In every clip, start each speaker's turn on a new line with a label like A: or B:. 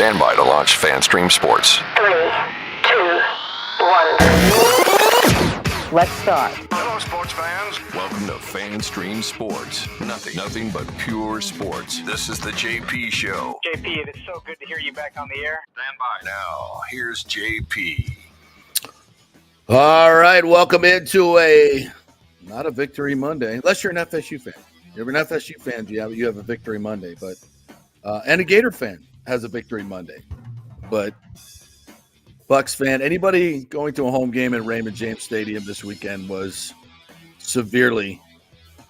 A: Stand by to launch FanStream Sports.
B: 3, 2, 1. Let's start.
A: Hello, sports fans. Welcome to FanStream Sports. Nothing but pure sports. This is the JP Show.
C: JP, it is so good to hear you back on the air.
A: Stand by. Now, here's JP.
D: All right, welcome into not a Victory Monday, unless you're an FSU fan. You're an FSU fan, you have a Victory Monday, but and a Gator fan has a Victory Monday. But Bucks fan, anybody going to a home game at Raymond James Stadium this weekend was severely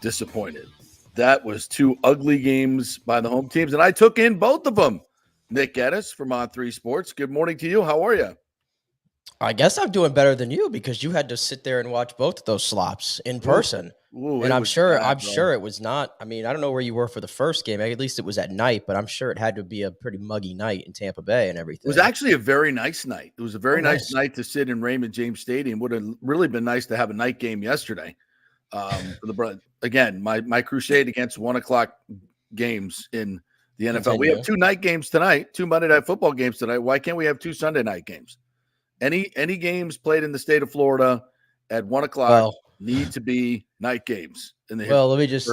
D: disappointed. That was two ugly games by the home teams, and I took in both of them. Nick Geddes from On3 Sports. Good morning to you. How are you?
E: I guess I'm doing better than you because you had to sit there and watch both of those slops in person.
D: Ooh,
E: and I'm sure it was not. I mean, I don't know where you were for the first game. At least it was at night, but I'm sure it had to be a pretty muggy night in Tampa Bay and everything.
D: It was actually a very nice night. It was a very nice night to sit in Raymond James Stadium. Would have really been nice to have a night game yesterday. Again, my crusade against 1:00 games in the NFL. We have two night games tonight, two Monday Night Football games tonight. Why can't we have two Sunday night games? Any games played in the state of Florida at 1:00 need to be night games.
E: Let me just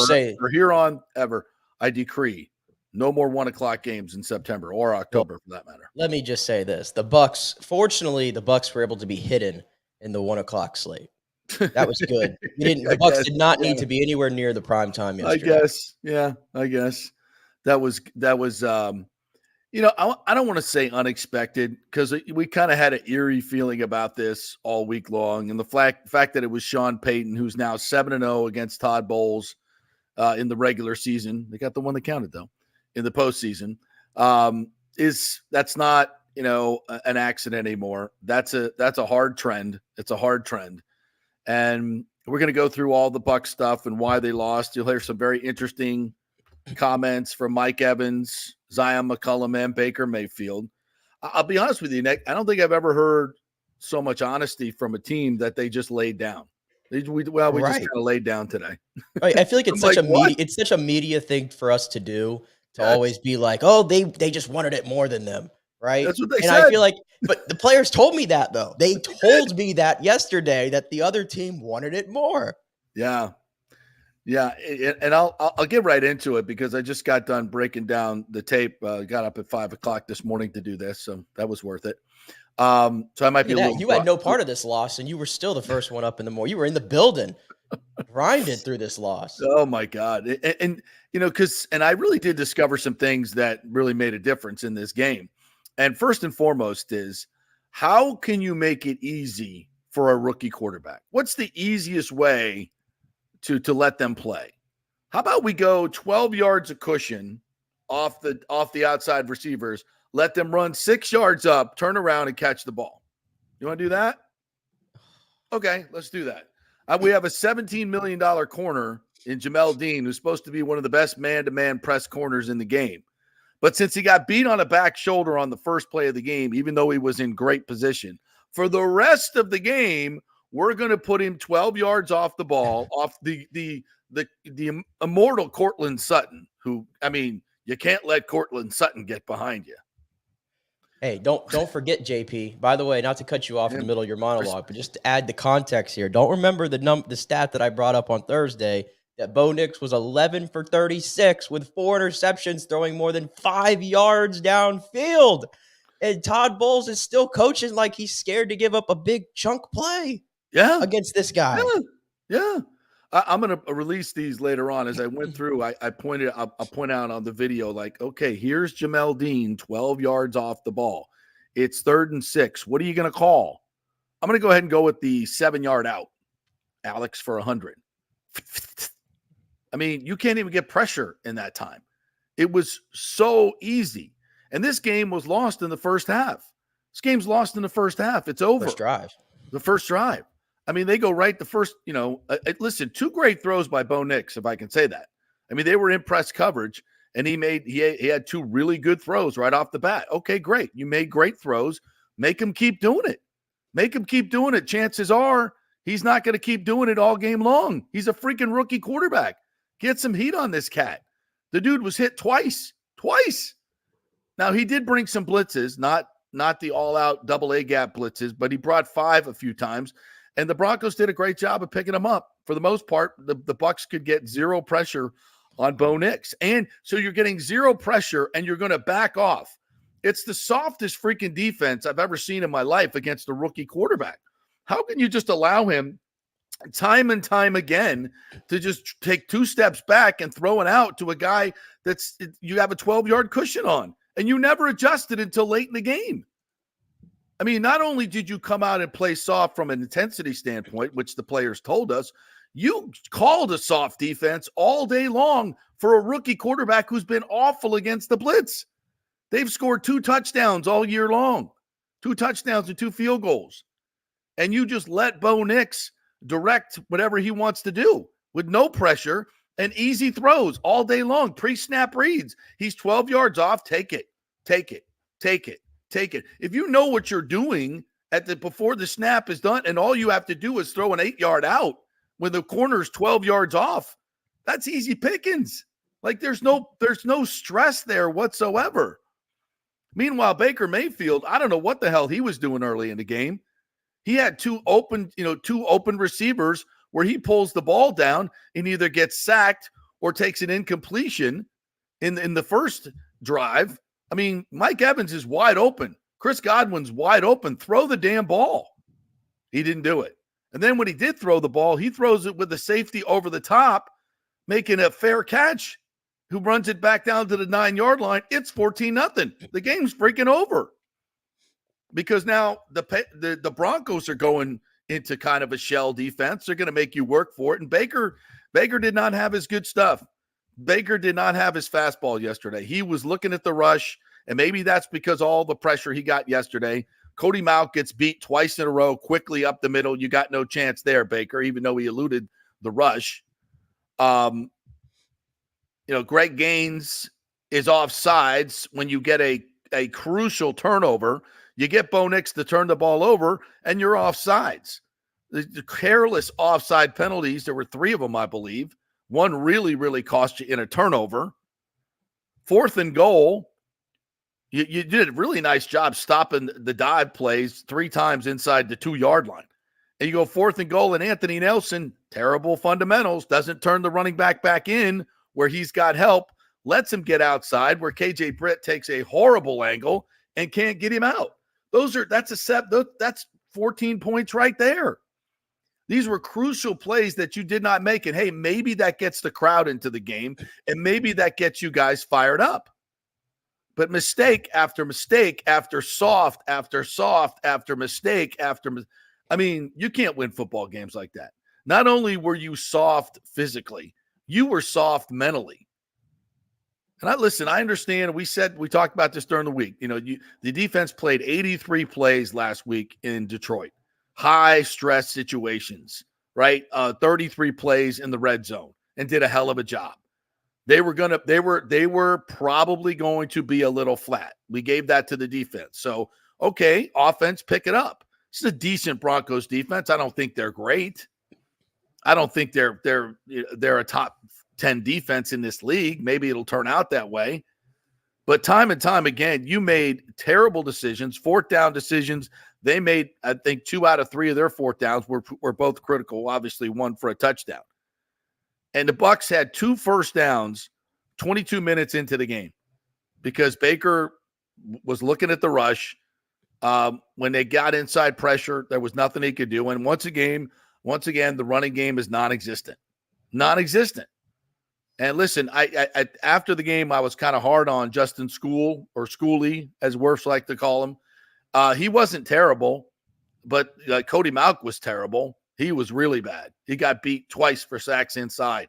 E: say,
D: for here on ever, I decree no more 1:00 games in September or October for that matter.
E: Let me just say this: fortunately, the Bucks were able to be hidden in the 1:00 slate. That was good. The Bucks did not need to be anywhere near the prime time yesterday.
D: I guess that was. I don't want to say unexpected because we kind of had an eerie feeling about this all week long. And the fact that it was Sean Payton, who's now 7-0 against Todd Bowles in the regular season. They got the one that counted, though, in the postseason. That's not, an accident anymore. That's a hard trend. It's a hard trend. And we're going to go through all the Bucs stuff and why they lost. You'll hear some very interesting comments from Mike Evans, Zion McCullum, and Baker Mayfield. I'll be honest with you, Nick. I don't think I've ever heard so much honesty from a team that they just laid down. We just kind of laid down today.
E: Right. I feel like it's such a media thing for us to do to always be like, oh, they just wanted it more than them, right?
D: That's what they
E: said.
D: I
E: feel like, but the players told me that though. They told me that yesterday that the other team wanted it more.
D: Yeah. Yeah, and I'll get right into it because I just got done breaking down the tape. Got up at 5:00 this morning to do this, so that was worth it. So I might be a little.
E: You had no part of this loss, and you were still the first one up in the morning. You were in the building, grinded through this loss.
D: Oh my God! And I really did discover some things that really made a difference in this game. And first and foremost is how can you make it easy for a rookie quarterback? What's the easiest way to let them play? How about we go 12 yards of cushion off the outside receivers, let them run 6 yards up, turn around and catch the ball. You want to do that? Okay, let's do that. We have a $17 million corner in Jamel Dean, who's supposed to be one of the best man-to-man press corners in the game. But since he got beat on a back shoulder on the first play of the game, even though he was in great position, for the rest of the game, we're going to put him 12 yards off the ball, off the immortal Cortland Sutton, who, you can't let Cortland Sutton get behind you.
E: Hey, don't forget, JP. By the way, not to cut you off in the middle of your monologue, but just to add the context here. Don't remember the stat that I brought up on Thursday that Bo Nix was 11 for 36 with 4 interceptions, throwing more than 5 yards downfield. And Todd Bowles is still coaching like he's scared to give up a big chunk play.
D: Yeah,
E: against this guy.
D: Yeah. I'm going to release these later on. As I went through, I'll point out on the video, like, okay, here's Jamel Dean, 12 yards off the ball. It's 3rd and 6. What are you going to call? I'm going to go ahead and go with the 7-yard out. Alex for 100. You can't even get pressure in that time. It was so easy. And this game was lost in the first half. This game's lost in the first half. It's over. The first drive. They go right the first, listen, 2 great throws by Bo Nix, if I can say that. They were in press coverage, and he had 2 really good throws right off the bat. Okay, great. You made great throws. Make him keep doing it. Chances are he's not going to keep doing it all game long. He's a freaking rookie quarterback. Get some heat on this cat. The dude was hit twice. Now, he did bring some blitzes, not the all-out double A gap blitzes, but he brought 5 a few times, and the Broncos did a great job of picking them up. For the most part, the Bucs could get 0 pressure on Bo Nix. And so you're getting 0 pressure, and you're going to back off. It's the softest freaking defense I've ever seen in my life against a rookie quarterback. How can you just allow him time and time again to just take 2 steps back and throw it out to a guy that's you have a 12-yard cushion on, and you never adjusted until late in the game? I mean, not only did you come out and play soft from an intensity standpoint, which the players told us, you called a soft defense all day long for a rookie quarterback who's been awful against the blitz. They've scored 2 touchdowns all year long, 2 touchdowns and 2 field goals. And you just let Bo Nix direct whatever he wants to do with no pressure and easy throws all day long, pre-snap reads. He's 12 yards off. Take it, take it, take it, take it. If you know what you're doing before the snap is done and all you have to do is throw an 8-yard out when the corner is 12 yards off, that's easy pickings. Like there's no stress there whatsoever. Meanwhile, Baker Mayfield, I don't know what the hell he was doing early in the game. He had 2 open receivers where he pulls the ball down and either gets sacked or takes an incompletion in the first drive. I mean, Mike Evans is wide open. Chris Godwin's wide open. Throw the damn ball. He didn't do it. And then when he did throw the ball, he throws it with the safety over the top, making a fair catch, who runs it back down to the 9-yard line. It's 14-0. The game's freaking over because now the Broncos are going into kind of a shell defense. They're going to make you work for it. And Baker did not have his good stuff. Baker did not have his fastball yesterday. He was looking at the rush, and maybe that's because all the pressure he got yesterday. Cody Mauch gets beat twice in a row quickly up the middle. You got no chance there, Baker, even though he eluded the rush. Greg Gaines is off sides when you get a crucial turnover. You get Bo Nix to turn the ball over, and you're off sides. The careless offside penalties, there were 3 of them, I believe. One really, really cost you in a turnover. 4th and goal, you did a really nice job stopping the dive plays 3 times inside the 2-yard line. And you go 4th and goal, and Anthony Nelson, terrible fundamentals, doesn't turn the running back in where he's got help, lets him get outside where KJ Britt takes a horrible angle and can't get him out. That's 14 points right there. These were crucial plays that you did not make. And hey, maybe that gets the crowd into the game and maybe that gets you guys fired up. But mistake after mistake after soft after mistake you can't win football games like that. Not only were you soft physically, you were soft mentally. And I understand. We talked about this during the week. The defense played 83 plays last week in Detroit, high stress situations, right? 33 plays in the red zone and did a hell of a job. They were probably going to be a little flat. We gave that to the defense. So, okay, offense, pick it up. This is a decent Broncos defense. I don't think they're great. I don't think they're a top 10 defense in this league. Maybe it'll turn out that way. But time and time again, you made terrible decisions, 4th down decisions. They made, I think, 2 out of 3 of their 4th downs were both critical, obviously 1 for a touchdown. And the Bucs had 2 first downs 22 minutes into the game because Baker was looking at the rush. When they got inside pressure, there was nothing he could do. And once again, the running game is non-existent. Non-existent. And listen, I after the game, I was kind of hard on Justin School, or Schoolie, as Wirfs like to call him. He wasn't terrible, but Cody Mauch was terrible. He was really bad. He got beat twice for sacks inside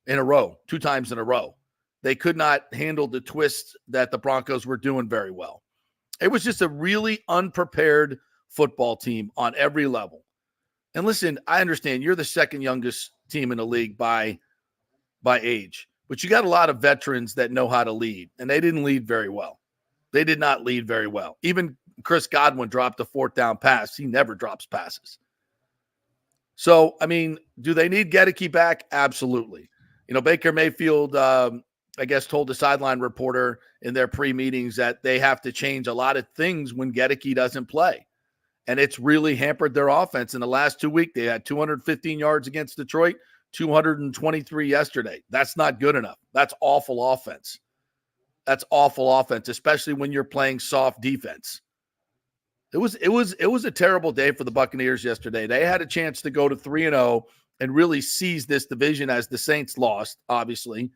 D: in a row, 2 times in a row. They could not handle the twists that the Broncos were doing very well. It was just a really unprepared football team on every level. And listen, I understand you're the 2nd youngest team in the league by age, but you got a lot of veterans that know how to lead, and they didn't lead very well. They did not lead very well. Even Chris Godwin dropped a 4th down pass. He never drops passes. So, I mean, do they need Gedeke back? Absolutely. Baker Mayfield I guess, told the sideline reporter in their pre-meetings that they have to change a lot of things when Gedeke doesn't play. And it's really hampered their offense. In the last 2 weeks, they had 215 yards against Detroit, 223 yesterday. That's not good enough. That's awful offense. That's awful offense, especially when you're playing soft defense. It was a terrible day for the Buccaneers yesterday. They had a chance to go to 3-0 and really seize this division as the Saints lost, obviously.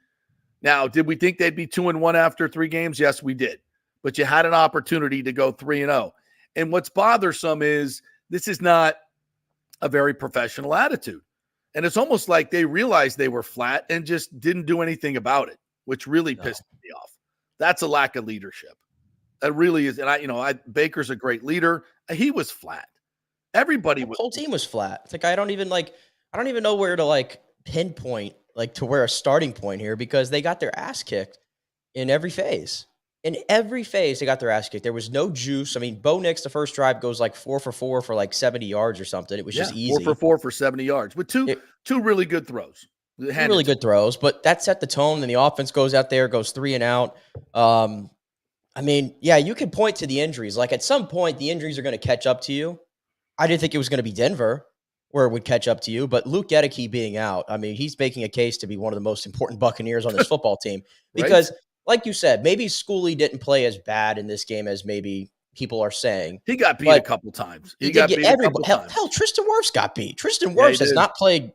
D: Now, did we think they'd be 2-1 after 3 games? Yes, we did. But you had an opportunity to go 3-0. And what's bothersome is this is not a very professional attitude. And it's almost like they realized they were flat and just didn't do anything about it, which really pissed me off. That's a lack of leadership. That really is. And Baker's a great leader. He was flat. Everybody was.
E: The whole team was flat. It's like I don't even know where to pinpoint to where a starting point here, because they got their ass kicked in every phase. In every phase, they got their ass kicked. There was no juice. I mean, Bo Nix, the first drive goes 4 for 4 for 70 yards or something. It was just easy.
D: 4 for 4 for 70 yards with two really good throws.
E: Really good throws, but that set the tone. Then the offense goes out there, goes 3 and out. I mean, yeah, you could point to the injuries. At some point, the injuries are going to catch up to you. I didn't think it was going to be Denver where it would catch up to you, but Luke Gedeke being out, I mean, he's making a case to be one of the most important Buccaneers on this football team because, like you said, maybe Schooley didn't play as bad in this game as maybe people are saying.
D: He got beat a couple times.
E: He got beat a couple times. Hell, Tristan Wirfs got beat. Tristan Wirfs has not played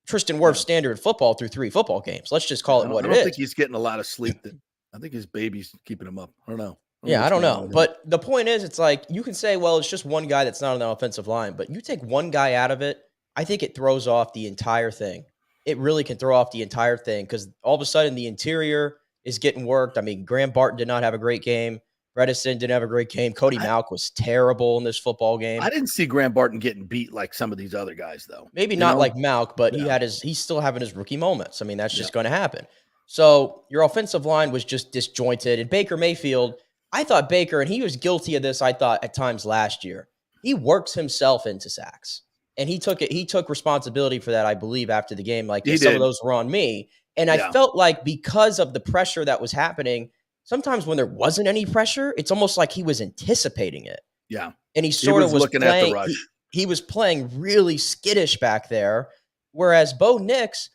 E: Tristan Wirfs standard football through 3 football games. Let's just call it what it is.
D: I don't think he's getting a lot of sleep. I think his baby's keeping him up. I don't know.
E: I don't know. But the point is, it's you can say, well, it's just one guy that's not on the offensive line. But you take one guy out of it, I think it throws off the entire thing. It really can throw off the entire thing because all of a sudden the interior is getting worked. I mean, Graham Barton did not have a great game. Bredesen didn't have a great game. Cody Malk was terrible in this football game.
D: I didn't see Graham Barton getting beat like some of these other guys, though.
E: Maybe not like Malk, but he's still having his rookie moments. I mean, that's just going to happen. So your offensive line was just disjointed. And Baker Mayfield, I thought Baker, and he was guilty of this, I thought, at times last year. He works himself into sacks. And he took responsibility for that, I believe, after the game. Some of those were on me. And I felt like because of the pressure that was happening, sometimes when there wasn't any pressure, it's almost like he was anticipating it.
D: Yeah.
E: And he was
D: looking
E: playing,
D: at the rush.
E: He was playing really skittish back there. Whereas Bo Nix,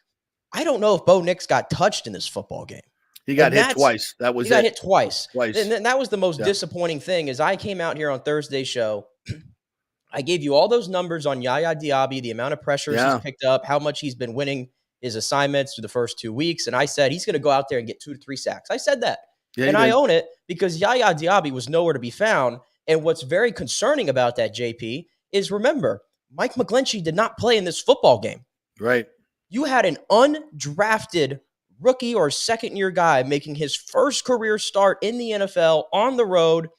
E: I don't know if Bo Nix got touched in this football game.
D: He got hit twice. He
E: got hit twice.
D: And
E: then that was the most disappointing thing is I came out here on Thursday's show. I gave you all those numbers on Yaya Diaby, the amount of pressures he's picked up, how much he's been winning his assignments through the first 2 weeks. And I said, he's going to go out there and get 2 to 3 sacks. I said that. And I own it because Yaya Diaby was nowhere to be found. And what's very concerning about that, JP, is remember, Mike McGlinchey did not play in this football game.
D: Right.
E: You had an undrafted rookie or second-year guy making his first career start in the NFL on the road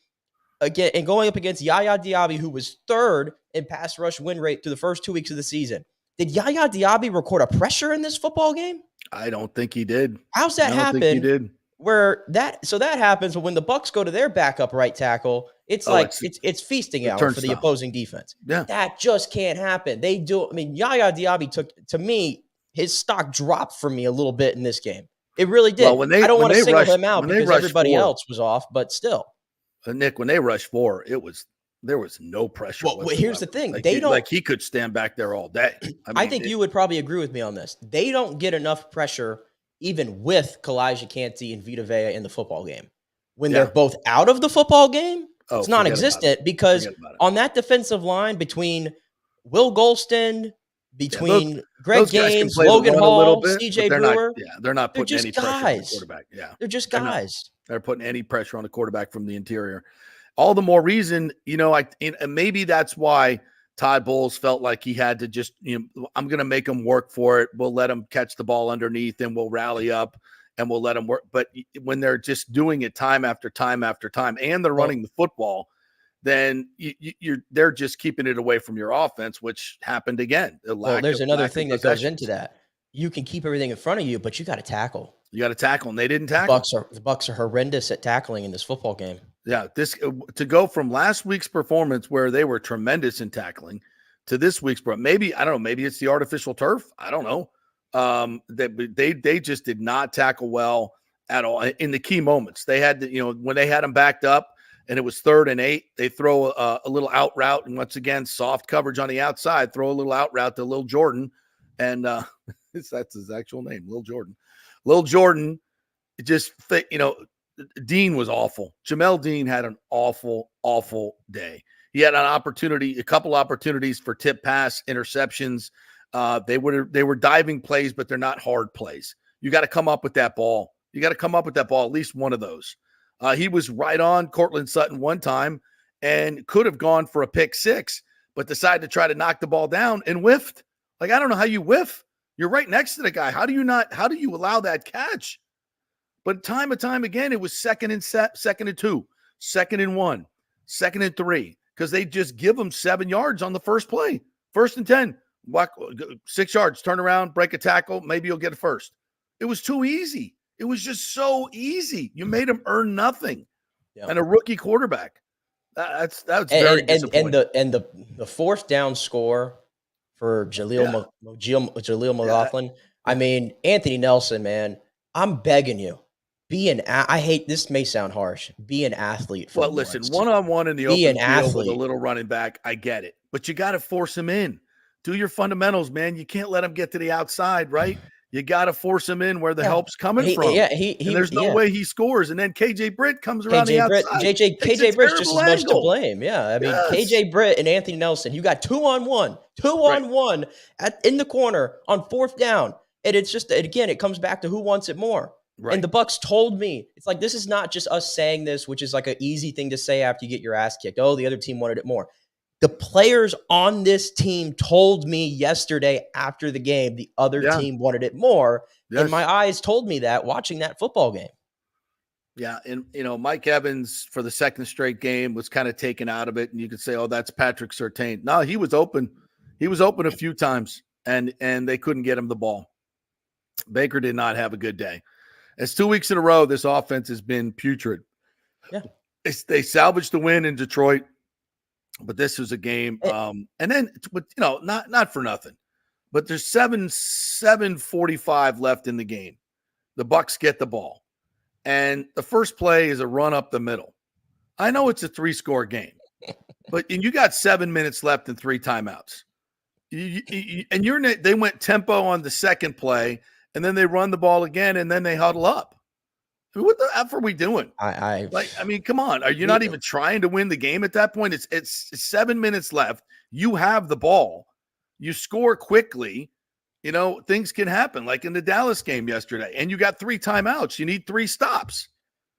E: again and going up against Yaya Diaby, who was 3rd in pass rush win rate through the first 2 weeks of the season. Did Yaya Diaby record a pressure in this football game?
D: I don't think he did.
E: How's that happen?
D: I don't think he did.
E: So that happens, but when the Bucs go to their backup right tackle, it's it's feasting hour for the opposing defense.
D: Yeah.
E: That just can't happen. They do. I mean, Yaya Diaby to me, his stock dropped for me a little bit in this game. It really did.
D: Well,
E: I don't want to single him out because everybody else was off, but still.
D: Nick, when they rushed 4, there was no pressure.
E: Well, here's the thing.
D: He could stand back there all day.
E: I think you would probably agree with me on this. They don't get enough pressure even with Kalijah Kancey and Vita Vea in the football game. When they're both out of the football game, it's non-existent because on that defensive line between Will Golston, Greg Gaines, Logan Hall, CJ Brewer,
D: they're not putting any pressure on the quarterback. Yeah,
E: they're just guys.
D: They're putting any pressure on the quarterback from the interior. All the more reason, and maybe that's why Todd Bowles felt like he had to just, I'm going to make them work for it. We'll let them catch the ball underneath and we'll rally up and we'll let them work. But when they're just doing it time after time after time and they're running the football, then they're just keeping it away from your offense, which happened again.
E: There's another thing that goes into that. You can keep everything in front of you, but you got to tackle.
D: You got to tackle, and they didn't tackle.
E: The Bucs are horrendous at tackling in this football game.
D: Yeah, this to go from last week's performance where they were tremendous in tackling to this week's, maybe I don't know, maybe it's the artificial turf. I don't know. They just did not tackle well, at all in the key moments. They had when they had him backed up and it was 3rd and 8, they throw a little out route, and once again, soft coverage on the outside, throw a little out route to Lil Jordan, and that's his actual name, Lil Jordan. Lil Jordan, Dean was awful. Jamel Dean had an awful, awful day. He had a couple opportunities for tip pass interceptions. They were diving plays, but they're not hard plays. You got to come up with that ball. At least one of those. He was right on Cortland Sutton one time and could have gone for a pick 6, but decided to try to knock the ball down and whiffed. Like, I don't know how you whiff. You're right next to the guy. How do you allow that catch? But time and time again, it was 2nd and 2, 2nd and 1, 2nd and 3, because they just give them 7 yards on the first play. 1st and 10, 6 yards, turn around, break a tackle, maybe you'll get a first. It was too easy. It was just so easy. You made them earn nothing. Yeah. And a rookie quarterback. That's very disappointing.
E: And the 4th down score for Jaleel McLaughlin. Yeah. I mean, Anthony Nelson, man, I'm begging you. I hate this, may sound harsh. Be an athlete.
D: Well, listen, one-on-one in the open field with a little running back, I get it. But you got to force him in. Do your fundamentals, man. You can't let him get to the outside, right? You got to force him in where the help's coming from.
E: Yeah,
D: there's no way he scores. And then KJ Britt comes around the outside.
E: KJ Britt's just as much to blame. Yeah, I mean, KJ Britt and Anthony Nelson, you got 2-on-1 in the corner on 4th down. And it's just, again, it comes back to who wants it more. Right. And the Bucs told me, it's like, this is not just us saying this, which is like an easy thing to say after you get your ass kicked. Oh, the other team wanted it more. The players on this team told me yesterday after the game, the other team wanted it more. Yes. And my eyes told me that watching that football game.
D: Yeah. And, Mike Evans for the 2nd straight game was kind of taken out of it. And you could say, oh, that's Patrick Surtain. No, he was open. He was open a few times and they couldn't get him the ball. Baker did not have a good day. It's 2 weeks in a row, this offense has been putrid. Yeah. They salvaged the win in Detroit. But this was a game, and then, not for nothing, but there's 7:45 left in the game. The Bucs get the ball, and the first play is a run up the middle. I know it's a 3-score game, but you got 7 minutes left and 3 timeouts. They went tempo on the second play, and then they run the ball again, and then they huddle up. I mean, what the F are we doing? I mean, come on. Are you not even trying to win the game at that point? It's 7 minutes left. You have the ball. You score quickly. Things can happen, like in the Dallas game yesterday. And you got 3 timeouts. You need 3 stops.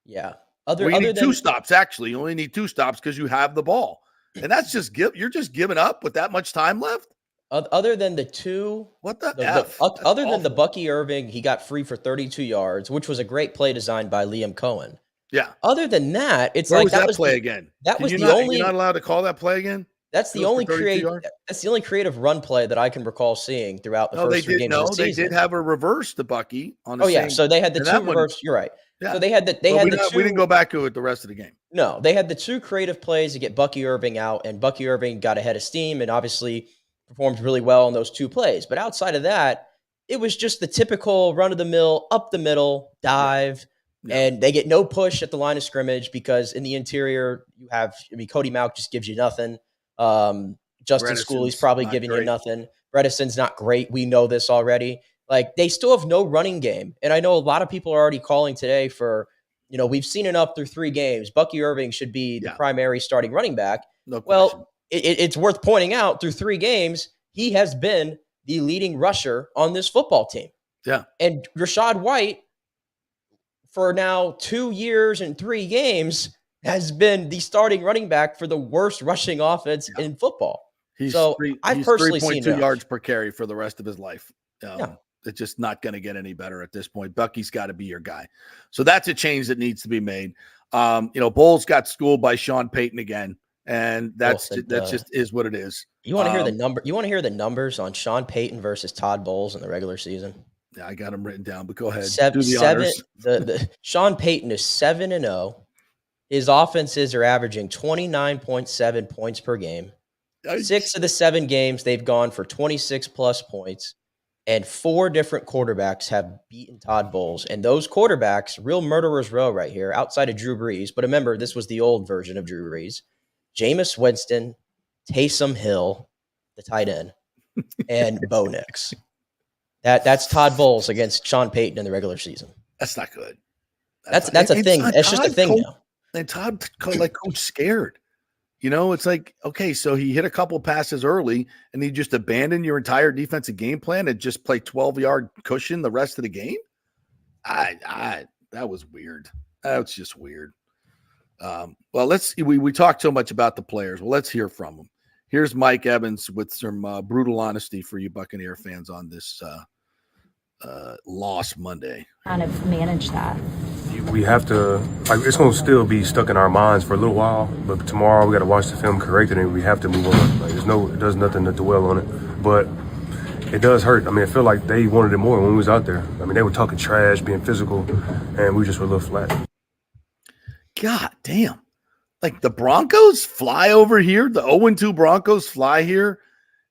E: Yeah.
D: You need 2 stops, actually. You only need 2 stops because you have the ball. And that's you're just giving up with that much time left?
E: Other than the 2,
D: what the F?
E: Other than the Bucky Irving, he got free for 32 yards, which was a great play designed by Liam Cohen.
D: Yeah.
E: Other than that, it's
D: Where
E: like
D: was that play again.
E: That was the only.
D: You're not allowed to call that play again.
E: That's the only creative. That's the only creative run play that I can recall seeing throughout the first 3 games of the season.
D: They did have a reverse to Bucky on.
E: So they had the 2 reverse. You're right. Yeah. So they had the 2.
D: We didn't go back to it the rest of the game.
E: No, they had the 2 creative plays to get Bucky Irving out, and Bucky Irving got a head of steam, and obviously performed really well in those 2 plays. But outside of that, it was just the typical run-of-the-mill, up the middle, dive, and they get no push at the line of scrimmage because in the interior, you have Cody Mauch just gives you nothing. Justin Schooley's probably giving you nothing. Bredesen's not great. We know this already. Like, they still have no running game. And I know a lot of people are already calling today for, we've seen enough through 3 games. Bucky Irving should be the primary starting running back.
D: No question.
E: Well, it's worth pointing out through 3 games, he has been the leading rusher on this football team.
D: Yeah.
E: And Rachaad White, for now 2 years and 3 games, has been the starting running back for the worst rushing offense in football.
D: He's
E: I've personally seen
D: 3.2 yards per carry for the rest of his life. It's just not going to get any better at this point. Bucky's got to be your guy. So that's a change that needs to be made. Bowles got schooled by Sean Payton again. And that's just is what it is.
E: You want to hear the number? You want to hear the numbers on Sean Payton versus Todd Bowles in the regular season?
D: Yeah, I got them written down. But go ahead.
E: Sean Payton is 7-0. His offenses are averaging 29.7 points per game. 6 of the 7 games they've gone for 26 plus points. And 4 different quarterbacks have beaten Todd Bowles. And those quarterbacks, real murderers row right here, outside of Drew Brees. But remember, this was the old version of Drew Brees. Jameis Winston, Taysom Hill, the tight end, and Bo Nix. That's Todd Bowles against Sean Payton in the regular season.
D: That's not good.
E: That's a thing. It's just a thing now.
D: And Todd, like, coach scared. It's like, okay, so he hit a couple passes early and he just abandoned your entire defensive game plan and just play 12-yard cushion the rest of the game. That was weird. That's just weird. Well, we talked so much about the players. Well, let's hear from them. Here's Mike Evans with some brutal honesty for you Buccaneer fans on this loss Monday.
F: Kind of manage that.
G: We have to, it's going to still be stuck in our minds for a little while, but tomorrow we got to watch the film, correct it, and we have to move on. It does nothing to dwell on it, but it does hurt. I feel like they wanted it more when we was out there. They were talking trash, being physical, and we just were a little flat.
D: God damn. Like, the Broncos fly over here, the 0-2 Broncos fly here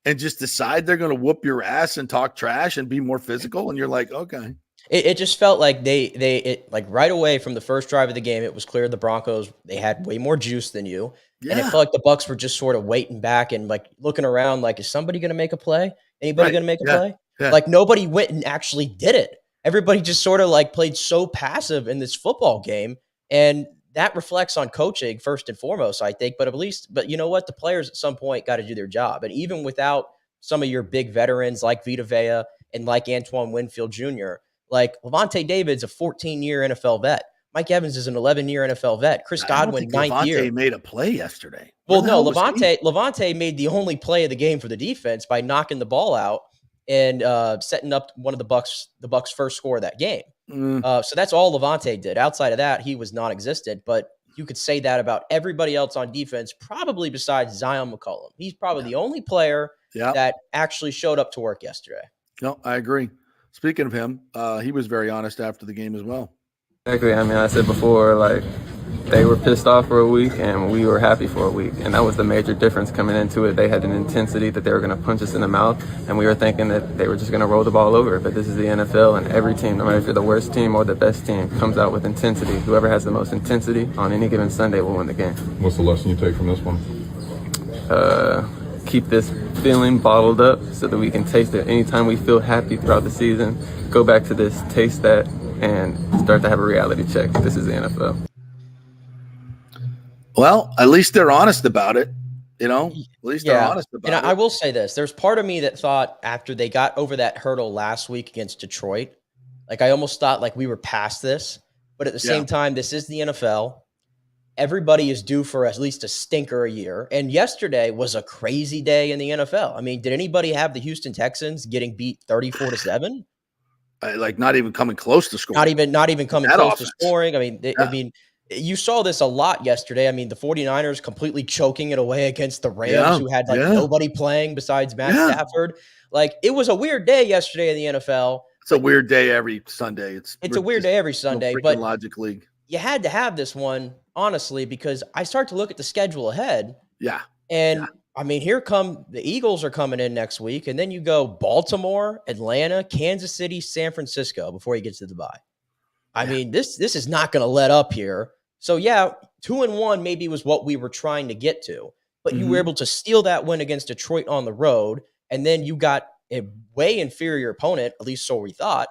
D: and just decide they're going to whoop your ass and talk trash and be more physical, and you're like, okay.
E: It just felt like they right away from the first drive of the game, it was clear the Broncos, they had way more juice than you. Yeah. And it felt like the Bucs were just sort of waiting back and like looking around like, is somebody going to make a play? Anybody going to make a play? Yeah. Like nobody went and actually did it. Everybody just sort of like played so passive in this football game. And that reflects on coaching first and foremost, I think. But you know what? The players at some point got to do their job. And even without some of your big veterans like Vita Vea and like Antoine Winfield Jr., like Levante David's a 14-year NFL vet. Mike Evans is an 11-year NFL vet. Chris Godwin, 9th year.
D: Levante made a play yesterday.
E: Well, no, Levante made the only play of the game for the defense by knocking the ball out and setting up one of the Bucs' first score of that game. So that's all Levante did. Outside of that, he was non-existent. But you could say that about everybody else on defense, probably besides Zion McCollum. He's probably the only player that actually showed up to work yesterday.
D: No, I agree. Speaking of him, he was very honest after the game as well.
H: Exactly. I said before, they were pissed off for a week and we were happy for a week. And that was the major difference coming into it. They had an intensity that they were going to punch us in the mouth. And we were thinking that they were just going to roll the ball over. But this is the NFL, and every team, no matter if you're the worst team or the best team, comes out with intensity. Whoever has the most intensity on any given Sunday will win the game.
I: What's the lesson you take from this one?
H: Keep this feeling bottled up so that we can taste it anytime we feel happy throughout the season. Go back to this, taste that, and start to have a reality check. This is the NFL.
D: Well, at least they're honest about it. At least they're honest about it.
E: I will say this. There's part of me that thought after they got over that hurdle last week against Detroit, I almost thought we were past this. But at the same time, this is the NFL. Everybody is due for at least a stinker a year. And yesterday was a crazy day in the NFL. Did anybody have the Houston Texans getting beat 34-7?
D: Not even coming close to scoring.
E: Not even coming close to scoring. You saw this a lot yesterday. The 49ers completely choking it away against the Rams, who had nobody playing besides Matt Stafford. It was a weird day yesterday in the NFL.
D: It's a weird day every Sunday. It's
E: a weird day every Sunday, but
D: Logic League.
E: You had to have this one, honestly, because I start to look at the schedule ahead.
D: Yeah.
E: And here come the Eagles are coming in next week, and then you go Baltimore, Atlanta, Kansas City, San Francisco before you get to the bye. This is not going to let up here. So 2-1 maybe was what we were trying to get to, but you were able to steal that win against Detroit on the road, and then you got a way inferior opponent, at least so we thought,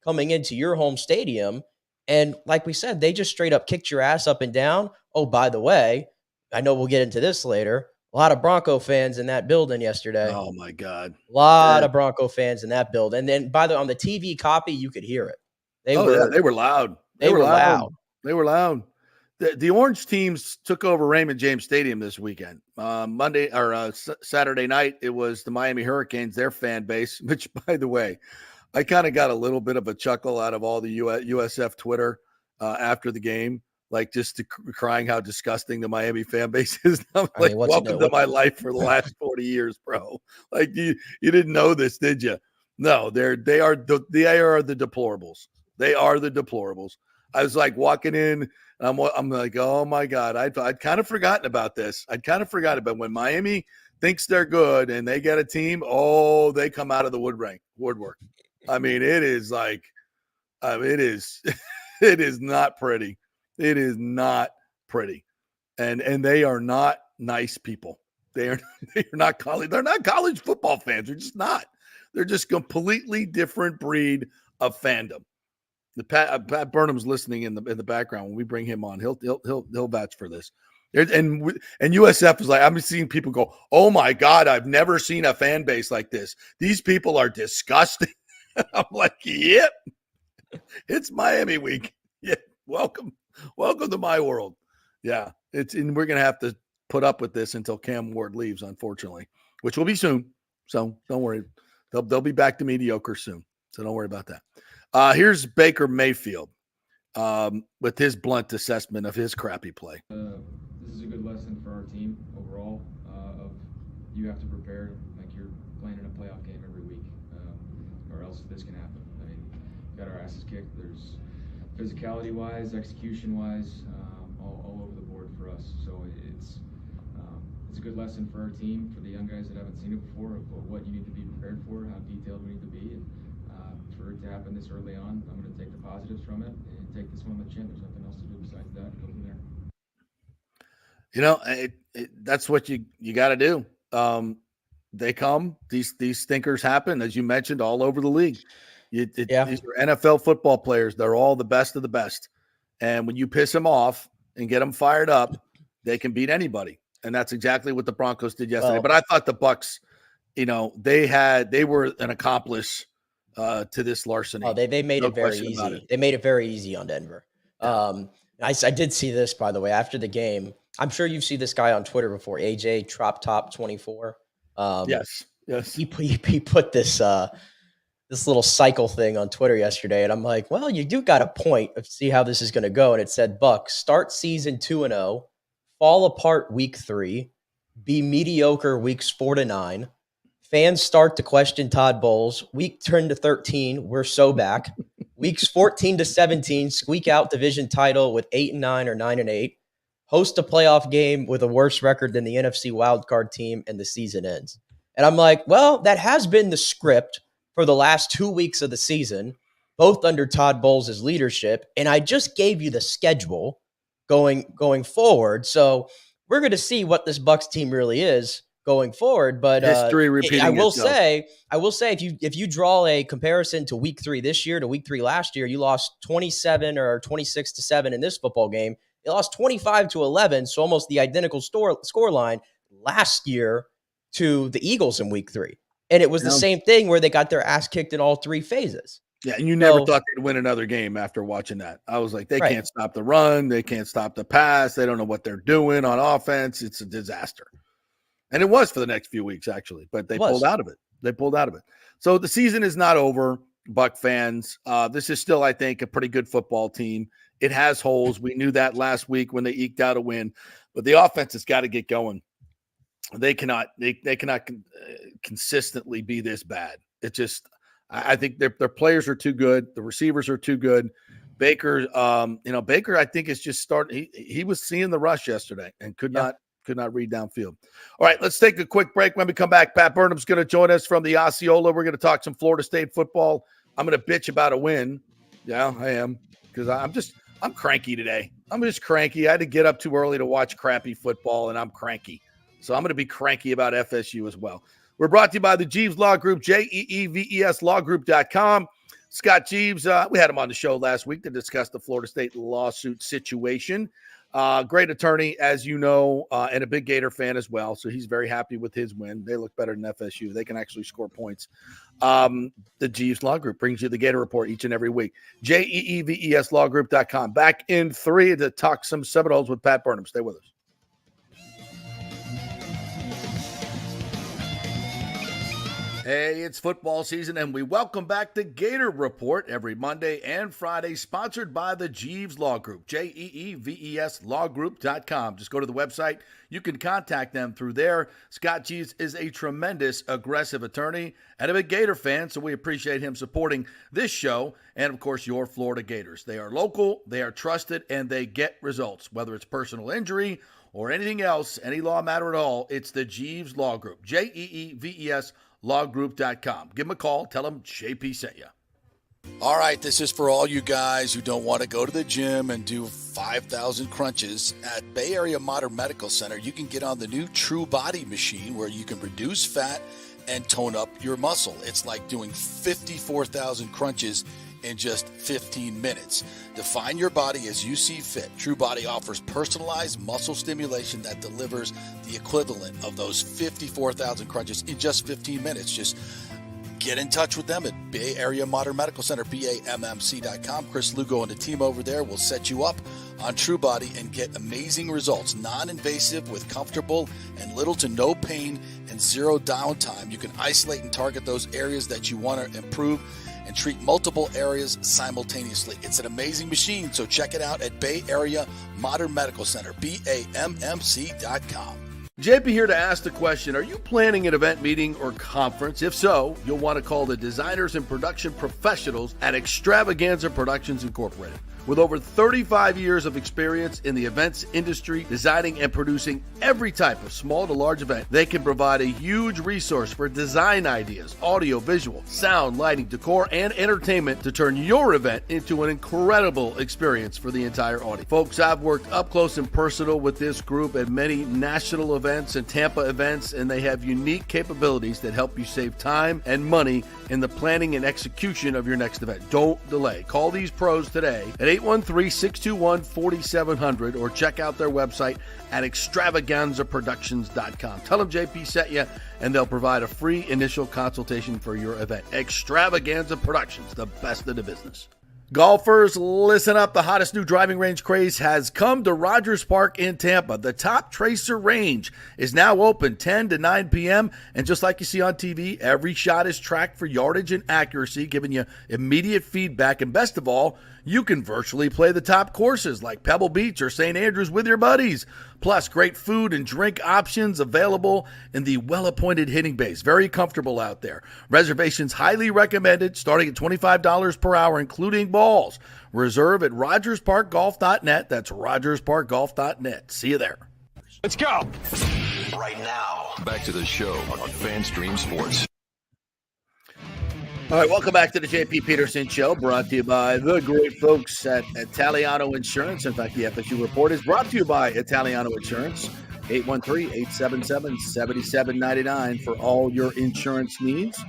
E: coming into your home stadium. And like we said, they just straight up kicked your ass up and down. Oh, by the way, I know we'll get into this later. A lot of Bronco fans in that building yesterday.
D: Oh my God.
E: A lot of Bronco fans in that building. And then on the TV copy, you could hear it. They were
D: loud.
E: They were loud.
D: They were loud. The Orange teams took over Raymond James Stadium this weekend. Monday or Saturday night, it was the Miami Hurricanes, their fan base, which, by the way, I kind of got a little bit of a chuckle out of all the USF Twitter after the game, just crying how disgusting the Miami fan base is. I'm welcome to my life for the last 40 years, bro. You didn't know this, did you? No, they are the deplorables. They are the deplorables. I was walking in, and I'm like, oh my God, I'd kind of forgotten about this. I'd kind of forgotten about when Miami thinks they're good and they get a team, oh, they come out of the woodwork. I mean, it is like, it is not pretty. It is not pretty. And they are not nice people. They're not college football fans. They're just not. They're just completely different breed of fandom. The Pat Burnham's listening in the background when we bring him on. He'll vouch for this. And USF is like, I'm seeing people go, oh my God, I've never seen a fan base like this. These people are disgusting. I'm like, yep, it's Miami week. Yeah, welcome to my world. Yeah, and we're gonna have to put up with this until Cam Ward leaves, unfortunately, which will be soon. So don't worry, they'll be back to mediocre soon. So don't worry about that. Here's Baker Mayfield with his blunt assessment of his crappy play.
F: This is a good lesson for our team overall. Of you have to prepare like you're playing in a playoff game every week, or else this can happen. I mean, we got our asses kicked. There's physicality-wise, execution-wise, all over the board for us. So it's a good lesson for our team, for the young guys that haven't seen it before, of what you need to be prepared for, how detailed we need to be, and for it to happen this early on, I'm going to take the positives from it and take this one on the chin. There's nothing else to do besides that. Go from there.
D: You know, that's what you got to do. They come. These stinkers happen, as you mentioned, all over the league. These are NFL football players. They're all the best of the best. And when you piss them off and get them fired up, they can beat anybody. And that's exactly what the Broncos did yesterday. But I thought the Bucs, they were an accomplice to this larceny.
E: Oh, they made it very easy. They made it very easy on Denver. I did see this, by the way, after the game. I'm sure you've seen this guy on Twitter before, AJ Trop Top 24.
D: Yes.
E: He put this little cycle thing on Twitter yesterday, and I'm like, well, you do got a point of see how this is going to go. And it said, Bucks start season 2-0, fall apart week 3, be mediocre weeks 4 to 9. Fans start to question Todd Bowles. Week 10 to 13, we're so back. Weeks 14 to 17, squeak out division title with 8-9 or 9-8. Host a playoff game with a worse record than the NFC wildcard team, and the season ends. And I'm like, well, that has been the script for the last 2 weeks of the season, both under Todd Bowles' leadership. And I just gave you the schedule going forward. So we're going to see what this Bucs team really is going forward. But
D: history repeating
E: I will
D: itself.
E: say, if you draw a comparison to week 3 this year to week 3 last year, you lost 27 or 26-7 in this football game. They lost 25-11, so almost the identical score line last year to the Eagles in week 3. And it was the same thing where they got their ass kicked in all 3 phases.
D: Yeah, and you never thought they'd win another game after watching that. I was like, they can't stop the run. They can't stop the pass. They don't know what they're doing on offense. It's a disaster. And it was for the next few weeks, actually. But they pulled out of it. So the season is not over, Buck fans. This is still, I think, a pretty good football team. It has holes. We knew that last week when they eked out a win. But the offense has got to get going. They cannot consistently be this bad. It just – I think their players are too good. The receivers are too good. Baker, Baker, I think is just starting. He was seeing the rush yesterday and could not read downfield. All right, let's take a quick break. When we come back, Pat Burnham's going to join us from the Osceola. We're going to talk some Florida State football. I'm going to bitch about a win. Yeah, I am, because I'm cranky today. I'm just cranky. I had to get up too early to watch crappy football, and I'm cranky. So I'm going to be cranky about FSU as well. We're brought to you by the Jeeves Law Group, JEEVES lawgroup.com. Scott Jeeves, we had him on the show last week to discuss the Florida State lawsuit situation. Great attorney, as you know, and a big Gator fan as well. So he's very happy with his win. They look better than FSU. They can actually score points. The Jeeves Law Group brings you the Gator Report each and every week. JEEVES lawgroup.com. Back in 3 to talk some Seminoles with Pat Burnham. Stay with us. Hey, it's football season, and we welcome back the Gator Report every Monday and Friday, sponsored by the Jeeves Law Group, Jeeves lawgroup.com. Just go to the website. You can contact them through there. Scott Jeeves is a tremendous, aggressive attorney and a big Gator fan, so we appreciate him supporting this show and, of course, your Florida Gators. They are local, they are trusted, and they get results. Whether it's personal injury or anything else, any law matter at all, it's the Jeeves Law Group, Jeeves lawgroup.com. Give them a call. Tell them JP sent you. All right, this is for all you guys who don't want to go to the gym and do 5,000 crunches. At Bay Area Modern Medical Center, you can get on the new True Body machine where you can reduce fat and tone up your muscle. It's like doing 54,000 crunches in just 15 minutes. Define your body as you see fit. True Body offers personalized muscle stimulation that delivers the equivalent of those 54,000 crunches in just 15 minutes. Just get in touch with them at Bay Area Modern Medical Center, BAMMC.com. Chris Lugo and the team over there will set you up on True Body and get amazing results. Non-invasive with comfortable and little to no pain and zero downtime. You can isolate and target those areas that you want to improve and treat multiple areas simultaneously. It's an amazing machine, so check it out at Bay Area Modern Medical Center, BAMMC.com. JP here to ask the question, are you planning an event, meeting, or conference? If so, you'll want to call the designers and production professionals at Extravaganza Productions Incorporated. With over 35 years of experience in the events industry, designing and producing every type of small to large event, they can provide a huge resource for design ideas, audio, visual, sound, lighting, decor, and entertainment to turn your event into an incredible experience for the entire audience. Folks, I've worked up close and personal with this group at many national events and Tampa events, and they have unique capabilities that help you save time and money in the planning and execution of your next event. Don't delay. Call these pros today at 813-621-4700 or check out their website at extravaganzaproductions.com. Tell them JP sent you, and they'll provide a free initial consultation for your event. Extravaganza Productions, the best in the business. Golfers, listen up. The hottest new driving range craze has come to Rogers Park in Tampa. The Top Tracer range is now open 10 to 9 p.m. And just like you see on TV, every shot is tracked for yardage and accuracy, giving you immediate feedback. And best of all, you can virtually play the top courses like Pebble Beach or St. Andrews with your buddies. Plus, great food and drink options available in the well-appointed hitting bays. Very comfortable out there. Reservations highly recommended, starting at $25 per hour, including balls. Reserve at RogersParkGolf.net. That's RogersParkGolf.net. See you there.
A: Let's go. Right now, back to the show on FanStream Sports.
D: All right, welcome back to the JP Peterson Show, brought to you by the great folks at Italiano Insurance. In fact, the FSU Report is brought to you by Italiano Insurance, 813-877-7799 for all your insurance needs.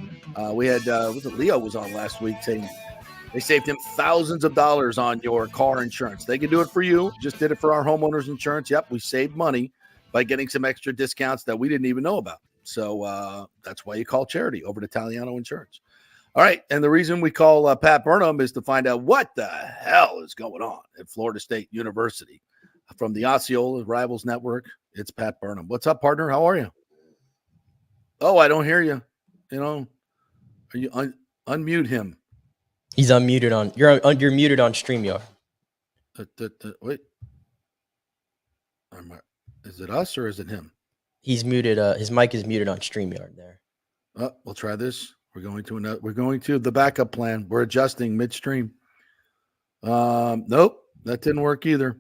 D: We had, Leo was on last week saying they saved him thousands of dollars on your car insurance. They can do it for you. Just did it for our homeowners insurance. Yep, we saved money by getting some extra discounts that we didn't even know about. So that's why you call charity over at Italiano Insurance. All right, and the reason we call Pat Burnham is to find out what the hell is going on at Florida State University. From the Osceola Rivals Network, it's Pat Burnham. What's up, partner? How are you? Oh, I don't hear you. You know, are you unmute him?
E: He's unmuted on. You're muted on StreamYard.
D: Wait, is it us or is it him?
E: He's muted. His mic is muted on StreamYard there.
D: We'll try this. We're going to the backup plan. We're adjusting midstream. Nope, that didn't work either.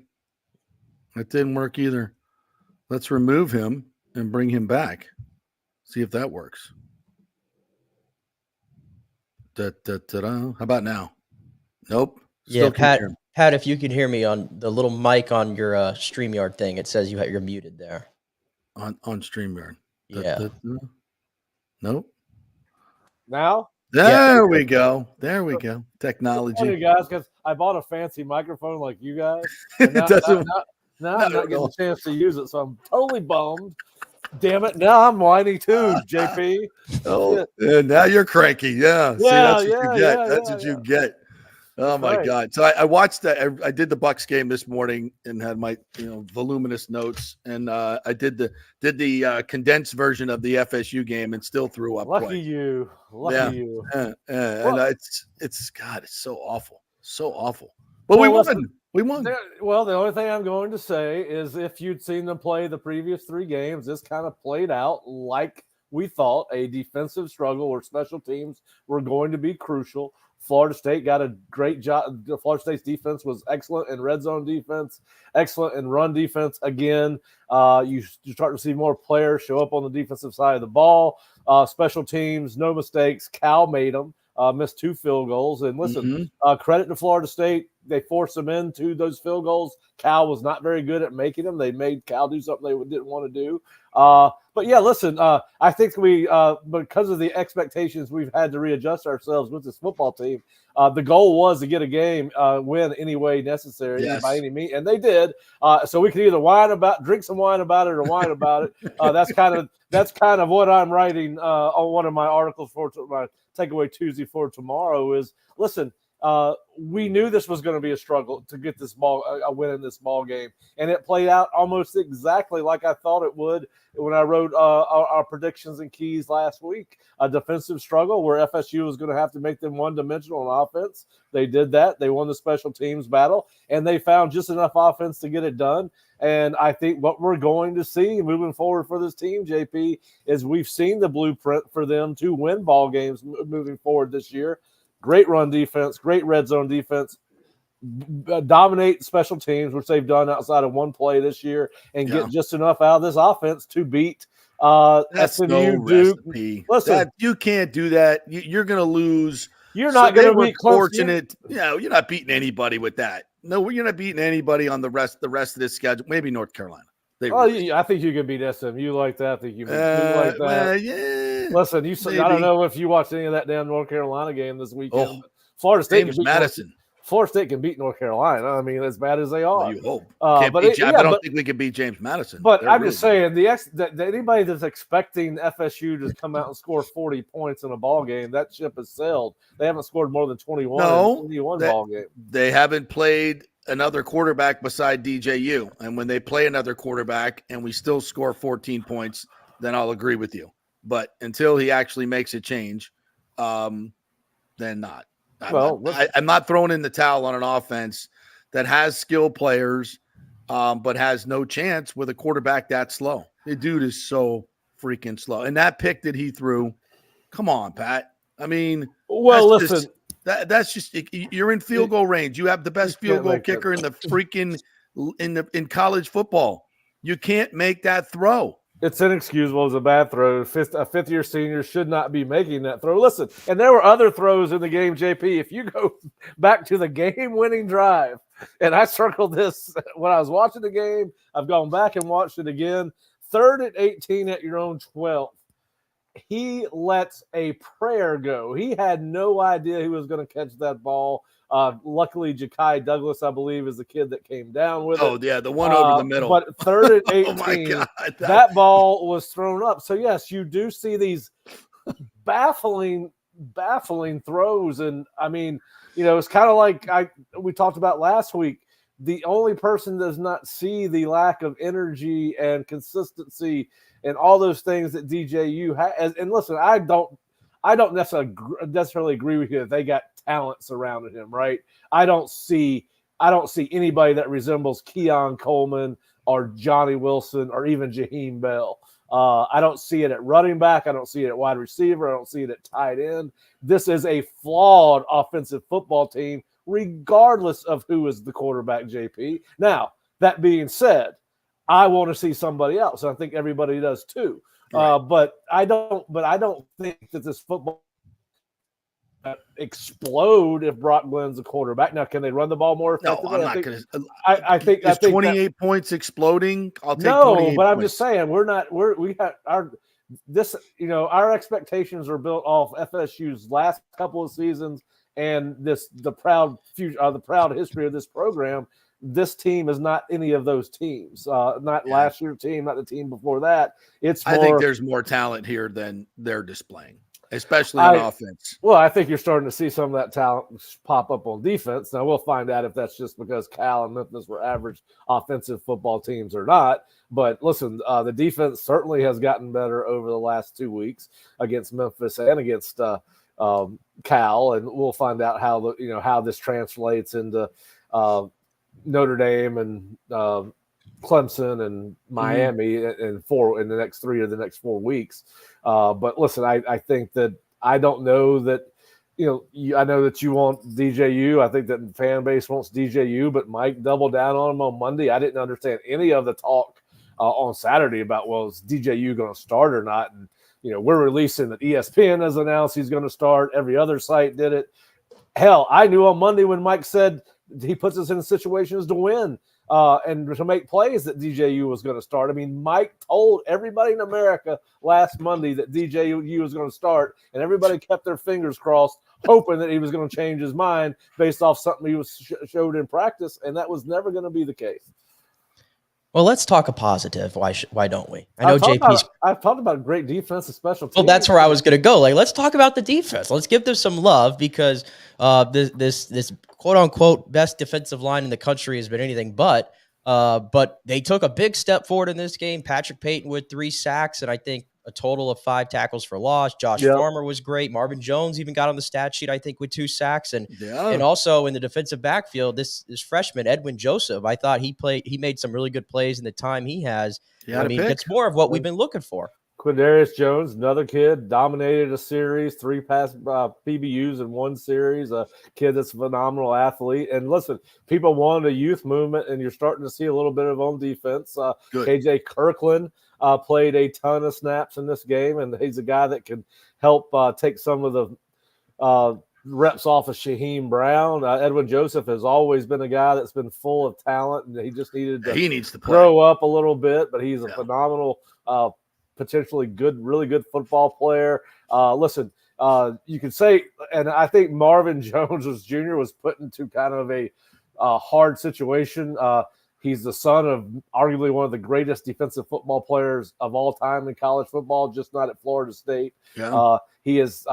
D: Let's remove him and bring him back. See if that works. How about now? Nope.
E: Yeah, Pat, if you can hear me on the little mic on your StreamYard thing, it says you're muted there.
D: On StreamYard.
E: Yeah.
D: Nope.
I: Now?
D: There we go. Technology.
I: It's funny, guys, because I bought a fancy microphone like you guys. Now I'm not getting a chance to use it, so I'm totally bummed. Damn it. Now I'm whiny too, JP.
D: Oh, yeah, now you're cranky. Yeah. See, that's what you get. That's what you get. Oh my God! So I watched that. I did the Bucks game this morning and had my voluminous notes, and I did the condensed version of the FSU game and still threw up.
I: Lucky you.
D: And it's God, it's so awful, so awful.
I: But
D: we won. We won.
I: The only thing I'm going to say is if you'd seen them play the previous 3 games, this kind of played out like we thought, a defensive struggle where special teams were going to be crucial. Florida State got a great job. Florida State's defense was excellent in red zone defense, excellent in run defense. Again, you start to see more players show up on the defensive side of the ball. Special teams, no mistakes. Cal made them. Missed 2 field goals. And listen, credit to Florida State. They forced them into those field goals. Cal was not very good at making them. They made Cal do something they didn't want to do. But yeah, listen, I think we, because of the expectations, we've had to readjust ourselves with this football team. The goal was to get a game win any way necessary, by any means, and they did. So we could either drink some wine about it, or whine about it. That's kind of what I'm writing on one of my articles for my takeaway Tuesday for tomorrow. Is listen. We knew this was going to be a struggle to get a win in this ball game, and it played out almost exactly like I thought it would when I wrote our predictions and keys last week. A defensive struggle where FSU was going to have to make them one-dimensional on offense. They did that. They won the special teams battle, and they found just enough offense to get it done. And I think what we're going to see moving forward for this team, JP, is we've seen the blueprint for them to win ball games moving forward this year. Great run defense, great red zone defense, dominate special teams, which they've done outside of one play this year, and get just enough out of this offense to beat SMU, Duke.
D: Listen, you can't do that. You're going to lose.
I: You're not going to be
D: fortunate. You're not beating anybody with that. No, you're not beating anybody on the rest of this schedule. Maybe North Carolina.
I: I think you can beat SMU like that. I think you can like that. Listen, I don't know if you watched any of that damn North Carolina game this weekend. Florida State Florida State can beat North Carolina. I mean, as bad as they are.
D: Well, you hope. I don't think we can beat James Madison.
I: But I'm just saying, anybody that's expecting FSU to come out and score 40 points in a ball game, that ship has sailed. They haven't scored more than 21 in a 21 ball game.
D: They haven't played another quarterback beside DJU. And when they play another quarterback and we still score 14 points, then I'll agree with you. But until he actually makes a change, then not. I'm not throwing in the towel on an offense that has skilled players, but has no chance with a quarterback that slow. The dude is so freaking slow. And that pick that he threw, come on, Pat. I mean, listen. That's just you're in field goal range. You have the best field goal kicker in the freaking in college football. You can't make that throw.
I: It's inexcusable. It's a bad throw. A fifth-year senior should not be making that throw. Listen, and there were other throws in the game, JP. If you go back to the game-winning drive, and I circled this when I was watching the game, I've gone back and watched it again. 3rd and 18 at your own 12. He lets a prayer go. He had no idea he was going to catch that ball. Luckily, Ja'Kai Douglas, I believe, is the kid that came down with it.
D: Oh, yeah, the one over the middle.
I: But 3rd and 18, that ball was thrown up. So, yes, you do see these baffling throws. And, I mean, it's kind of like we talked about last week. The only person does not see the lack of energy and consistency and all those things that DJU has. And listen, I don't necessarily agree with you that they got talent surrounding him, right? I don't see anybody that resembles Keon Coleman or Johnny Wilson or even Jaheim Bell. I don't see it at running back. I don't see it at wide receiver. I don't see it at tight end. This is a flawed offensive football team, regardless of who is the quarterback, JP. Now, that being said, I want to see somebody else. I think everybody does too. Right. But I don't think that this football explode if Brock Glenn's the quarterback. Now, can they run the ball more effectively?
D: No, I'm not going to.
I: I think
D: 28 points exploding. I'll take
I: 28 but I'm
D: points.
I: just saying our expectations are built off FSU's last couple of seasons and the proud history of this program. This team is not any of those teams. Last year's team, not the team before that. I think
D: there's more talent here than they're displaying. especially on offense.
I: Well, I think you're starting to see some of that talent pop up on defense. Now, we'll find out if that's just because Cal and Memphis were average offensive football teams or not. But listen, the defense certainly has gotten better over the last 2 weeks against Memphis and against Cal, and we'll find out how this translates into Notre Dame and Clemson and Miami in the next 3 or the next 4 weeks. But listen, I think that I don't know that, I know that you want DJU. I think that the fan base wants DJU, but Mike doubled down on him on Monday. I didn't understand any of the talk on Saturday about, well, is DJU going to start or not? And, we're releasing that ESPN has announced he's going to start. Every other site did it. Hell, I knew on Monday when Mike said he puts us in situations to win and to make plays that DJU was going to start. I mean, Mike told everybody in America last Monday that DJU was going to start, and everybody kept their fingers crossed, hoping that he was going to change his mind based off something he was showed in practice, and that was never going to be the case.
E: Well, let's talk a positive. Why don't we? I know
I: I've talked about great defense and special teams.
E: Well, that's where I was going to go. Let's talk about the defense. Let's give them some love because this quote unquote best defensive line in the country has been anything but. But they took a big step forward in this game. Patrick Payton with 3 sacks and I think a total of 5 tackles for loss. Josh Farmer was great. Marvin Jones even got on the stat sheet, I think, with 2 sacks. And also in the defensive backfield, this freshman, Edwin Joseph, I thought he made some really good plays in the time he has. It's more of what we've been looking for.
I: Quindarius Jones, another kid, dominated a series, 3 pass PBUs in 1 series, a kid that's a phenomenal athlete. And listen, people wanted a youth movement, and you're starting to see a little bit of on defense. KJ Kirkland played a ton of snaps in this game, and he's a guy that can help take some of the reps off of Shaheem Brown. Edwin Joseph has always been a guy that's been full of talent, and he just needs to grow up a little bit, but he's a phenomenal potentially really good football player. Listen, you can say, and I think Marvin Jones Jr. was put into kind of a hard situation. He's the son of arguably one of the greatest defensive football players of all time in college football, just not at Florida State.
D: Yeah.
I: He's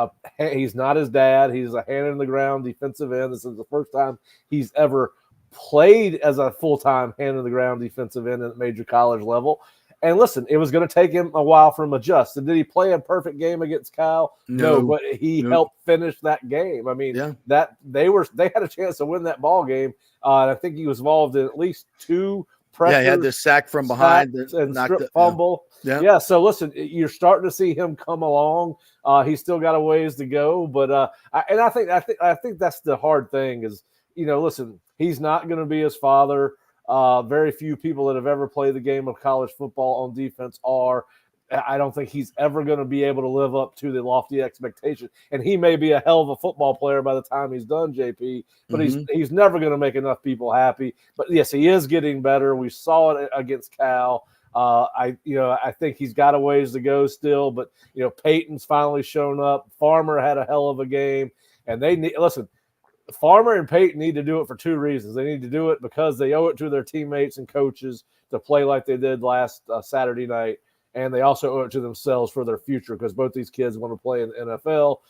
I: not his dad. He's a hand in the ground defensive end. This is the first time he's ever played as a full-time hand in the ground defensive end at major college level. And listen, it was going to take him a while for him to adjust. And did he play a perfect game against Cal? No, but he helped finish that game. I mean, that they had a chance to win that ball game. And I think he was involved in at least 2 pressures.
D: Yeah, he had the sack from behind
I: and strip fumble. Yeah. So listen, you're starting to see him come along. He's still got a ways to go, but I think that's the hard thing is, listen, he's not going to be his father. Very few people that have ever played the game of college football on defense are. I don't think he's ever going to be able to live up to the lofty expectation. And he may be a hell of a football player by the time he's done, JP, but he's never going to make enough people happy. But yes, he is getting better. We saw it against Cal. I think he's got a ways to go still, but Peyton's finally shown up. Farmer had a hell of a game, and listen. Farmer and Peyton need to do it for 2 reasons. They need to do it because they owe it to their teammates and coaches to play like they did last Saturday night, and they also owe it to themselves for their future because both these kids want to play in the NFL.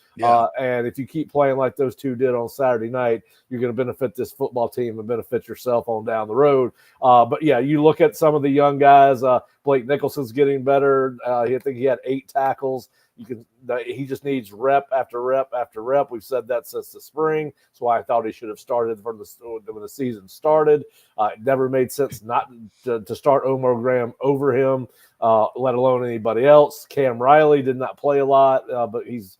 I: And if you keep playing like those 2 did on Saturday night, you're going to benefit this football team and benefit yourself on down the road. But yeah, you look at some of the young guys. Blake Nicholson's getting better. I think he had 8 tackles. He just needs rep after rep after rep. We've said that since the spring. That's why I thought he should have started when the season started. It never made sense not to start Omar Graham over him, let alone anybody else. Cam Riley did not play a lot, but he's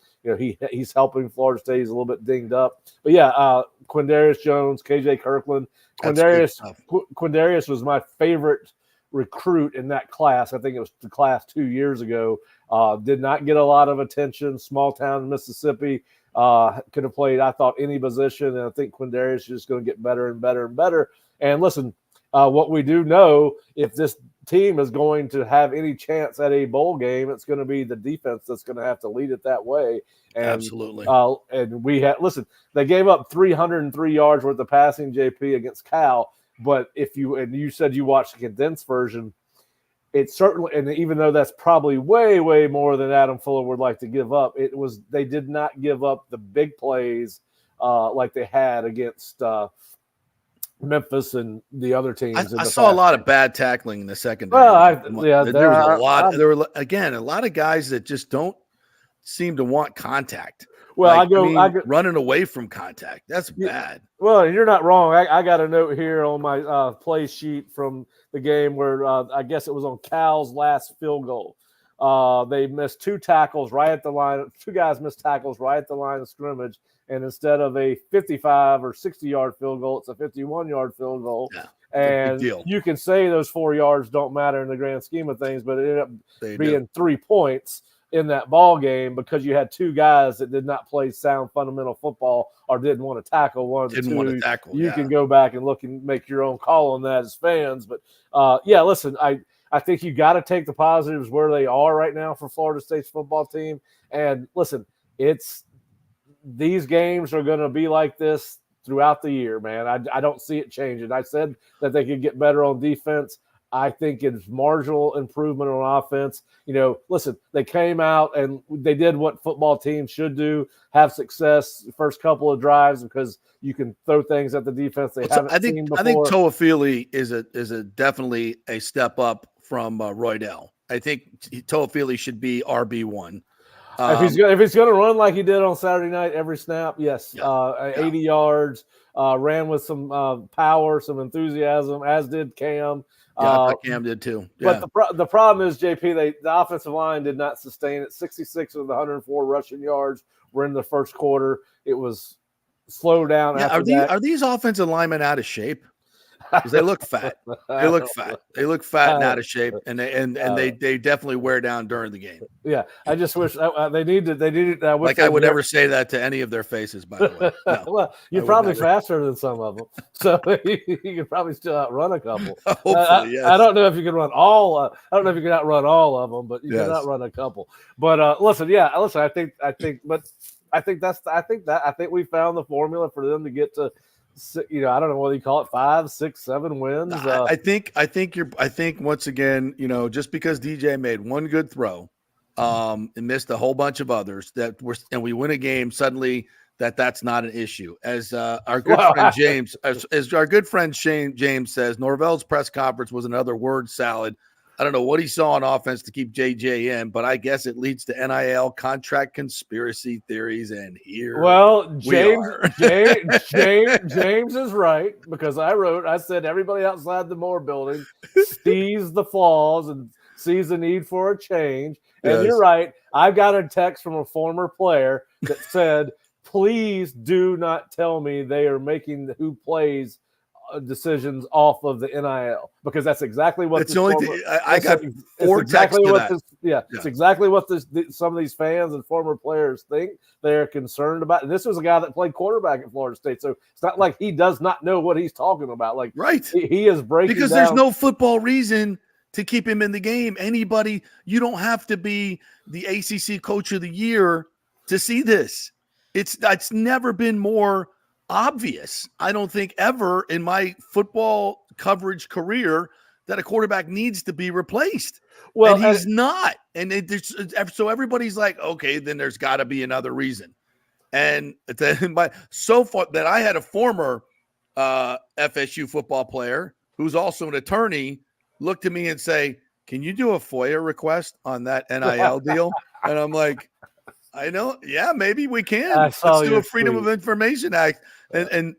I: helping Florida State. He's a little bit dinged up. But yeah, Quindarius Jones, KJ Kirkland. Quindarius was my favorite recruit in that class. I think it was the class 2 years ago. Did not get a lot of attention. Small town Mississippi. Could have played, I thought, any position. And I think Quindarius is just going to get better and better and better. And listen, what we do know, if this team is going to have any chance at a bowl game, it's going to be the defense that's going to have to lead it that way. And,
D: absolutely.
I: And they gave up 303 yards worth of passing, JP, against Cal. But you said you watched the condensed version, it certainly, and even though that's probably way, way more than Adam Fuller would like to give up, they did not give up the big plays like they had against Memphis and the other teams.
D: I saw a lot of bad tackling in the secondary.
I: Well,
D: there was a lot. There were a lot of guys that just don't seem to want contact.
I: Well,
D: I
I: go
D: running away from contact. That's bad.
I: Well, you're not wrong. I got a note here on my play sheet from the game where I guess it was on Cal's last field goal. They missed two tackles right at the line. Two guys missed tackles right at the line of scrimmage. And instead of a 55 or 60-yard field goal, it's a 51-yard field goal.
D: Yeah,
I: and you can say those 4 yards don't matter in the grand scheme of things, but it ended up being 3 points in that ball game because you had two guys that did not play sound fundamental football or didn't want to tackle one of the two. You can go back and look and make your own call on that as fans. But, listen, I think you got to take the positives where they are right now for Florida State's football team. And, listen, these games are going to be like this throughout the year, man. I don't see it changing. I said that they could get better on defense. I think it's marginal improvement on offense. Listen, they came out and they did what football teams should do, have success the first couple of drives because you can throw things at the defense they haven't seen before.
D: I think Toafili is a definitely a step up from Roydell. I think Toafili should be RB1.
I: If he's going to run like he did on Saturday night every snap, yes. 80 yards, ran with some power, some enthusiasm, as did Cam.
D: Yeah, I thought Cam did too. Yeah.
I: But the problem is, JP, the offensive line did not sustain it. 66 of the 104 rushing yards were in the first quarter. It was slowed down after that.
D: Are these offensive linemen out of shape? Because they look fat. They look fat. They look fat and out of shape, and they definitely wear down during the game.
I: Yeah, I just wish they needed.
D: I would never say that to any of their faces. By the way, no,
I: well, you're probably faster than some of them, so you could probably still outrun a couple.
D: Hopefully, yes.
I: I don't know if you can run all. I don't know if you can outrun all of them, but you can outrun a couple. But listen. I think we found the formula for them to get to. I don't know what you call it, 5, 6, 7 wins.
D: I think once again, just because DJ made one good throw, and missed a whole bunch of others and we win a game, suddenly that's not an issue. As our good friend James, as our good friend James says, Norvell's press conference was another word salad. I don't know what he saw on offense to keep JJ in, but I guess it leads to NIL contract conspiracy theories. And here, James
I: is right because I said everybody outside the Moore building sees the flaws and sees the need for a change. And you're right. I got a text from a former player that said, please do not tell me they are making who plays decisions off of the NIL because that's exactly what
D: I got 4 texts to that.
I: It's exactly what some of these fans and former players think they're concerned about. And this was a guy that played quarterback at Florida State, so it's not like he does not know what he's talking about. Like,
D: right,
I: he is breaking
D: because
I: down.
D: There's no football reason to keep him in the game. You don't have to be the ACC Coach of the Year to see this. It's never been more obvious, I don't think, ever in my football coverage career that a quarterback needs to be replaced. Well, and he's not. And so everybody's like, okay, then there's got to be another reason. And so far that I had a former FSU football player who's also an attorney look to me and say, can you do a FOIA request on that NIL deal? And I'm like, I know. Yeah, maybe we can. Let's do a Freedom of Information Act. And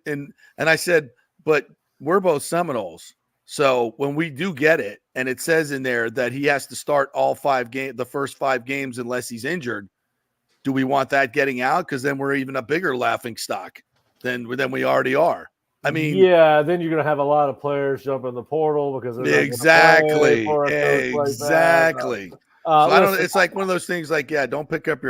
D: I said, but we're both Seminoles. So when we do get it, and it says in there that he has to start the first 5 games unless he's injured, do we want that getting out? Because then we're even a bigger laughing stock than we already are. I mean,
I: yeah, then you're going to have a lot of players jump in the portal because they're
D: exactly.
I: So
D: I don't. It's like one of those things. Like, don't pick up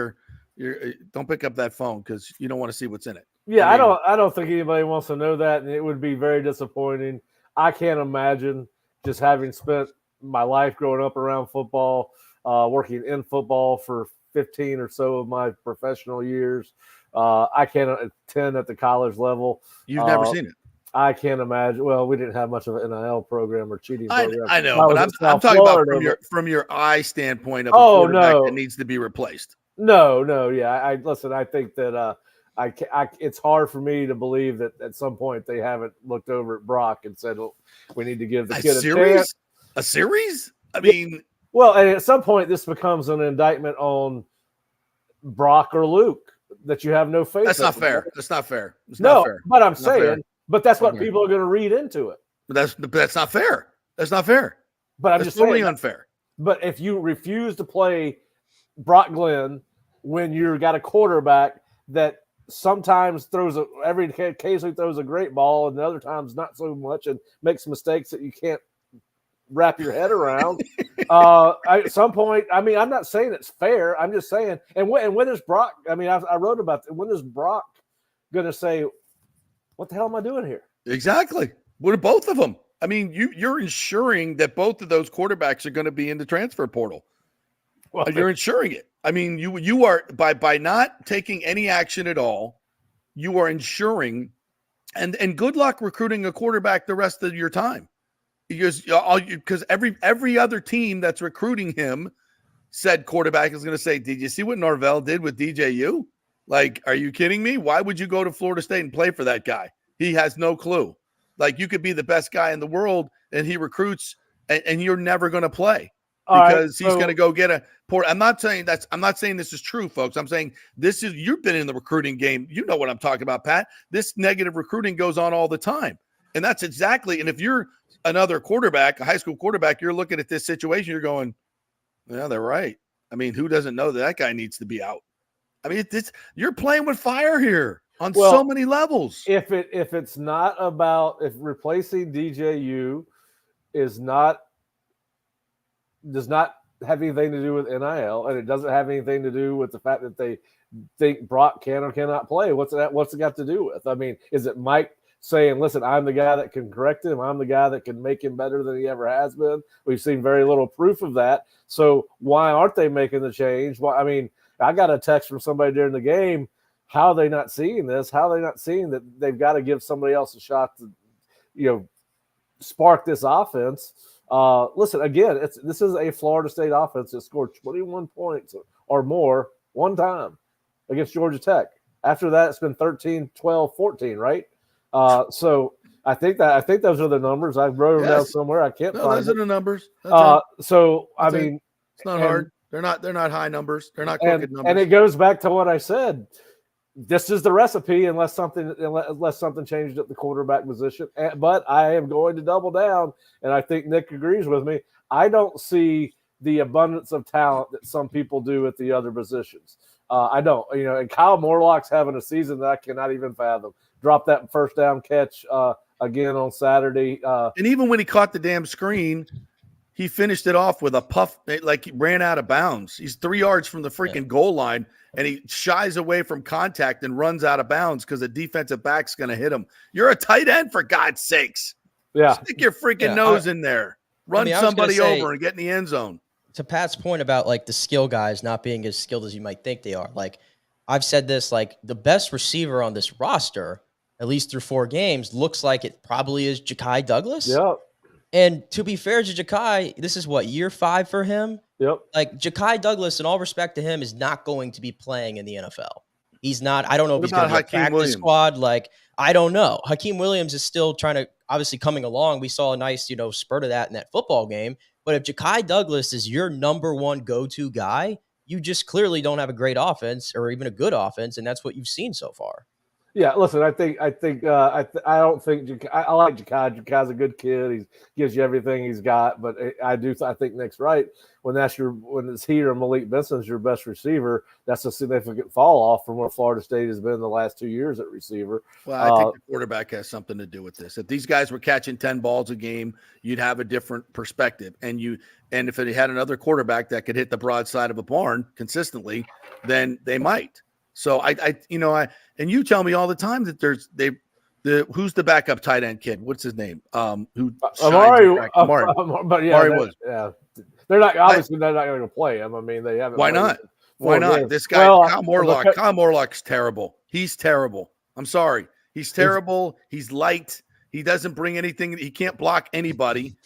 D: don't pick up that phone because you don't want to see what's in it.
I: Yeah, I don't think anybody wants to know that, and it would be very disappointing. I can't imagine just having spent my life growing up around football, working in football for 15 or so of my professional years. I can't attend at the college level.
D: You've never seen it.
I: I can't imagine. Well, we didn't have much of an NIL program or cheating program.
D: I know, but I'm talking about from your eye standpoint of a quarterback that needs to be replaced.
I: No, yeah. I listen. I think that it's hard for me to believe that at some point they haven't looked over at Brock and said, well, we need to give the kid a chance.
D: A series? I mean,
I: well, and at some point this becomes an indictment on Brock or Luke that you have no faith.
D: That's not fair. That's not fair. It's
I: no,
D: not fair.
I: But I'm saying, but that's what people are going to read into it.
D: But that's not fair. That's not fair.
I: But I'm
D: that's
I: just
D: totally
I: saying,
D: unfair.
I: But if you refuse to play Brock Glenn when you've got a quarterback that sometimes occasionally throws a great ball and the other times not so much and makes mistakes that you can't wrap your head around. At some point, I mean, I'm not saying it's fair. I'm just saying, and when is Brock? I mean, I wrote about it. When is Brock going to say, "What the hell am I doing here?"
D: Exactly. What are both of them? I mean, you're ensuring that both of those quarterbacks are going to be in the transfer portal. Well, you're ensuring it. I mean, you are by not taking any action at all, you are ensuring, and good luck recruiting a quarterback the rest of your time, because every other team that's recruiting him said quarterback is going to say, "Did you see what Norvell did with DJU? Like, are you kidding me? Why would you go to Florida State and play for that guy? He has no clue. Like, you could be the best guy in the world, and he recruits, and you're never going to play." Because he's going to go get a port. I'm not saying this is true, folks. I'm saying you've been in the recruiting game. You know what I'm talking about, Pat. This negative recruiting goes on all the time. And that's exactly, and if you're another quarterback, a high school quarterback, you're looking at this situation, you're going, yeah, they're right. I mean, who doesn't know that guy needs to be out? I mean, you're playing with fire here on so many levels.
I: If replacing DJU does not have anything to do with NIL, and it doesn't have anything to do with the fact that they think Brock can or cannot play. What's it got to do with? I mean, is it Mike saying, listen, I'm the guy that can correct him. I'm the guy that can make him better than he ever has been. We've seen very little proof of that. So why aren't they making the change? Well, I mean, I got a text from somebody during the game. How are they not seeing this? How are they not seeing that they've got to give somebody else a shot to, spark this offense? Listen, again, this is a Florida State offense that scored 21 points or more one time against Georgia Tech. After that, it's been 13, 12, 14, right? So I think those are the numbers. I wrote them down somewhere. I can't find
D: those
I: them.
D: Are the numbers.
I: So
D: I
I: mean,
D: it's not hard. They're not high numbers. They're not crooked numbers.
I: And it goes back to what I said. This is the recipe unless something changed at the quarterback position. But I am going to double down, and I think Nick agrees with me. I don't see the abundance of talent that some people do at the other positions. I don't. And Kyle Morlock's having a season that I cannot even fathom. Dropped that first down catch again on Saturday.
D: And even when he caught the damn screen, he finished it off with a puff, like he ran out of bounds. He's 3 yards from the freaking goal line, and he shies away from contact and runs out of bounds because the defensive back's going to hit him. You're a tight end, for God's sakes.
I: Yeah.
D: Stick your freaking nose in there. Run somebody over and get in the end zone.
E: To Pat's point about, like, the skill guys not being as skilled as you might think they are, like, I've said this, like, the best receiver on this roster, at least through 4 games, looks like it probably is Ja'Kai Douglas.
I: Yep.
E: And to be fair to Ja'Kai, this is what, year 5 for him?
I: Yep.
E: Like, Ja'Kai Douglas, in all respect to him, is not going to be playing in the NFL. He's not. I don't know if he's going to be a practice squad. Like, I don't know. Hakeem Williams is still trying to, obviously coming along. We saw a nice, spurt of that in that football game. But if Ja'Kai Douglas is your number one go-to guy, you just clearly don't have a great offense or even a good offense, and that's what you've seen so far.
I: Yeah, listen, I don't think I like Ja'Kai. Ja'Kai's a good kid. He gives you everything he's got, but I think Nick's right. When it's he or Malik Benson's your best receiver, that's a significant fall off from where Florida State has been the last 2 years at receiver.
D: Well, I think the quarterback has something to do with this. If these guys were catching 10 balls a game, you'd have a different perspective. And if it had another quarterback that could hit the broadside of a barn consistently, then they might. So and you tell me all the time that who's the backup tight end kid? What's his name?
I: Amari
D: was.
I: Yeah, they're not obviously they're not going to play him. I mean, they haven't.
D: Why not? Why not?
I: Games.
D: This guy, Kyle Morlock. Kyle Morlock's terrible. He's terrible. I'm sorry. He's terrible. He's light. He doesn't bring anything. He can't block anybody.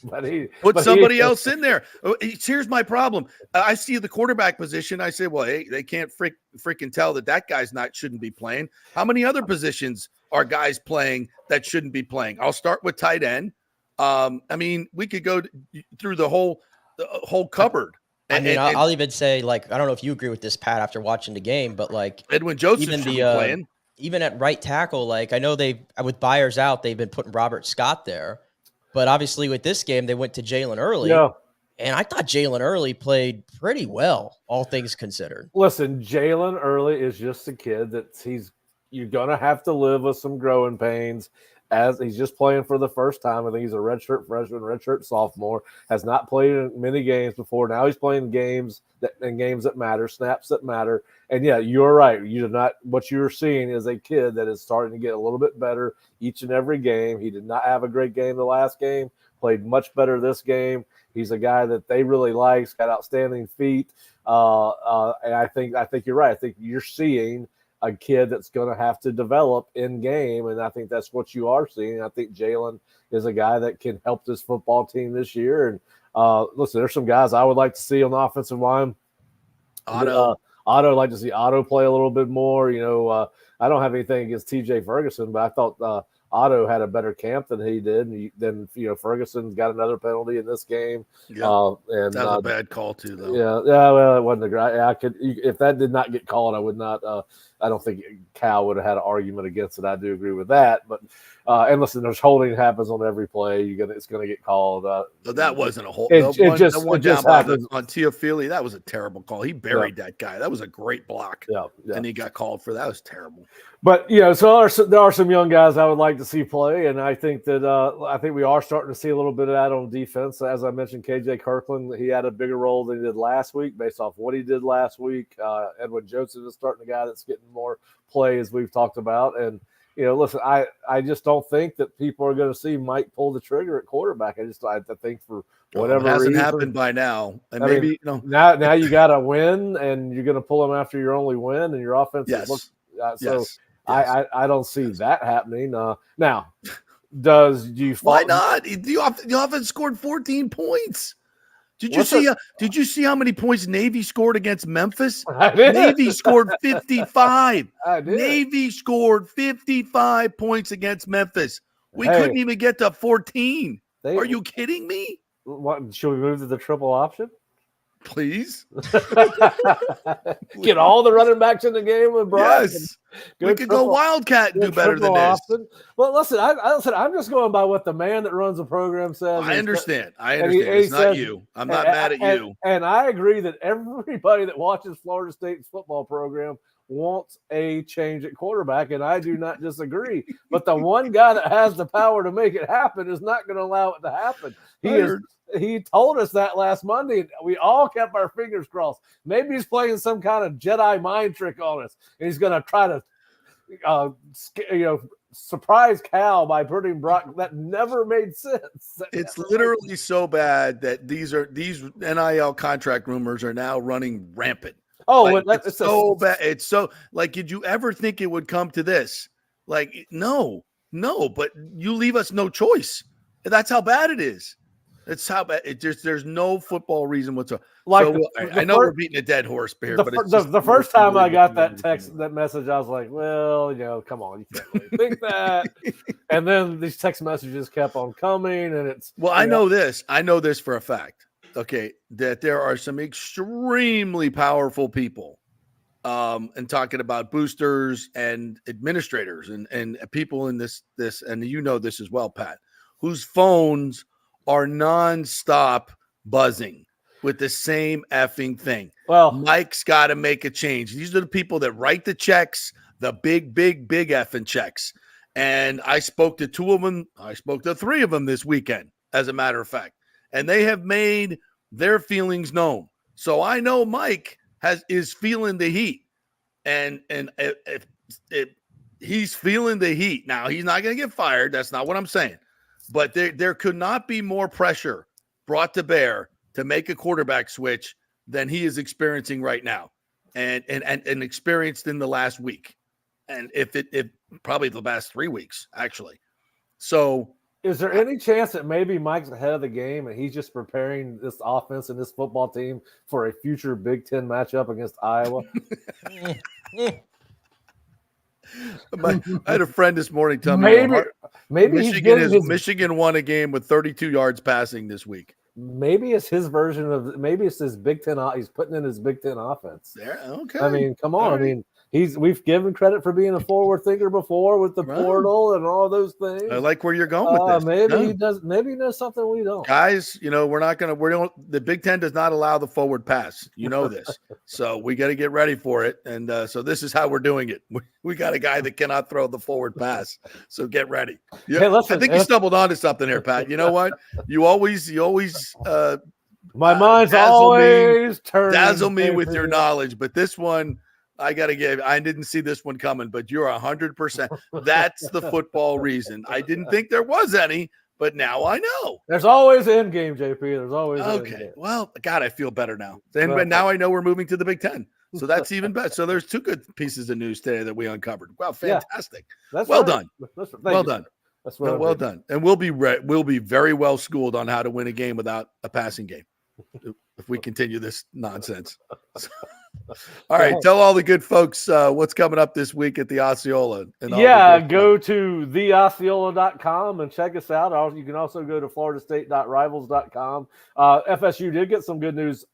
I: Put
D: somebody else in there. Here's my problem. I see the quarterback position. I say, well, hey, they can't freaking tell that guy's shouldn't be playing. How many other positions are guys playing that shouldn't be playing? I'll start with tight end. I mean, we could go through the whole cupboard.
E: I'll even say, like, I don't know if you agree with this, Pat, after watching the game, but like
D: Edwin Joseph should be playing.
E: Even at right tackle, like I know with Byers out, they've been putting Robert Scott there, but obviously with this game, they went to Jalen Early.
I: Yeah.
E: And I thought Jalen Early played pretty well, all things considered.
I: Listen, Jalen Early is just a kid you're going to have to live with some growing pains as he's just playing for the first time. I think he's a redshirt freshman, redshirt sophomore, has not played in many games before. Now he's playing games that matter, snaps that matter. And yeah, you're right. What you're seeing is a kid that is starting to get a little bit better each and every game. He did not have a great game the last game, played much better this game. He's a guy that they really like. He's got outstanding feet. And I think you're right. I think you're seeing a kid that's going to have to develop in game, and I think that's what you are seeing. I think Jalen is a guy that can help this football team this year. And listen, there's some guys I would like to see on the offensive line. Otto, I'd like to see Otto play a little bit more. I don't have anything against TJ Ferguson, but I thought Otto had a better camp than he did. And then Ferguson's got another penalty in this game.
D: Yeah, and that was a bad call too, though.
I: Yeah. Well, it wasn't a great. If that did not get called, I would not. I don't think Cal would have had an argument against it. I do agree with that. But and listen, there's holding happens on every play. It's gonna get called.
D: That wasn't a hold.
I: On
D: Teofili, that was a terrible call. He buried that guy. That was a great block.
I: Yeah.
D: And he got called for that. It was terrible.
I: But so there are some young guys I would like to see play, and I think that we are starting to see a little bit of that on defense. As I mentioned, KJ Kirkland, he had a bigger role than he did last week, based off what he did last week. Edwin Joseph is starting a guy that's getting more play, as we've talked about, and listen, I just don't think that people are going to see Mike pull the trigger at quarterback. I think for whatever
D: it hasn't
I: reason,
D: happened by now, and
I: now you got to win, and you're going to pull them after your only win, and your offense looks.
D: Yes.
I: I don't see that happening. Now,
D: why not? The offense scored 14 points. Did you see how many points Navy scored against Memphis?
I: I did.
D: Navy scored 55.
I: I did.
D: Navy scored 55 points against Memphis. We couldn't even get to 14. Are you kidding me?
I: What, should we move to the triple option?
D: Please.
I: Get all the running backs in the game with Brock.
D: Yes. We could go Wildcat and do better than this.
I: Well, listen, I'm just going by what the man that runs the program says.
D: I understand. It's not you. I'm not mad at you.
I: And I agree that everybody that watches Florida State's football program wants a change at quarterback, and I do not disagree. But the one guy that has the power to make it happen is not going to allow it to happen. He told us that last Monday, and we all kept our fingers crossed. Maybe he's playing some kind of Jedi mind trick on us, and he's going to try to, surprise Cal by putting Brock. That never made sense.
D: It's literally so bad that these NIL contract rumors are now running rampant.
I: Oh,
D: it's so bad. It's so did you ever think it would come to this? No, but you leave us no choice. That's how bad it is. It's how bad there's no football reason whatsoever. I know we're beating a dead horse here, but
I: the first time I got that message, I was like, well, come on, you can't really think that. And then these text messages kept on coming, and it's
D: I know this for a fact. Okay, that there are some extremely powerful people, and talking about boosters and administrators and people in this, and this as well, Pat, whose phones are nonstop buzzing with the same effing thing.
I: Well,
D: Mike's got to make a change. These are the people that write the checks, the big effing checks. And I spoke to two of them. I spoke to three of them this weekend, as a matter of fact. And they have made their feelings known. So I know Mike is feeling the heat. And if he's feeling the heat. Now, he's not going to get fired. That's not what I'm saying. But there could not be more pressure brought to bear to make a quarterback switch than he is experiencing right now, and experienced in the last week, and if probably the last 3 weeks actually. So
I: Is there any chance that maybe Mike's ahead of the game and he's just preparing this offense and this football team for a future Big Ten matchup against Iowa?
D: I had a friend this morning tell me
I: maybe
D: Michigan won a game with 32 yards passing this week.
I: Maybe it's his version of his Big Ten. He's putting in his Big Ten offense.
D: Yeah, okay.
I: I mean, come on.
D: Right.
I: I mean, we've given credit for being a forward thinker before with the portal and all those things.
D: I like where you're going with this.
I: Maybe he does. Maybe he knows something we don't.
D: Guys, the Big Ten does not allow the forward pass. You know this. So we got to get ready for it. And so this is how we're doing it. We got a guy that cannot throw the forward pass. So get ready. Yeah,
I: hey, listen,
D: I think you stumbled onto something here, Pat. You know what? You always
I: my mind's always turning.
D: Dazzle me with your knowledge, but this one I didn't see this one coming, but you're 100%. That's the football reason. I didn't think there was any, but now I know.
I: There's always an end game, JP. There's always an end
D: okay.
I: game.
D: Well, God, I feel better now. And now I know we're moving to the Big Ten. So that's even better. So there's two good pieces of news today that we uncovered. Wow, fantastic.
I: That's
D: well
I: right.
D: done.
I: Well
D: done.
I: That's what
D: well done. And we'll be very well schooled on how to win a game without a passing game if we continue this nonsense. All right, tell all the good folks what's coming up this week at the Osceola.
I: Go to theosceola.com and check us out. You can also go to floridastate.rivals.com. FSU did get some good news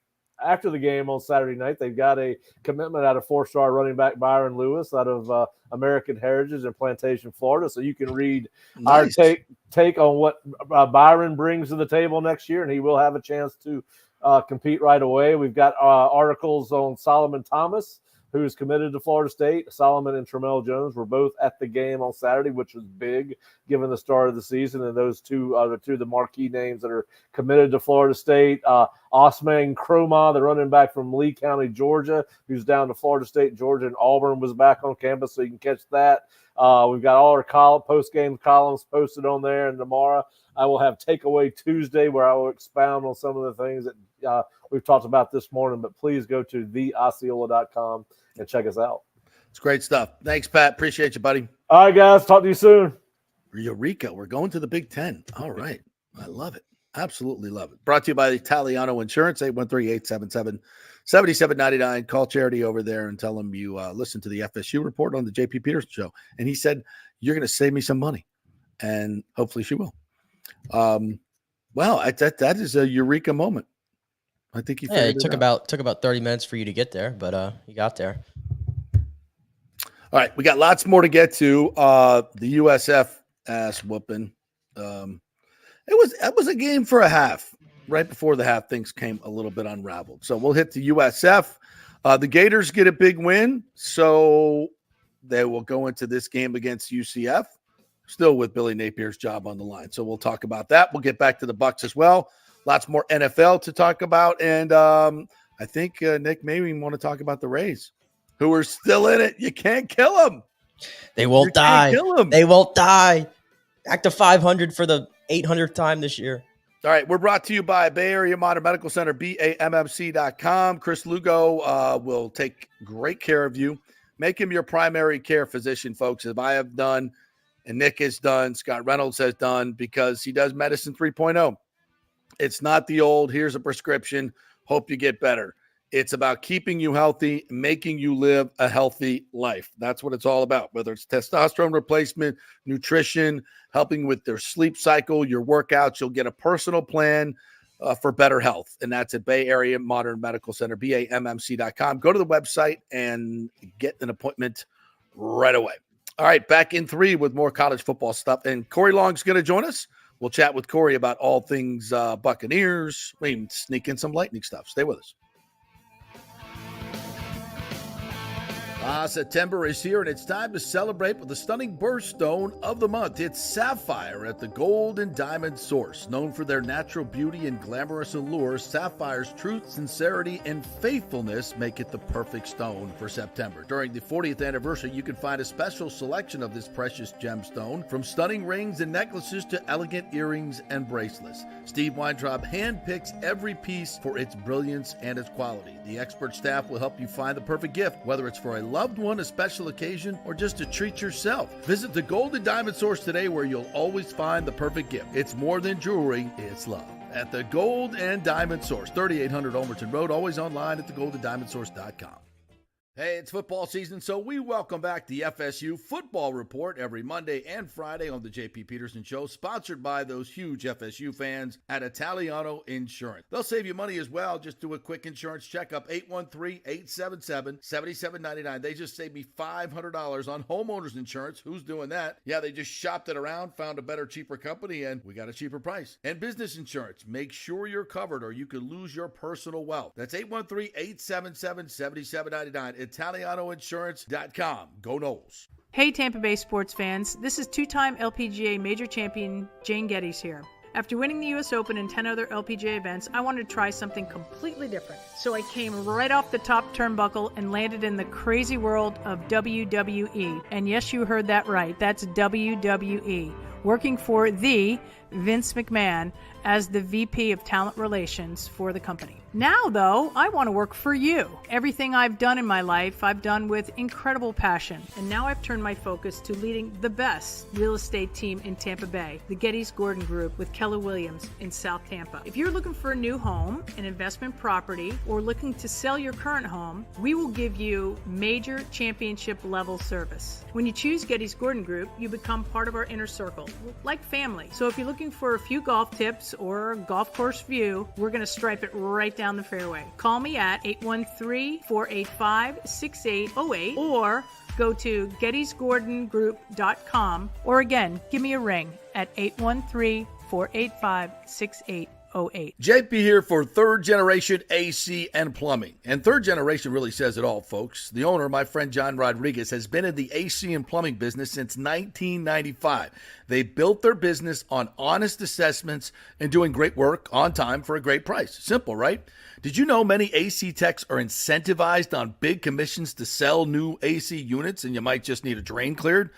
I: after the game on Saturday night. They've got a commitment out of 4-star running back Byron Lewis out of American Heritage in Plantation, Florida. So you can read our take on what Byron brings to the table next year, and he will have a chance to compete right away. We've got articles on Solomon Thomas, who's committed to Florida State. Solomon and Tramel Jones were both at the game on Saturday, which was big given the start of the season. And those two are the marquee names that are committed to Florida State. Osman Croma, the running back from Lee County, Georgia, who's down to Florida State, Georgia, and Auburn, was back on campus, so you can catch that. We've got all our post-game columns posted on there, and tomorrow I will have Takeaway Tuesday, where I will expound on some of the things that we've talked about this morning. But please go to theosceola.com and check us out.
D: It's great stuff. Thanks, Pat. Appreciate you, buddy.
I: All right, guys. Talk to you soon.
D: Eureka. We're going to the Big Ten. All right. I love it. Absolutely love it. Brought to you by Italiano Insurance, 813-877-7799. Call Charity over there and tell them you listen to the FSU report on the JP Peterson show. And he said, you're going to save me some money. And hopefully she will. Wow, that is a eureka moment. I think he
E: it took about 30 minutes for you to get there, but you got there.
D: All right, we got lots more to get to. The USF ass whooping. It was a game for a half. Right before the half, things came a little bit unraveled. So we'll hit the USF. The Gators get a big win, so they will go into this game against UCF, still with Billy Napier's job on the line. So we'll talk about that. We'll get back to the Bucs as well. Lots more NFL to talk about. And I think, Nick, maybe we want to talk about the Rays, who are still in it. You can't kill them.
E: They won't die. They won't die. Back to 500 for the 800th time this year.
D: All right, we're brought to you by Bay Area Modern Medical Center, BAMMC.com. Chris Lugo will take great care of you. Make him your primary care physician, folks, as I have done, and Nick has done, Scott Reynolds has done, because he does medicine 3.0. It's not the old, here's a prescription, hope you get better. It's about keeping you healthy, making you live a healthy life. That's what it's all about, whether it's testosterone replacement, nutrition, helping with their sleep cycle, your workouts. You'll get a personal plan for better health, and that's at Bay Area Modern Medical Center, BAMMC.com. Go to the website and get an appointment right away. All right, back in 3 with more college football stuff, and Corey Long's going to join us. We'll chat with Corey about all things Buccaneers. We even sneak in some Lightning stuff. Stay with us. September is here, and it's time to celebrate with the stunning birthstone of the month. It's Sapphire at the Gold and Diamond Source. Known for their natural beauty and glamorous allure, Sapphire's truth, sincerity, and faithfulness make it the perfect stone for September. During the 40th anniversary, you can find a special selection of this precious gemstone, from stunning rings and necklaces to elegant earrings and bracelets. Steve Weintraub handpicks every piece for its brilliance and its quality. The expert staff will help you find the perfect gift, whether it's for a loved one, a special occasion, or just to treat yourself. Visit the Gold and Diamond Source today, where you'll always find the perfect gift. It's more than jewelry, it's love. At the Gold and Diamond Source, 3800 Olmerton Road, always online at thegoldendiamondsource.com. Hey, it's football season, so we welcome back the FSU Football Report every Monday and Friday on the JP Peterson Show, sponsored by those huge FSU fans at Italiano Insurance. They'll save you money as well. Just do a quick insurance checkup, 813-877-7799. They just saved me $500 on homeowners insurance. Who's doing that? Yeah, they just shopped it around, found a better, cheaper company, and we got a cheaper price. And business insurance, make sure you're covered or you could lose your personal wealth. That's 813-877-7799. ItalianoInsurance.com. Go Noles.
J: Hey Tampa Bay sports fans, this is two-time LPGA major champion Jane Geddes here. After winning the US Open and 10 other LPGA events, I wanted to try something completely different. So I came right off the top turnbuckle and landed in the crazy world of WWE. And yes, you heard that right. That's WWE. Working for the Vince McMahon as the VP of Talent Relations for the company. Now, though, I want to work for you. Everything I've done in my life, I've done with incredible passion. And now I've turned my focus to leading the best real estate team in Tampa Bay, the Geddes Gordon Group with Keller Williams in South Tampa. If you're looking for a new home, an investment property, or looking to sell your current home, we will give you major championship level service. When you choose Geddes Gordon Group, you become part of our inner circle, like family. So if you're looking for a few golf tips or a golf course view, we're going to stripe it right down the fairway. Call me at 813-485-6808 or go to gettysgordongroup.com, or again, give me a ring at 813-485-6808.
D: JP here for Third Generation AC and Plumbing. And Third Generation really says it all, folks. The owner, my friend John Rodriguez, has been in the AC and plumbing business since 1995. They built their business on honest assessments and doing great work on time for a great price. Simple, right? Did you know many AC techs are incentivized on big commissions to sell new AC units, and you might just need a drain cleared?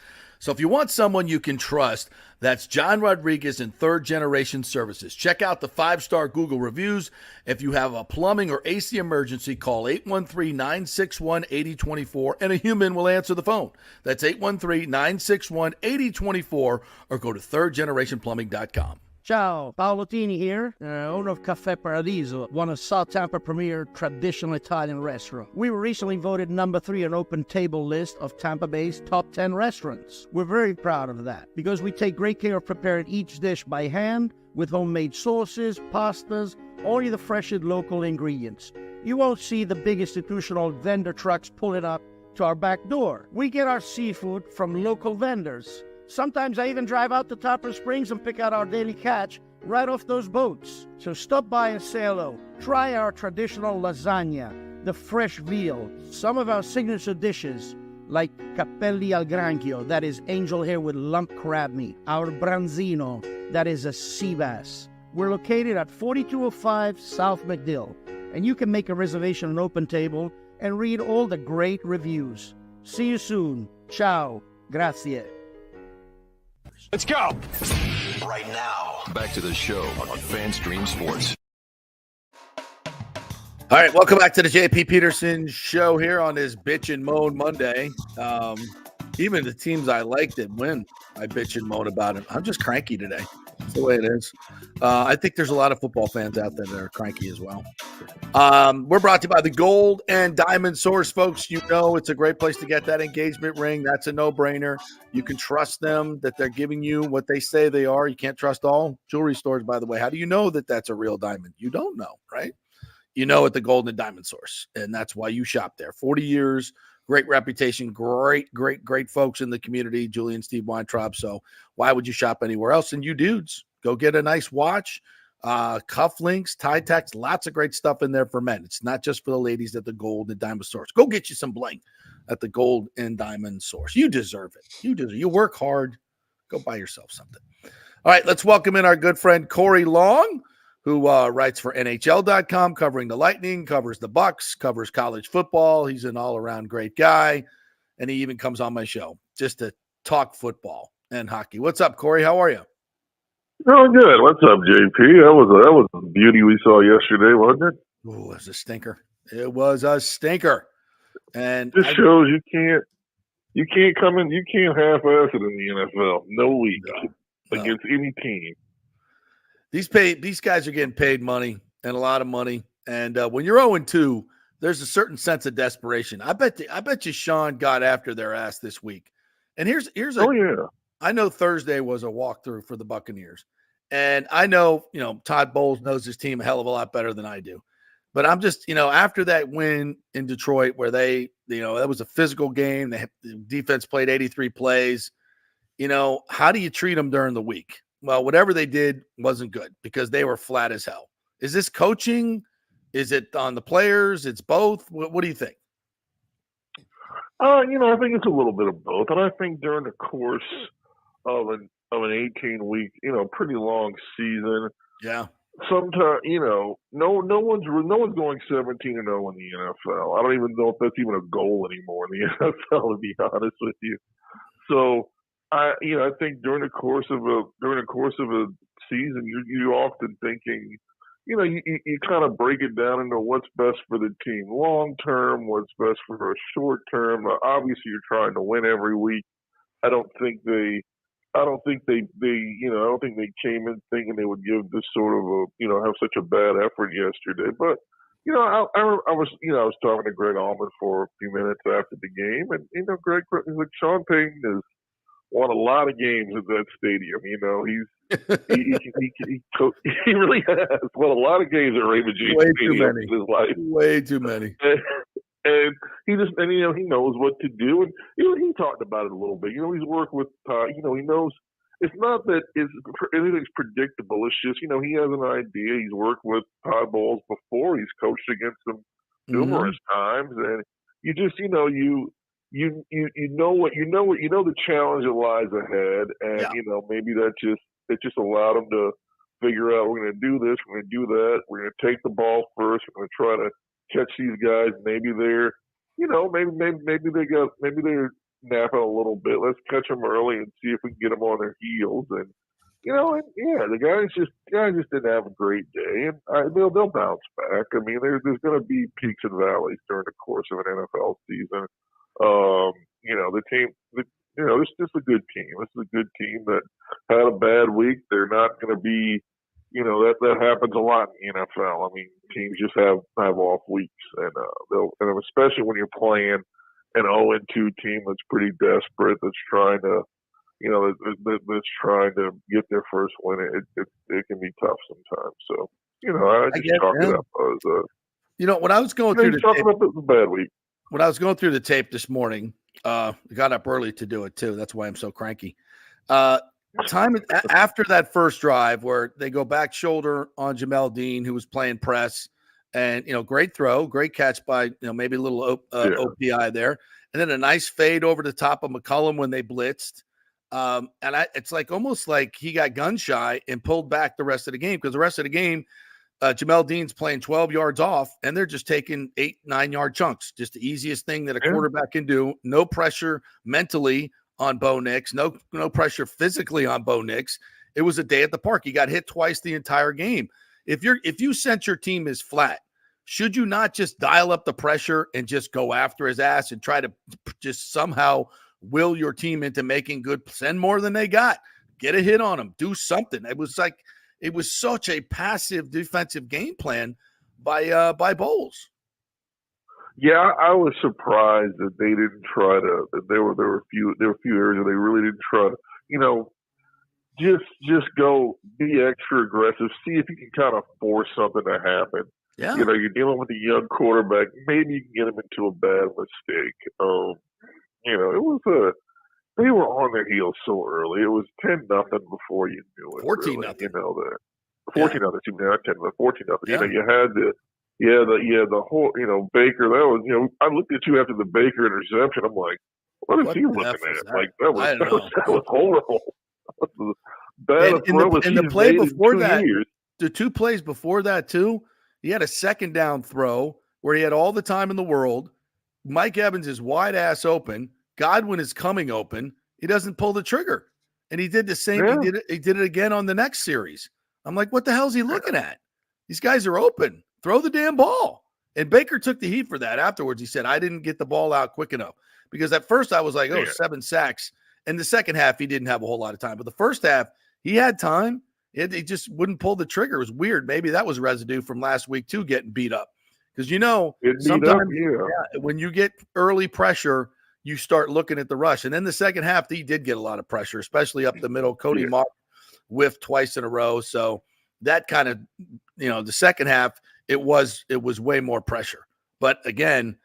D: So if you want someone you can trust, that's John Rodriguez in Third Generation Services. Check out the 5-star Google reviews. If you have a plumbing or AC emergency, call 813-961-8024 and a human will answer the phone. That's 813-961-8024 or go to thirdgenerationplumbing.com.
K: Ciao, Paolo Tini here, owner of Caffè Paradiso, one of South Tampa premier traditional Italian restaurant. We were recently voted number 3 on Open Table list of Tampa Bay's top 10 restaurants. We're very proud of that because we take great care of preparing each dish by hand with homemade sauces, pastas, only the freshest local ingredients. You won't see the big institutional vendor trucks pulling up to our back door. We get our seafood from local vendors. Sometimes I even drive out to Topper Springs and pick out our daily catch right off those boats. So stop by and say hello. Try our traditional lasagna, the fresh veal, some of our signature dishes like capelli al granchio, that is angel hair with lump crab meat, our branzino, that is a sea bass. We're located at 4205 South McDill, and you can make a reservation on Open Table and read all the great reviews. See you soon. Ciao. Grazie.
A: Let's go. Right now. Back to the show on FanStream Sports.
D: All right, welcome back to the JP Peterson Show here on this Bitch and Moan Monday. Even the teams I like that win, I bitch and moan about it. I'm just cranky today. That's the way it is. I think there's a lot of football fans out there that are cranky as well. We're brought to you by the Gold and Diamond Source, folks. You know it's a great place to get that engagement ring. That's a no-brainer. You can trust them that they're giving you what they say they are. You can't trust all jewelry stores, by the way. How do you know that that's a real diamond? You don't know, right? You know at the Gold and Diamond Source, and that's why you shop there. 40 years, great reputation, great folks in the community, Julie and Steve Weintraub. So why would you shop anywhere else? And you dudes, go get a nice watch, cufflinks, tie tacks, lots of great stuff in there for men. It's not just for the ladies at the Gold and Diamond Source. Go get you some bling at the Gold and Diamond Source. You deserve it. You work hard. Go buy yourself something. All right, let's welcome in our good friend Corey Long, who writes for NHL.com, covering the Lightning, covers the Bucks, covers college football. He's an all-around great guy, and he even comes on my show just to talk football and hockey. What's up, Corey? How are you?
L: Oh, good. What's up, JP? That was a beauty we saw yesterday, wasn't it?
D: Oh, it was a stinker. It was a stinker. And
L: This shows you can't come in, you can't half-ass it in the NFL. No week against any team.
D: These guys are getting paid money and a lot of money. And when you're 0-2, there's a certain sense of desperation. I bet you Sean got after their ass this week. And here's I know Thursday was a walkthrough for the Buccaneers. And I know, Todd Bowles knows his team a hell of a lot better than I do. But I'm just, after that win in Detroit where they, that was a physical game. The defense played 83 plays. How do you treat them during the week? Well, whatever they did wasn't good because they were flat as hell. Is this coaching? Is it on the players? It's both. What do you think?
L: I think it's a little bit of both. And I think during the course of an 18-week, pretty long season.
D: Yeah.
L: Sometimes, no one's going 17-0 in the NFL. I don't even know if that's even a goal anymore in the NFL, to be honest with you. So, I think during the course of a season, you're often thinking, you kind of break it down into what's best for the team long term, what's best for a short term. Obviously, you're trying to win every week. I don't think they came in thinking they would give this sort of have such a bad effort yesterday. But I was talking to Greg Allman for a few minutes after the game, and Greg was like, Sean Payton has won a lot of games at that stadium. He really has won a lot of games at Raymond James Stadium in his life.
D: Way too many.
L: And he knows what to do. And he talked about it a little bit. He's worked with Todd. He knows it's not that anything's predictable. It's just, he has an idea. He's worked with Todd Bowles before. He's coached against them numerous times. And you just, the challenge that lies ahead. And, maybe it just allowed him to figure out, we're going to do this, we're going to do that, we're going to take the ball first, we're going to try to catch these guys. Maybe they're, maybe they're napping a little bit. Let's catch them early and see if we can get them on their heels. And the guys just didn't have a great day, and they'll bounce back. I mean, there's going to be peaks and valleys during the course of an NFL season. The team, it's just a good team. This is a good team that had a bad week. They're not going to be. That happens a lot in the NFL. I mean, teams just have off weeks, and especially when you're playing an 0-2 team that's pretty desperate, that's trying to, that's trying to get their first win. It can be tough sometimes. So, I just chalk it up as
D: when I was going through the tape,
L: about the bad week.
D: When I was going through the tape this morning, I got up early to do it too. That's why I'm so cranky. Time after that first drive where they go back shoulder on Jamel Dean, who was playing press, and great throw, great catch by maybe a little OPI there, and then a nice fade over the top of McCollum when they blitzed. It's like almost like he got gun shy and pulled back the rest of the game, because the rest of the game, Jamel Dean's playing 12 yards off, and they're just taking 8-9 yard chunks. Just the easiest thing that a quarterback can do. No pressure mentally on Bo Nix, no pressure physically on Bo Nix. It was a day at the park. He got hit twice the entire game. If you sense your team is flat, should you not just dial up the pressure and just go after his ass and try to just somehow will your team into making good, send more than they got, get a hit on them, do something? It was such a passive defensive game plan by Bowles.
L: Yeah, I was surprised that they didn't try to. There were a few areas where they really didn't try to, just go be extra aggressive. See if you can kind of force something to happen.
D: Yeah.
L: You're dealing with a young quarterback. Maybe you can get him into a bad mistake. It was they were on their heels so early. It was 10-0 before you knew it.
D: 14-0.
L: That 14-0. Not 10, but 14-0.
D: Yeah.
L: You had the whole, Baker, that was, I looked at you after the Baker interception. I'm like, what is he looking at? Like, that was horrible.
D: And the play before that, the two plays before that too, he had a second down throw where he had all the time in the world. Mike Evans is wide ass open. Godwin is coming open. He doesn't pull the trigger. And he did the same. Yeah. He did it again on the next series. I'm like, what the hell is he looking at? These guys are open. Throw the damn ball. And Baker took the heat for that afterwards. He said, I didn't get the ball out quick enough. Because at first I was like, oh, 7 sacks. In the second half, he didn't have a whole lot of time. But the first half, he had time. He just wouldn't pull the trigger. It was weird. Maybe that was residue from last week, too, getting beat up. Because, sometimes when you get early pressure, you start looking at the rush. And then the second half, he did get a lot of pressure, especially up the middle. Cody Mark whiffed twice in a row. So that kind of, the second half, it was way more pressure. But again,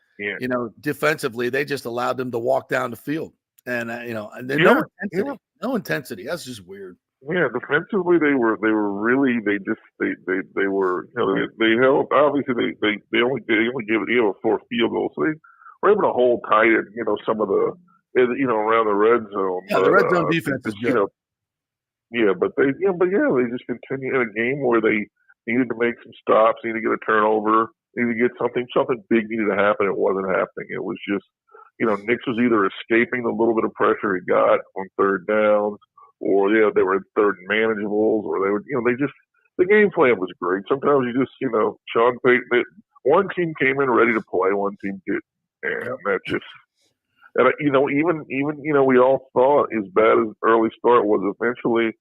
D: defensively, they just allowed them to walk down the field. And, no intensity. That's just weird.
L: Yeah, defensively they were really they were they held, obviously they only gave up 4 field goals, so they were able to hold tight at some of the around the red zone.
D: Yeah, the red zone defense is good.
L: But they just continue in a game where they needed to make some stops, needed to get a turnover, needed to get something big needed to happen. It wasn't happening. It was just Nix was either escaping the little bit of pressure he got on third downs, or they were in third and manageables, or they would, the game plan was great. Sometimes you just, Sean Payton, one team came in ready to play, one team didn't, and that just, and even we all thought, as bad as early start was, eventually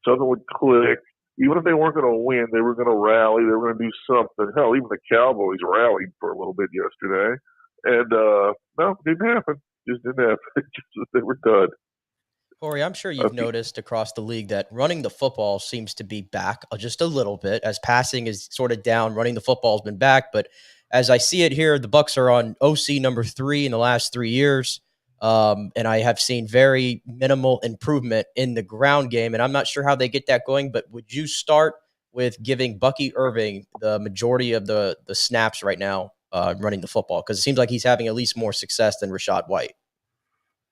L: something would click. Even if they weren't going to win, they were going to rally. They were going to do something. Hell, even the Cowboys rallied for a little bit yesterday, and no, it didn't happen. Just didn't happen. They were done.
E: Corey, I'm sure you've noticed across the league that running the football seems to be back just a little bit, as passing is sort of down. Running the football has been back, but as I see it here, the Bucs are on OC number 3 in the last 3 years, and I have seen very minimal improvement in the ground game, and I'm not sure how they get that going, but would you start with giving Bucky Irving the majority of the snaps right now running the football? Because it seems like he's having at least more success than Rachaad White.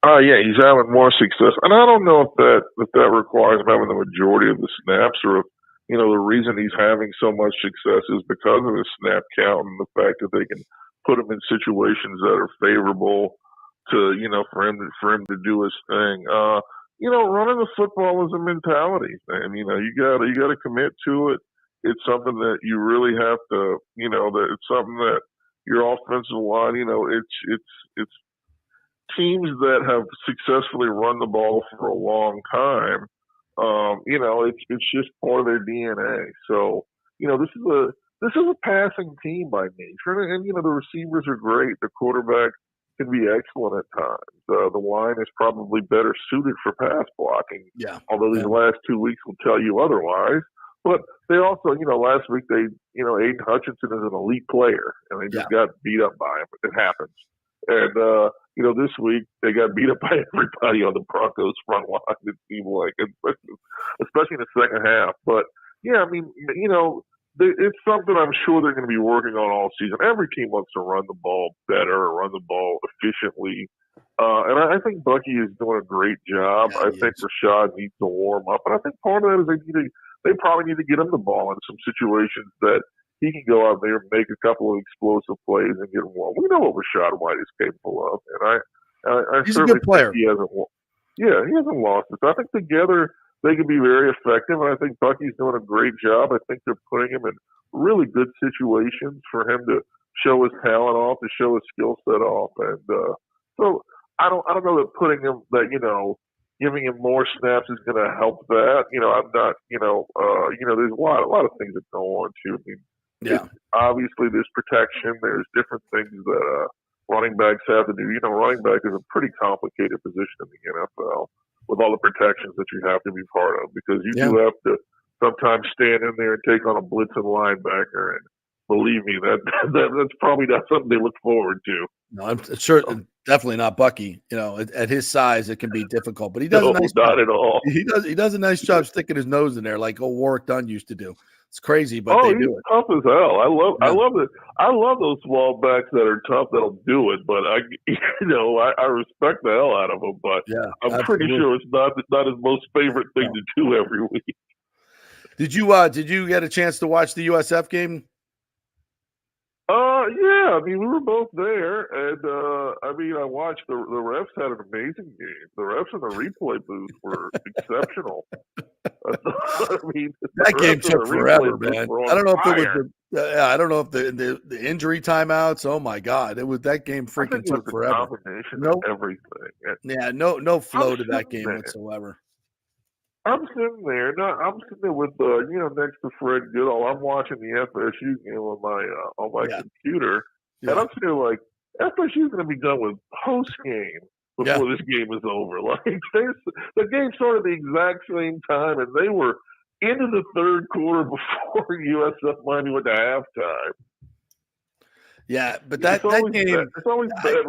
L: Yeah, he's having more success, and I don't know if that requires him having the majority of the snaps, or if the reason he's having so much success is because of his snap count and the fact that they can put him in situations that are favorable to for him to do his thing. Running the football is a mentality, and you got to commit to it. It's something that you really have to, that it's something that your offensive line, it's teams that have successfully run the ball for a long time, it's just part of their DNA. So, this is a passing team by nature, and the receivers are great. The quarterback can be excellent at times. The line is probably better suited for pass blocking.
D: Yeah.
L: Although these last 2 weeks will tell you otherwise. But they also, last week Aiden Hutchinson is an elite player, and they just got beat up by him. It happens. And, this week they got beat up by everybody on the Broncos front line, it seemed like, especially in the second half. But, it's something I'm sure they're going to be working on all season. Every team wants to run the ball better, or run the ball efficiently. And I think Bucky is doing a great job. I think Rachaad needs to warm up. And I think part of that is they probably need to get him the ball in some situations that he can go out there and make a couple of explosive plays and get warm. We know what Rachaad White is capable of. And I
D: he's a good player.
L: He hasn't lost it. So I think together they can be very effective, and I think Bucky's doing a great job. I think they're putting him in really good situations for him to show his talent off, to show his skill set off. And so I don't know that giving him more snaps is going to help that. I'm not. There's a lot of things that go on too. I mean, obviously there's protection. There's different things that running backs have to do. Running back is a pretty complicated position in the NFL, with all the protections that you have to be part of, because you do have to sometimes stand in there and take on a blitzing linebacker. And believe me, that's probably not something they look forward to.
D: No, I'm sure, definitely not Bucky. At his size, it can be difficult, but he does a nice job.
L: Not at all.
D: He does a nice job sticking his nose in there, like old Warwick Dunn used to do. It's crazy, but they do it.
L: Tough as hell. I love it. I love those small backs that are tough that'll do it. But I respect the hell out of them. But I'm pretty sure it's not his most favorite thing to do every week.
D: Did you get a chance to watch the USF game?
L: Yeah, I mean, we were both there, and I mean, I watched the refs had an amazing game. The refs in the replay booth were exceptional. I mean,
D: That game took forever, man. I don't know if it was
L: fire.
D: I don't know if the injury timeouts. Oh my God, that game
L: I think
D: freaking
L: it was
D: took
L: the
D: forever.
L: combination
D: No,
L: of everything. And
D: yeah, no flow
L: I'm
D: to that
L: sitting
D: game
L: there.
D: whatsoever.
L: I'm sitting there. No, I'm sitting there with next to Fred Goodall. I'm watching the FSU game on my
D: Yeah.
L: computer, and
D: Yeah.
L: I'm sitting there like FSU's going to be done with post game before this game is over. Like the game started the exact same time, and they were into the third quarter before USF Miami went to halftime.
D: Yeah, but that game,
L: it's always bad.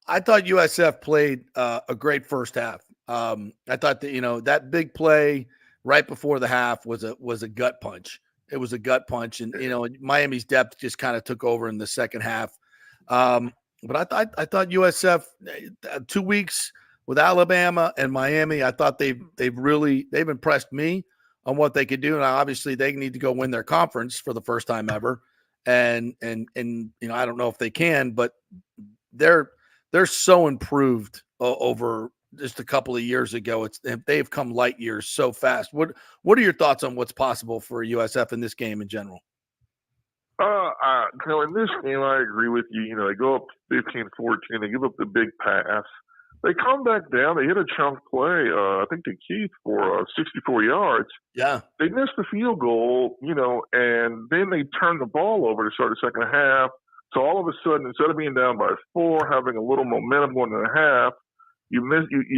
D: I thought USF played a great first half. I thought that that big play right before the half was a gut punch. It was a gut punch, and Miami's depth just kind of took over in the second half. But I thought USF 2 weeks with Alabama and Miami, I thought they've impressed me on what they could do, and obviously they need to go win their conference for the first time ever. And I don't know if they can, but they're so improved over just a couple of years ago. They've come light years so fast. What are your thoughts on what's possible for USF in this game in general?
L: In this game, I agree with you. They go up 15-14. They give up the big pass. They come back down. They hit a chunk play, I think to Keith for 64 yards.
D: Yeah.
L: They missed the field goal, and then they turned the ball over to start the second half. So all of a sudden, instead of being down by 4, having a little momentum going in the half, you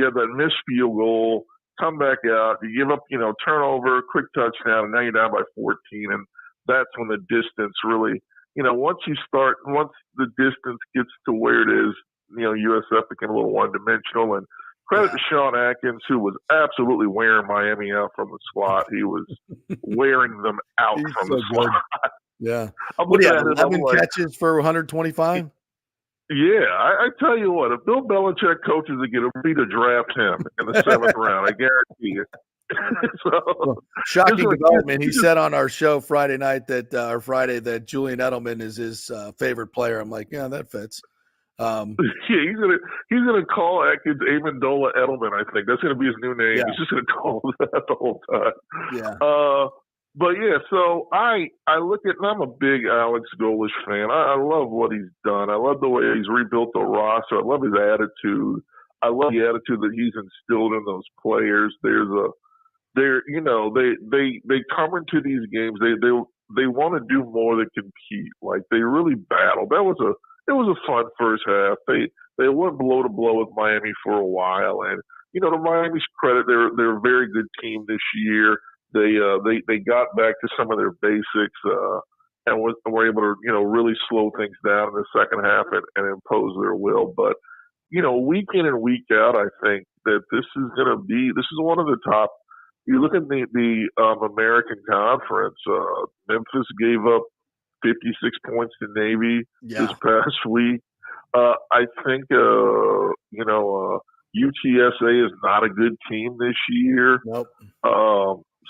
L: have that missed field goal, come back out, you give up, turnover, quick touchdown, and now you're down by 14. And that's when the distance really, once the distance gets to where it is, USF became a little one-dimensional. And credit to Sean Atkins, who was absolutely wearing Miami out from the slot. He was wearing them out from the slot.
D: Yeah.
L: I'm looking at
D: 11 catches for 125?
L: Yeah, I tell you what, if Bill Belichick coaches again, it'll be to draft him in the 7th round. I guarantee you.
D: Shocking development. He said on our show Friday that Julian Edelman is his favorite player. I'm like, yeah, that fits.
L: Yeah, he's gonna call Atkins Amendola Edelman. I think that's gonna be his new name.
D: Yeah.
L: He's just gonna call him that the whole time.
D: Yeah.
L: But yeah, so I look at, and I'm a big Alex Golish fan. I love what he's done. I love the way he's rebuilt the roster. I love his attitude. I love the attitude that he's instilled in those players. They come into these games. They want to do more than compete. Like they really battle. It was a fun first half. They went blow to blow with Miami for a while, and to Miami's credit, they're a very good team this year. They got back to some of their basics and were able to really slow things down in the second half and impose their will. But week in and week out, I think that this is one of the top. You look at the American Conference. Memphis gave up 56 points to Navy this past week. I think UTSA is not a good team this year.
D: Nope.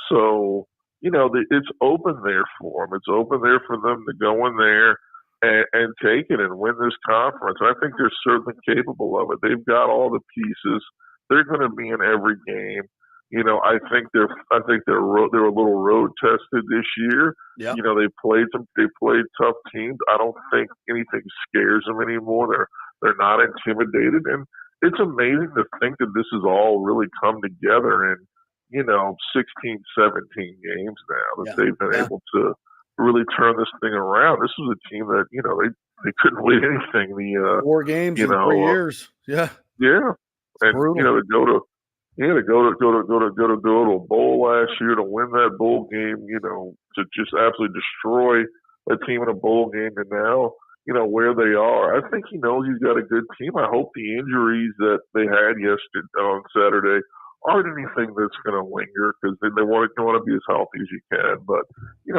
L: So it's open there for them. It's open there for them to go in there and take it and win this conference. I think they're certainly capable of it. They've got all the pieces. They're going to be in every game. I think they're a little road tested this year.
D: Yeah.
L: They played tough teams. I don't think anything scares them anymore. They're not intimidated, and it's amazing to think that this has all really come together in 16, 17 games now that they've been able to really turn this thing around. This was a team that they couldn't win anything.
D: 4 games in 3 years. Yeah.
L: Yeah, and
D: brutal.
L: to go to a bowl last year, to win that bowl game, to just absolutely destroy a team in a bowl game, and now, where they are. I think he knows he's got a good team. I hope the injuries that they had on Saturday aren't anything that's going to linger, because they want to be as healthy as you can. But,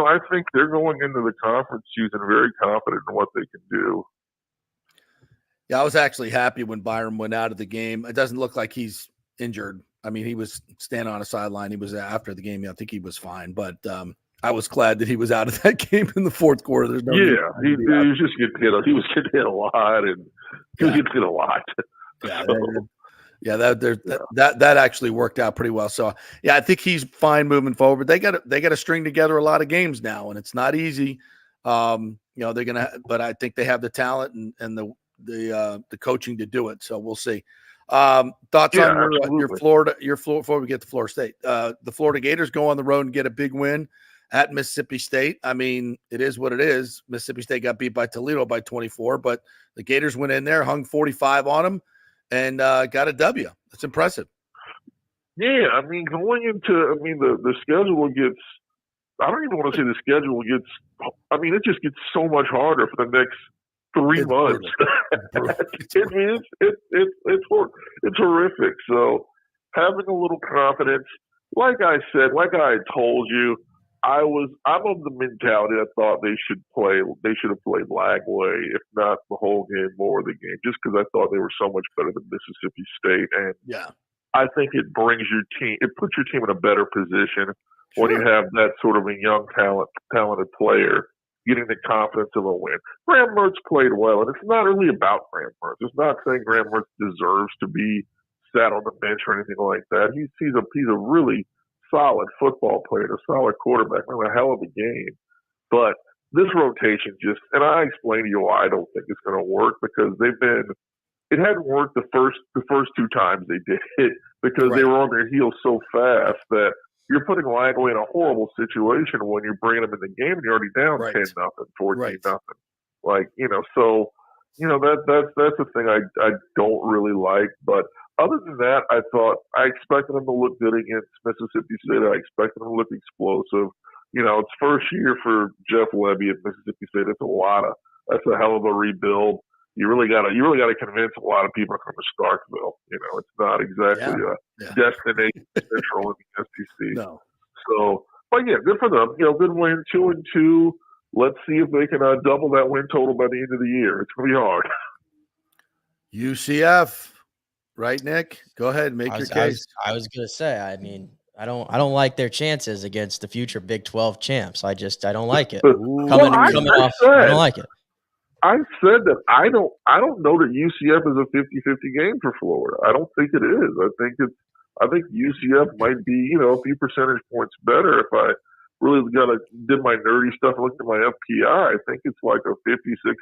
L: I think they're going into the conference season very confident in what they can do.
D: Yeah, I was actually happy when Byram went out of the game. It doesn't look like he's injured. I mean, he was standing on a sideline. He was after the game. I think he was fine. But I was glad that he was out of that game in the fourth quarter. There's no need
L: Yeah, he was just getting hit. He was getting hit a lot, and he was getting hit a lot.
D: Yeah,
L: So,
D: that actually worked out pretty well. So yeah, I think he's fine moving forward. They got to string together a lot of games now, and it's not easy. They're gonna, but I think they have the talent and the coaching to do it. So we'll see. Thoughts on your Florida? Before we get to Florida State, the Florida Gators go on the road and get a big win at Mississippi State. I mean, it is what it is. Mississippi State got beat by Toledo by 24, but the Gators went in there, hung 45 on them, and got a W. That's impressive.
L: Yeah, I mean, going into, the schedule gets, I don't even want to say the schedule gets, it just gets so much harder for the next 3 months. It's horrific. So having a little confidence, like I said, like I told you, I'm of the mentality I thought they should have played Lagway, if not the whole game, more of the game, just because I thought they were so much better than Mississippi State. And I think it brings your team, it puts your team in a better position when you have that sort of a young, talented player getting the confidence of a win. Graham Mertz played well, and it's not really about Graham Mertz. It's not saying Graham Mertz deserves to be sat on the bench or anything like that. He's a really solid football player, a solid quarterback, a hell of a game. But this rotation and I explained to you why I don't think it's going to work, because it hadn't worked the first 2 times they did it, because they were on their heels so fast that you're putting Lagway in a horrible situation when you're bringing him in the game and you're already down 10-0, 14-0. That's the thing I don't really like. But other than that, I expected him to look good against Mississippi State. I expected him to look explosive. It's first year for Jeff Lebby at Mississippi State. That's a hell of a rebuild. You really got to convince a lot of people to come to Starkville. It's not exactly a destination central in the SEC.
D: No.
L: So, but yeah, good for them. Good win, 2-2. Let's see if they can double that win total by the end of the year. It's going to be hard.
D: UCF, right, Nick? Go ahead, make your case.
E: I was going to say, I don't like their chances against the future Big 12 champs. I don't like it. Coming off, I don't like it.
L: I said that I don't know that UCF is a 50-50 game for Florida. I don't think it is. I think UCF might be, a few percentage points better. If I really did my nerdy stuff and looked at my FPI, I think it's like a 55,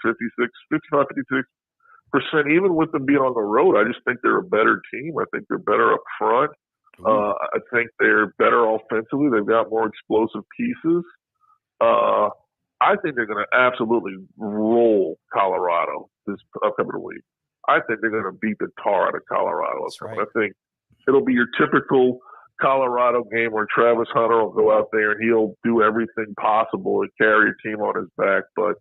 L: 56%, even with them being on the road. I just think they're a better team. I think they're better up front. I think they're better offensively. They've got more explosive pieces. I think they're going to absolutely roll Colorado this upcoming week. I think they're going to beat the tar out of Colorado. Right. I think it'll be your typical Colorado game where Travis Hunter will go out there and he'll do everything possible and carry a team on his back, but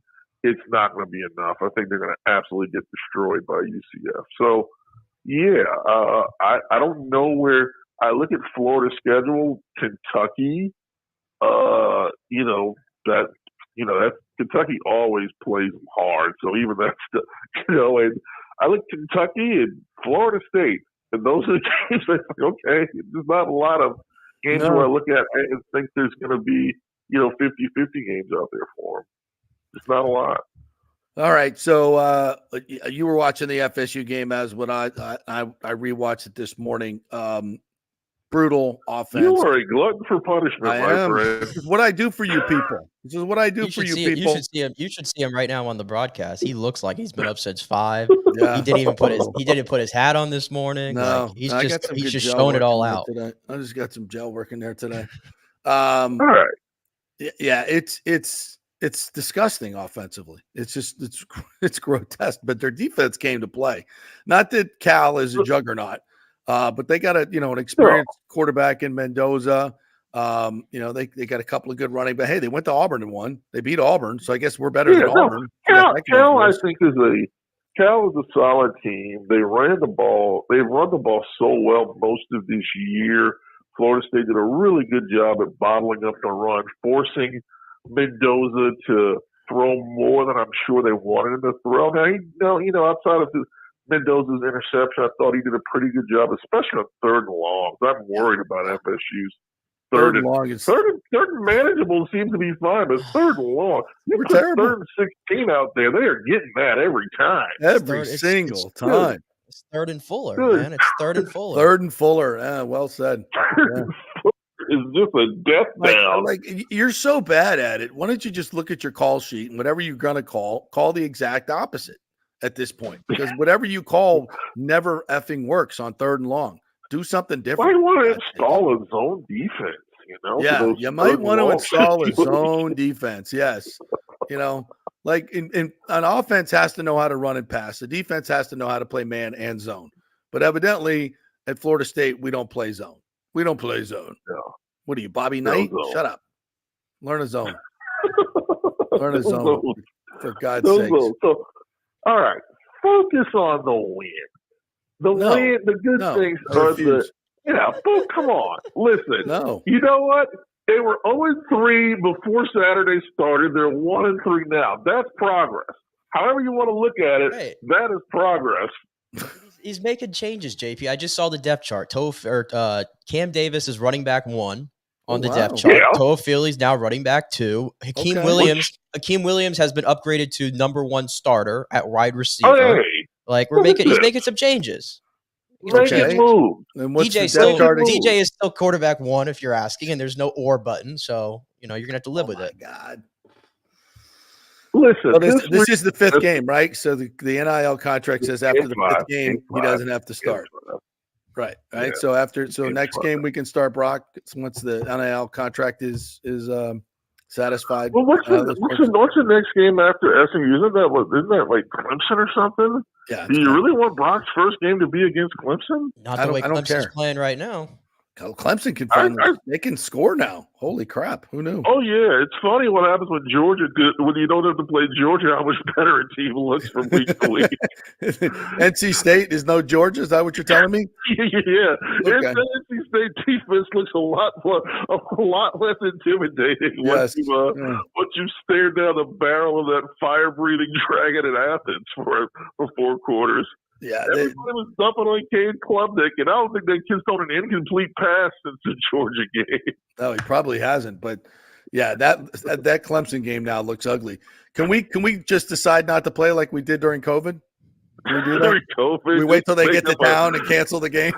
L: it's not going to be enough. I think they're going to absolutely get destroyed by UCF. So, I don't know where – I look at Florida's schedule, Kentucky, that Kentucky always plays them hard. So even that's and I look at Kentucky and Florida State, and those are the games that, okay, there's not a lot of games where I look at and think there's going to be, 50-50 games out there for them. It's not a lot.
D: All right. So you were watching the FSU game, as when I rewatched it this morning. Brutal offense.
L: You are a glutton for punishment,
D: my friend. This is what I do for you people. This is what I do for you people.
E: You should see him right now on the broadcast. He looks like he's been up since 5. Yeah. He didn't put his hat on this morning.
D: No,
E: he's just showing it all out.
D: Today. I just got some gel working there today.
L: All right.
D: Yeah, it's disgusting offensively. It's grotesque, but their defense came to play. Not that Cal is a juggernaut. But they got an experienced quarterback in Mendoza. They got a couple of good running, but hey, they went to Auburn and won. They beat Auburn, so I guess we're better than Auburn.
L: Cal, I think Cal is a solid team. They ran the ball. They've run the ball so well most of this year. Florida State did a really good job at bottling up the run, forcing Mendoza to throw more than I'm sure they wanted him to throw. Now, outside of Mendoza's interception, I thought he did a pretty good job, especially on 3rd and longs. I'm worried about FSU's third and
D: long is
L: third and manageable seems to be fine, but third and long, you
D: We're
L: put
D: terrible.
L: third and 16 out there, they are getting that every time.
D: Every single time.
E: It's third and Fuller,
L: Good.
E: man. It's third and Fuller.
D: Third and Fuller. Well said. Yeah.
L: It's just a death down.
D: Like you're so bad at it. Why don't you just look at your call sheet and whatever you're gonna call the exact opposite at this point? Because whatever you call never effing works on third and long. Do something different.
L: Might want to install a zone defense,
D: Yeah, you might want to install a zone defense. Yes. Like an offense has to know how to run and pass. The defense has to know how to play man and zone. But evidently at Florida State, we don't play zone. We don't play zone.
L: No.
D: What are you, Bobby Knight?
L: No zone.
D: Shut up. Learn a zone. Learn a zone. For God's sake.
L: So, all right. Focus on the win. The good things are come on. Listen.
D: No.
L: You know what? They were 0-3 before Saturday started. They're 1-3 now. That's progress. However you want to look at it, that is progress.
E: He's making changes, JP. I just saw the depth chart. Cam Davis is running back 1 on the depth chart.
L: Yeah.
E: Toafili's now running back 2. Hakeem Williams has been upgraded to number 1 starter at wide receiver.
L: Hey.
E: Like he's making some changes.
L: Make it move.
D: And what's
E: DJ is still quarterback 1 if you're asking, and there's no or button, so you're gonna have to live with it.
D: God.
L: Listen,
D: this is the 5th game, right? So the NIL contract says after the 5th game, he doesn't have to start. Right.
L: Yeah.
D: So next game we can start Brock once the NIL contract is satisfied.
L: Well, what's the next game after SMU? Isn't that like Clemson or something?
D: Yeah.
L: Do you really want Brock's first game to be against Clemson?
E: Not the way Clemson's playing right now.
D: Clemson can they can score now. Holy crap! Who knew?
L: Oh yeah, it's funny what happens when you don't have to play Georgia. How much better a team looks from week to week.
D: NC State is no Georgia. Is that what you're telling me?
L: Yeah,
D: Okay.
L: NC State defense looks a lot less intimidating once you stare down the barrel of that fire-breathing dragon in Athens for 4 quarters.
D: Yeah,
L: everybody was dumping on Cade Klubnik, and I don't think that kid's thrown an incomplete pass since the Georgia game.
D: No, he probably hasn't. But yeah, that Clemson game now looks ugly. Can we just decide not to play like we did during COVID? Can we do that?
L: During COVID,
D: we wait till they get to town and cancel the game.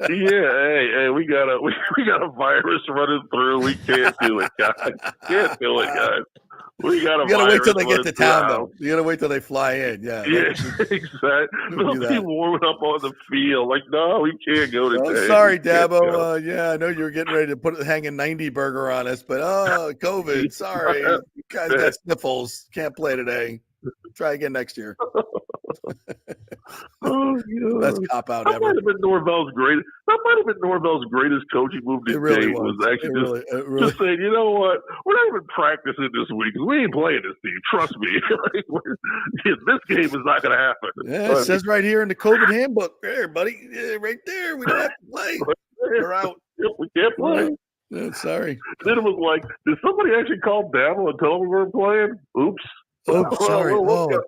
L: Yeah, hey, we got a virus running through. We can't do it, guys. Can't do it, guys. You gotta
D: wait till they get to town, though. You gotta wait till they fly in. Yeah,
L: exactly. They'll be warming up on the field. Like, no, we can't go today.
D: Oh, sorry, Dabo. Yeah, I know you were getting ready to hang a 90 burger on us, but COVID. Sorry, you guys got sniffles. Can't play today. Try again next year. Best cop out ever.
L: That might have been Norvell's greatest coaching move to date. Was actually just saying, you know what? We're not even practicing this week because we ain't playing this team. Trust me. This game is not going to happen.
D: Yeah, it says right here in the COVID handbook. There, buddy. Yeah, right there. We don't have to play. We're out.
L: We can't play.
D: Yeah, sorry.
L: Then it was like, did somebody actually call Dabble and tell them we weren't playing? Oops.
D: Oh, sorry.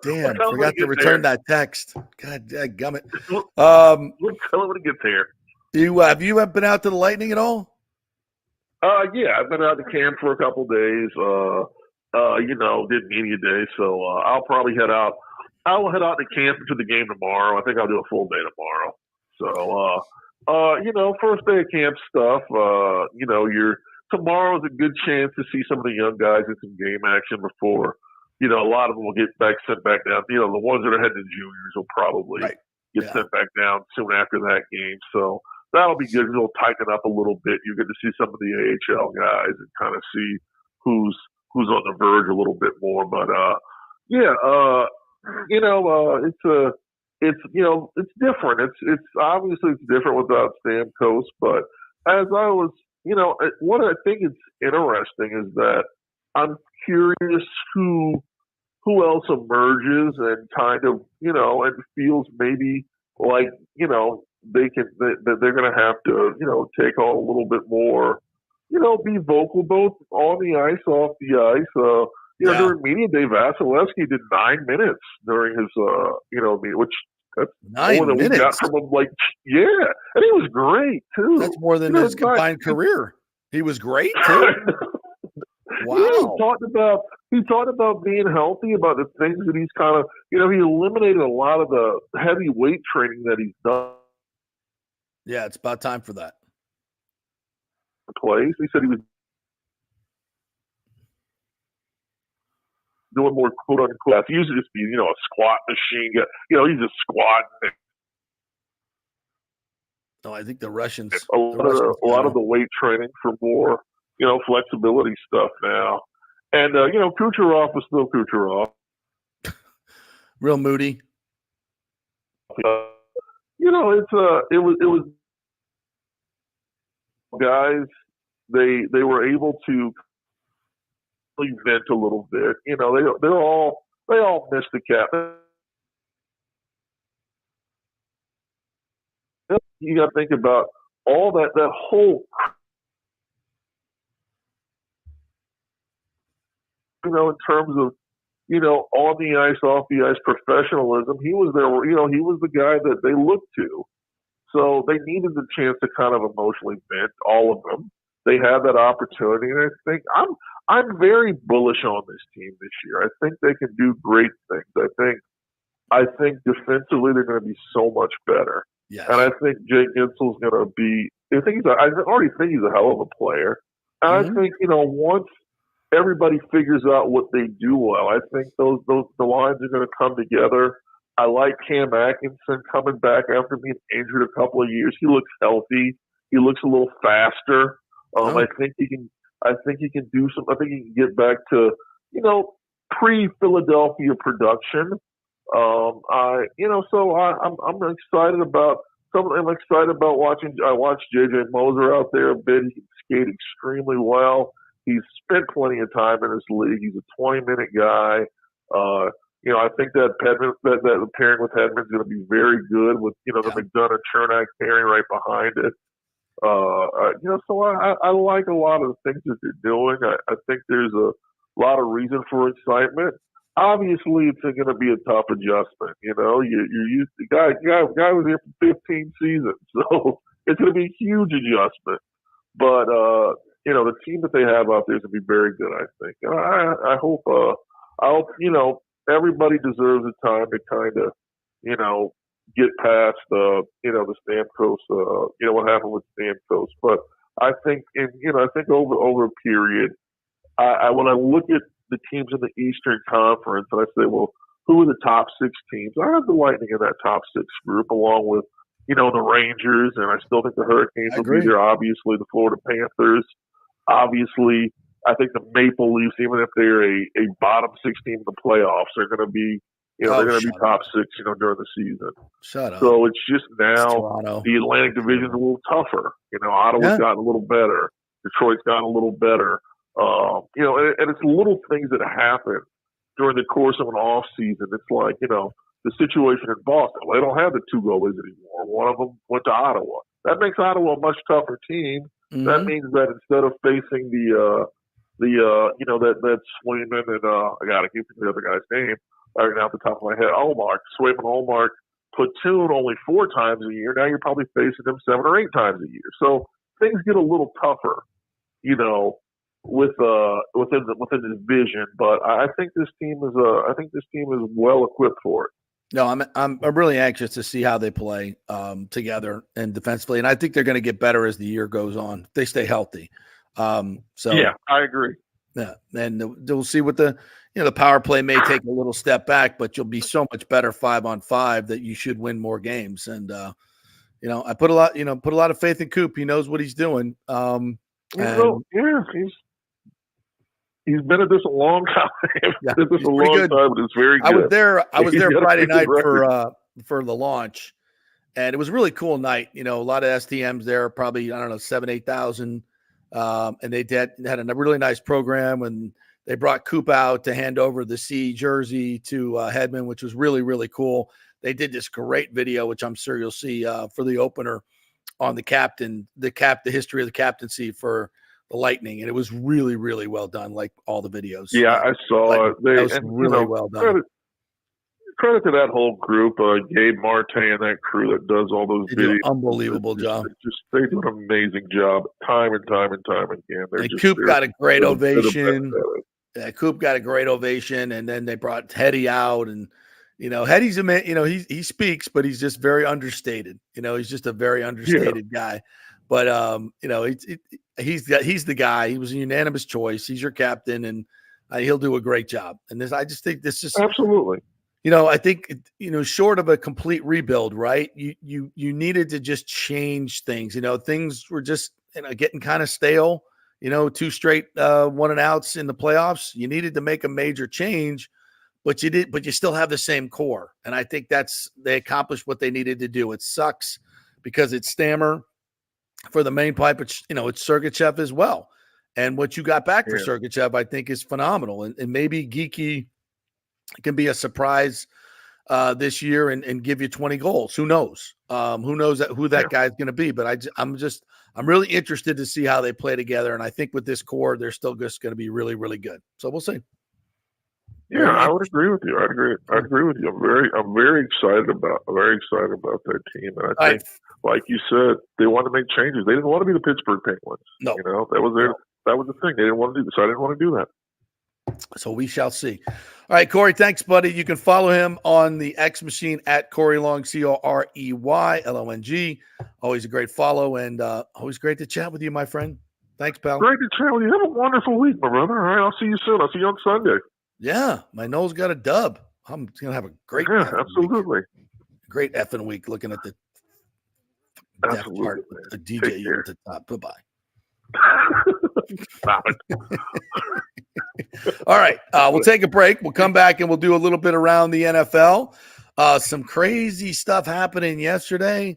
D: Damn. Forgot to return that text. God gummit.
L: We'll tell him when it gets here.
D: Have you been out to the Lightning at all?
L: Yeah, I've been out to camp for a couple days. Did media day, so I'll probably head out. I will head out to camp to the game tomorrow. I think I'll do a full day tomorrow. So, first day of camp stuff. Tomorrow is a good chance to see some of the young guys in some game action before. A lot of them will get sent back down. The ones that are heading to juniors will probably get sent back down soon after that game. So that'll be good. It'll tighten up a little bit. You get to see some of the AHL guys and kind of see who's on the verge a little bit more. But it's different. It's obviously it's different without Stamkos. But as I was, what I think is interesting is that I'm curious who else emerges and kind of, and feels maybe like, they're going to have to, take on a little bit more, be vocal both on the ice, off the ice. During media day, Vasilevsky did 9 minutes during his, which that's
D: 9
L: more than
D: minutes.
L: we got from him. And he was great too.
D: That's more than his combined career. He was great too. Wow.
L: He talked about being healthy, about the things that he's kind of, he eliminated a lot of the heavy weight training that he's done.
D: Yeah, it's about time for that.
L: Place. He said he was doing more quote unquote. He used to just be, a squat machine. He's just squatting.
D: No, I think the Russians.
L: A lot of the weight training for more, flexibility stuff now. And Kucherov was still Kucherov.
D: Real moody.
L: It was guys. They were able to vent a little bit. They all missed the cap. You got to think about all that whole, in terms of, on the ice, off the ice professionalism. He was there. He was the guy that they looked to. So they needed the chance to kind of emotionally vent, all of them. They had that opportunity, and I think I'm very bullish on this team this year. I think they can do great things. I think defensively they're going to be so much better.
D: Yes.
L: And I think Jake Insel's going to be. I already think he's a hell of a player. And I think once everybody figures out what they do well, I think the lines are going to come together. I like Cam Atkinson coming back after being injured a couple of years. He looks healthy. He looks a little faster. I think he can. I think he can do some. I think he can get back to pre-Philadelphia production. So I'm excited about. I'm excited about watching. I watched JJ Moser out there a bit. He can skate extremely well. He's spent plenty of time in this league. He's a 20-minute guy. I think that pairing with Hedman is going to be very good with, the McDonough-Chernak pairing right behind it. So I like a lot of the things that they're doing. I think there's a lot of reason for excitement. Obviously, it's going to be a tough adjustment. You're used to guy was here for 15 seasons, so it's going to be a huge adjustment. But the team that they have out there is going to be very good. I think. And I hope everybody deserves a time to kind of get past the Stamkos what happened with Stamkos. But I think over a period, when I look at the teams in the Eastern Conference and I say, well, who are the top 6 teams? I have the Lightning in that top 6 group, along with the Rangers, and I still think the Hurricanes will be there. Obviously, the Florida Panthers. Obviously, I think the Maple Leafs, even if they're a bottom 6 team in the playoffs, are going to be they're going to be top 6 during the season.
D: Shut up.
L: So it's just now the Atlantic Division is a little tougher. Ottawa's gotten a little better. Detroit's gotten a little better. And it's little things that happen during the course of an off season. It's like, the situation in Boston. Well, they don't have the 2 goalies anymore. One of them went to Ottawa. That makes Ottawa a much tougher team. Mm-hmm. That means that instead of facing that Swayman and I got to keep the other guy's name right now at the top of my head, Swayman Olmark platoon only 4 times a year. Now you're probably facing them 7 or 8 times a year. So things get a little tougher, within the division. But I think this team is well equipped for it.
D: No, I'm really anxious to see how they play together and defensively, and I think they're going to get better as the year goes on. If they stay healthy.
L: Yeah, I agree.
D: Yeah, and we'll see what the power play may take a little step back, but you'll be so much better 5-on-5 that you should win more games. And I put a lot of faith in Coop. He knows what he's doing.
L: He's been at this a long time.
D: Yeah,
L: this is a long time, but it's very good.
D: I was there Friday night for the launch, and it was a really cool night. A lot of STMs there, probably 7,000-8,000, and they had a really nice program, and they brought Coop out to hand over the C jersey to Hedman, which was really, really cool. They did this great video, which I'm sure you'll see for the opener on the history of the captaincy for the Lightning, and it was really, really well done, like all the videos.
L: Yeah, I saw it.
D: That was really well done.
L: credit to that whole group, Gabe Marte and that crew that does all those
D: They do
L: videos.
D: an unbelievable job.
L: They do an amazing job time and time again.
D: Coop got a great ovation. Coop got a great ovation, and then they brought Hetty out, and Hetty's a man. He speaks, but he's just very understated. He's just a very understated guy. But he's the guy. He was a unanimous choice. He's your captain, and he'll do a great job. And I just think this is
L: absolutely.
D: I think short of a complete rebuild, right? You needed to just change things. Things were just getting kind of stale. 2 straight 1-and-outs in the playoffs. You needed to make a major change, but you still have the same core. And I think they accomplished what they needed to do. It sucks because it's Stammer for the main pipe. It's Sergachev as well. And what you got back for Sergachev, I think, is phenomenal. And maybe Geeky can be a surprise this year and give you 20 goals. Who knows? Who knows who that guy's going to be? But I'm really interested to see how they play together. And I think with this core, they're still just going to be really, really good. So we'll see.
L: Yeah, I would agree with you. I agree with you. I'm very excited about that team. And I think, like you said, they want to make changes. They didn't want to be the Pittsburgh Penguins.
D: No,
L: that was the thing. They didn't want to do this. I didn't want to do that.
D: So we shall see. All right, Corey, thanks, buddy. You can follow him on the X Machine at Corey Long, CoreyLong. Always a great follow, and always great to chat with you, my friend. Thanks, pal.
L: Great to chat with you. Have a wonderful week, my brother. All right, I'll see you soon. I'll see you on Sunday.
D: Yeah, my nose got a dub. I'm going to have a great
L: absolutely.
D: Week. Great effing week looking at the death chart with a DJ at the top. Bye-bye.
L: Stop it.
D: All right, we'll take a break. We'll come back and we'll do a little bit around the NFL. Some crazy stuff happening yesterday.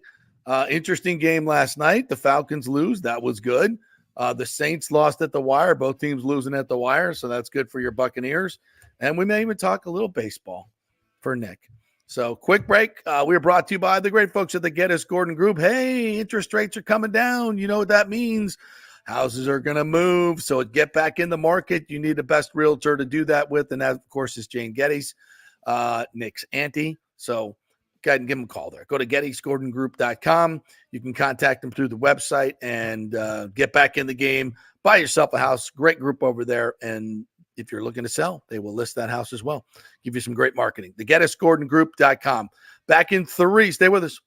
D: Interesting game last night. The Falcons lose. That was good. The Saints lost at the wire. Both teams losing at the wire, so that's good for your Buccaneers. And we may even talk a little baseball for Nick. So quick break. We are brought to you by the great folks at the Geddes Gordon Group. Hey, interest rates are coming down. You know what that means. Houses are going to move. So get back in the market. You need the best realtor to do that with. And that, of course, is Jane Geddes, Nick's auntie. So go ahead and give them a call there. Go to GettysGordonGroup.com. You can contact them through the website and get back in the game. Buy yourself a house. Great group over there. And if you're looking to sell, they will list that house as well. Give you some great marketing. The GettysGordonGroup.com. Back in 3. Stay with us.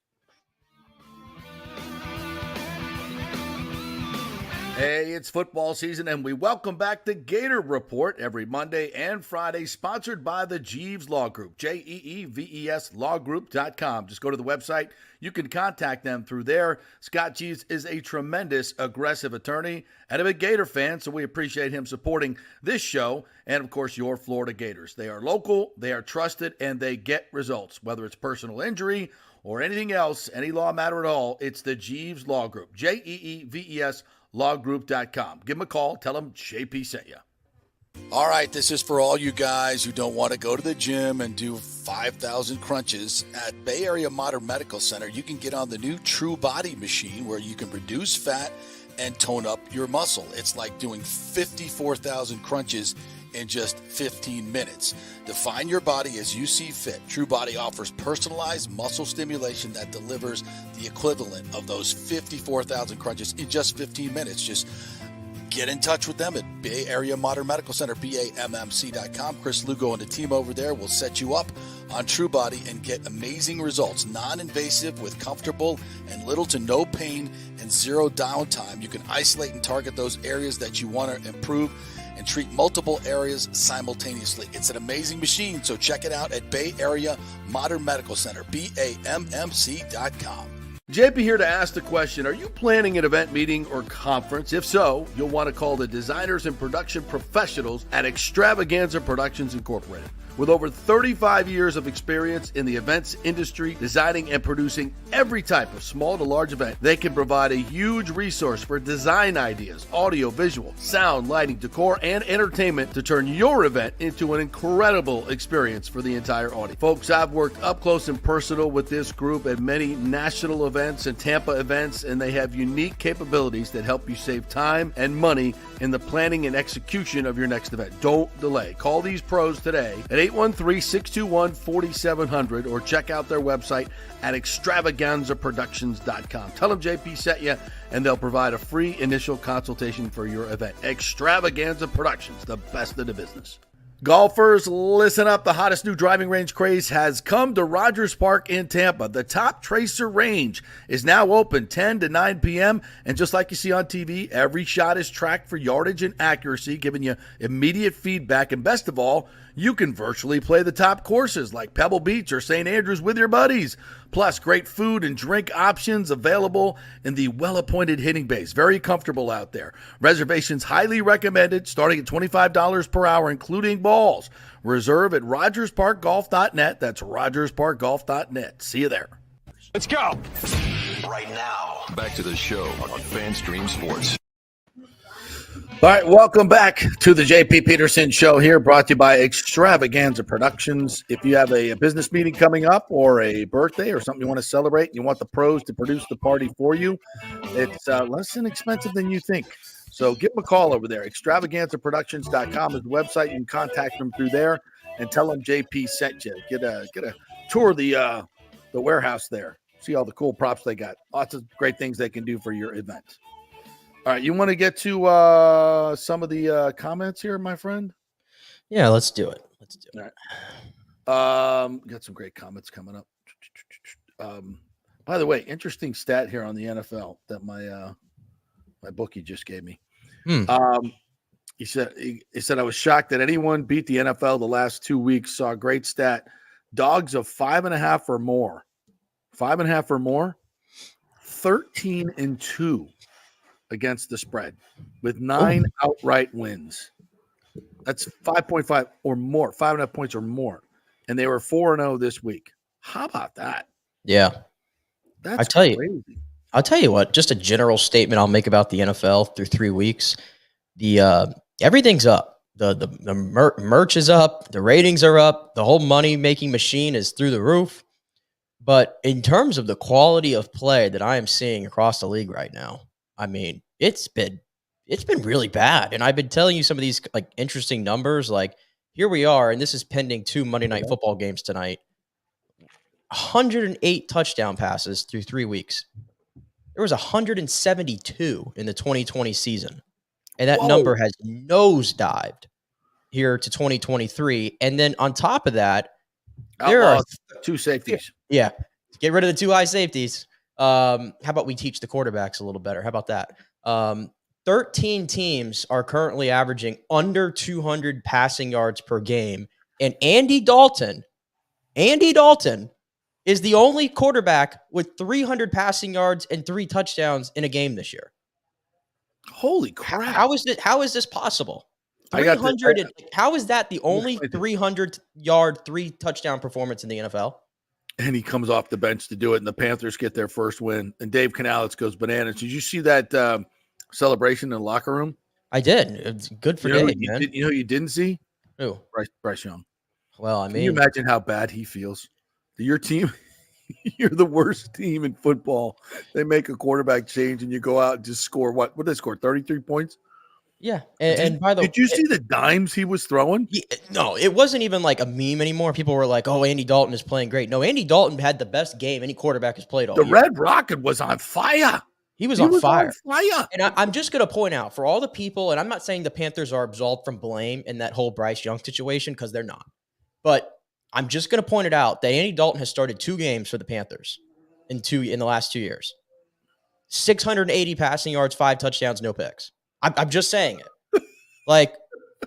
D: Hey, it's football season, and we welcome back the Gator Report every Monday and Friday, sponsored by the Jeeves Law Group, Jeeves lawgroup.com. Just go to the website. You can contact them through there. Scott Jeeves is a tremendous, aggressive attorney and a big Gator fan, so we appreciate him supporting this show and, of course, your Florida Gators. They are local, they are trusted, and they get results. Whether it's personal injury or anything else, any law matter at all, it's the Jeeves Law Group, Jeeves lawgroup.com. Give them a call. Tell them JP sent you.
M: All right, this is for all you guys who don't want to go to the gym and do 5,000 crunches. At Bay Area Modern Medical Center, you can get on the new True Body machine where you can reduce fat and tone up your muscle. It's like doing 54,000 crunches in just 15 minutes. Define your body as you see fit. True Body offers personalized muscle stimulation that delivers the equivalent of those 54,000 crunches in just 15 minutes. Just get in touch with them at Bay Area Modern Medical Center, BAMMC.com. Chris Lugo and the team over there will set you up on True Body and get amazing results. Non-invasive with comfortable and little to no pain and zero downtime. You can isolate and target those areas that you want to improve and treat multiple areas simultaneously. It's an amazing machine, so check it out at Bay Area Modern Medical Center, BAMMC.com.
D: JP here to ask the question, are you planning an event, meeting, or conference? If so, you'll want to call the designers and production professionals at Extravaganza Productions Incorporated. With over 35 years of experience in the events industry, designing and producing every type of small to large event, they can provide a huge resource for design ideas, audio, visual, sound, lighting, decor, and entertainment to turn your event into an incredible experience for the entire audience. Folks, I've worked up close and personal with this group at many national events and Tampa events, and they have unique capabilities that help you save time and money in the planning and execution of your next event. Don't delay. Call these pros today at 813-621-4700 or check out their website at extravaganzaproductions.com. Tell them JP sent you, and they'll provide a free initial consultation for your event. Extravaganza Productions, the best in the business. Golfers, listen up. The hottest new driving range craze has come to Rogers Park in Tampa. The Top Tracer range is now open 10 to 9 p.m. And just like you see on TV, every shot is tracked for yardage and accuracy, giving you immediate feedback. And best of all, you can virtually play the top courses like Pebble Beach or St. Andrews with your buddies. Plus, great food and drink options available in the well-appointed hitting bays. Very comfortable out there. Reservations highly recommended, starting at $25 per hour, including balls. Reserve at rogersparkgolf.net. That's rogersparkgolf.net. See you there.
A: Let's go. Right now, back to the show on FanStream Sports.
D: All right, welcome back to the JP Peterson Show here, brought to you by Extravaganza Productions. If you have a business meeting coming up or a birthday or something you want to celebrate and you want the pros to produce the party for you, it's less inexpensive than you think. So give them a call over there. Extravaganzaproductions.com is the website. You can contact them through there and tell them JP sent you. Get a tour of the warehouse there. See all the cool props they got. Lots of great things they can do for your event. All right, you want to get to some of the comments here, my friend?
E: Yeah, let's do it.
D: All right. Got some great comments coming up. By the way, interesting stat here on the NFL that my bookie just gave me. He said I was shocked that anyone beat the NFL the last 2 weeks. Saw a great stat. Dogs of 5.5 or more. 5.5 or more. 13-2. Against the spread with 9 outright wins. That's 5.5 or more, 5.5 points or more. And they were 4-0 this week. How about that?
E: Yeah.
D: That's crazy.
E: I'll tell you what, just a general statement I'll make about the NFL through 3 weeks. The everything's up. The merch is up, the ratings are up, the whole money-making machine is through the roof. But in terms of the quality of play that I am seeing across the league right now, I mean, it's been really bad. And I've been telling you some of these like interesting numbers. Like here we are, and this is pending 2 Monday Night Football games tonight. 108 touchdown passes through 3 weeks. There was 172 in the 2020 season. And that number has nosedived here to 2023. And then on top of that, there are
D: 2 safeties.
E: Yeah. Get rid of the 2 high safeties. How about we teach the quarterbacks a little better? How about that? 13 teams are currently averaging under 200 passing yards per game. And Andy Dalton is the only quarterback with 300 passing yards and 3 touchdowns in a game this year.
D: Holy crap.
E: How is this possible? 300. How is that the only 300-yard, 3-touchdown performance in the NFL?
D: And he comes off the bench to do it, and the Panthers get their first win. And Dave Canales goes bananas. Did you see that celebration in the locker room?
E: I did. It's good for Dave, man.
D: You know who you didn't see?
E: Who?
D: Bryce Young.
E: Well, I mean.
D: Can you imagine how bad he feels? Your team, you're the worst team in football. They make a quarterback change, and you go out and just score what? What did they score? 33 points?
E: Yeah, and by the way,
D: did you see the dimes he was throwing?
E: No, it wasn't even like a meme anymore. People were like, "Oh, Andy Dalton is playing great." No, Andy Dalton had the best game any quarterback has played all year.
D: The Red Rocket was on fire.
E: He was on fire. And I'm just going to point out for all the people, and I'm not saying the Panthers are absolved from blame in that whole Bryce Young situation because they're not. But I'm just going to point it out that Andy Dalton has started 2 games for the Panthers in the last 2 years. 680 passing yards, 5 touchdowns, no picks. I'm just saying it. Like,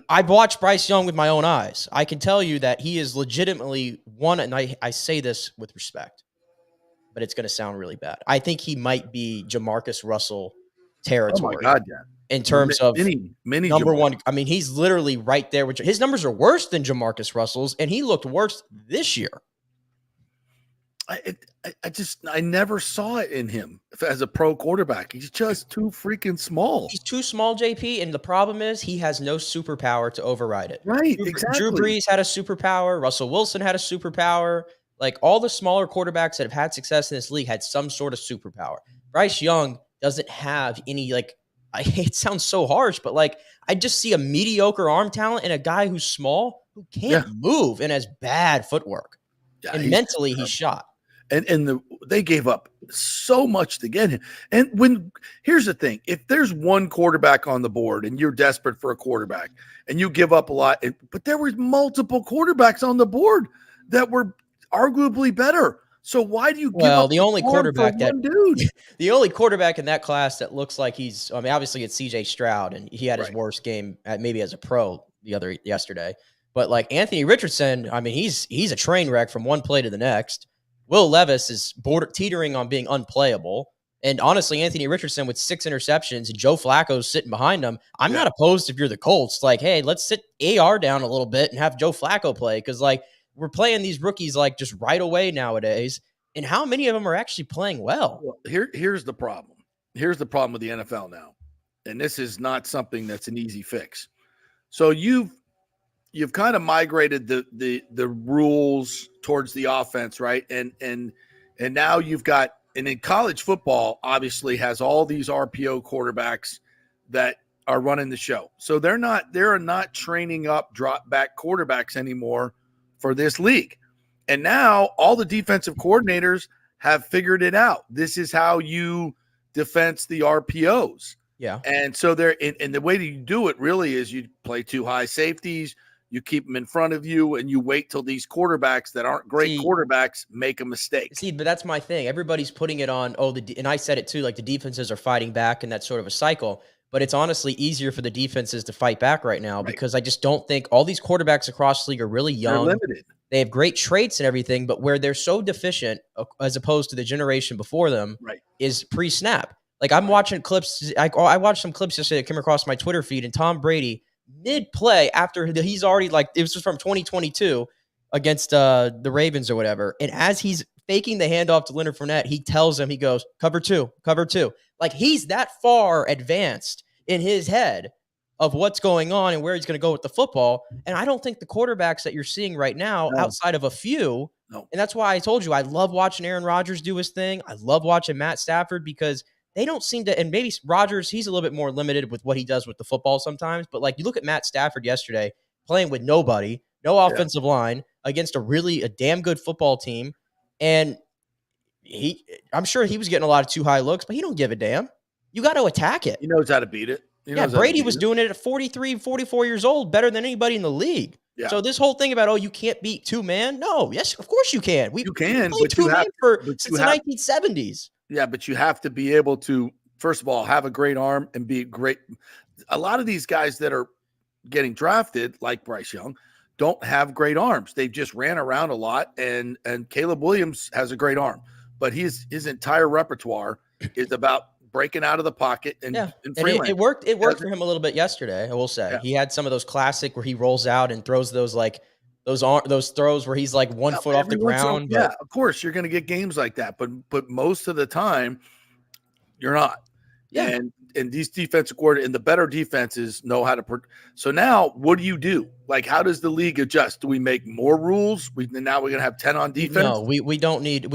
E: I've watched Bryce Young with my own eyes. I can tell you that he is legitimately one, and I say this with respect, but it's going to sound really bad. I think he might be Jamarcus Russell territory.
D: Oh, my God, yeah.
E: In terms of
D: many
E: number one. I mean, he's literally right there. His numbers are worse than Jamarcus Russell's, and he looked worse this year.
D: I never saw it in him as a pro quarterback. He's just too freaking small.
E: He's too small, JP, and the problem is he has no superpower to override it.
D: Right, exactly.
E: Drew Brees had a superpower. Russell Wilson had a superpower. Like all the smaller quarterbacks that have had success in this league had some sort of superpower. Bryce Young doesn't have any, like, it sounds so harsh, but like I just see a mediocre arm talent and a guy who's small who can't move and has bad footwork.
D: Yeah,
E: and mentally he's shot.
D: And they gave up so much to get him. And here's the thing, if there's one quarterback on the board and you're desperate for a quarterback and you give up a lot, but there was multiple quarterbacks on the board that were arguably better. So why do you give up
E: the only quarterback
D: one dude?
E: The only quarterback in that class that looks like obviously it's CJ Stroud, and he had his worst game maybe as a pro yesterday. But like Anthony Richardson, I mean, he's a train wreck from one play to the next. Will Levis is teetering on being unplayable. And honestly, Anthony Richardson with 6 interceptions and Joe Flacco's sitting behind him. I'm not opposed if you're the Colts. Like, hey, let's sit AR down a little bit and have Joe Flacco play. Because like we're playing these rookies like just right away nowadays. And how many of them are actually playing well?
D: Here's the problem. Here's the problem with the NFL now. And this is not something that's an easy fix. So you've kind of migrated the rules towards the offense, right? And now you've got, and in college football obviously has all these RPO quarterbacks that are running the show. So they're not training up drop back quarterbacks anymore for this league. And now all the defensive coordinators have figured it out. This is how you defense the RPOs.
E: Yeah.
D: And so and the way that you do it really is you play 2 high safeties, you keep them in front of you, and you wait till these quarterbacks that aren't great quarterbacks make a mistake.
E: See, but that's my thing. Everybody's putting it on, and I said it too, like the defenses are fighting back, and that's sort of a cycle. But it's honestly easier for the defenses to fight back right now because I just don't think all these quarterbacks across the league are really young.
D: They're limited.
E: They have great traits and everything, but where they're so deficient as opposed to the generation before them is pre-snap. Like I'm watching clips. I watched some clips yesterday that came across my Twitter feed, and Tom Brady mid-play after he's already it was just from 2022 against the Ravens or whatever. And as he's faking the handoff to Leonard Fournette, he tells him, he goes, cover two. Like he's that far advanced in his head of what's going on and where he's going to go with the football. And I don't think the quarterbacks that you're seeing right now, outside of a few, and that's why I told you, I love watching Aaron Rodgers do his thing. I love watching Matt Stafford because they don't seem to, and maybe Rodgers, he's a little bit more limited with what he does with the football sometimes. But like you look at Matt Stafford yesterday playing with nobody, no offensive line against a damn good football team. And I'm sure he was getting a lot of too high looks, but he don't give a damn. You got to attack it.
D: He knows how to beat it.
E: Brady was doing it at 43, 44 years old, better than anybody in the league. Yeah. So this whole thing about, you can't beat 2 man. No, yes, of course you can.
D: You can,
E: but since the 1970s.
D: Yeah, but you have to be able to, first of all, have a great arm and be great. A lot of these guys that are getting drafted, like Bryce Young, don't have great arms. They've just ran around a lot, and Caleb Williams has a great arm. But his entire repertoire is about breaking out of the pocket and
E: it worked for him a little bit yesterday, I will say. Yeah. He had some of those classic where he rolls out and throws those those throws where he's like 1 foot off the ground.
D: Of course you're going to get games like that, but most of the time you're not. Yeah. And these defensive coordinators and the better defenses know how to. So now what do you do? Like, how does the league adjust? Do we make more rules? Now we're going to have 10 on defense?
E: No, we don't need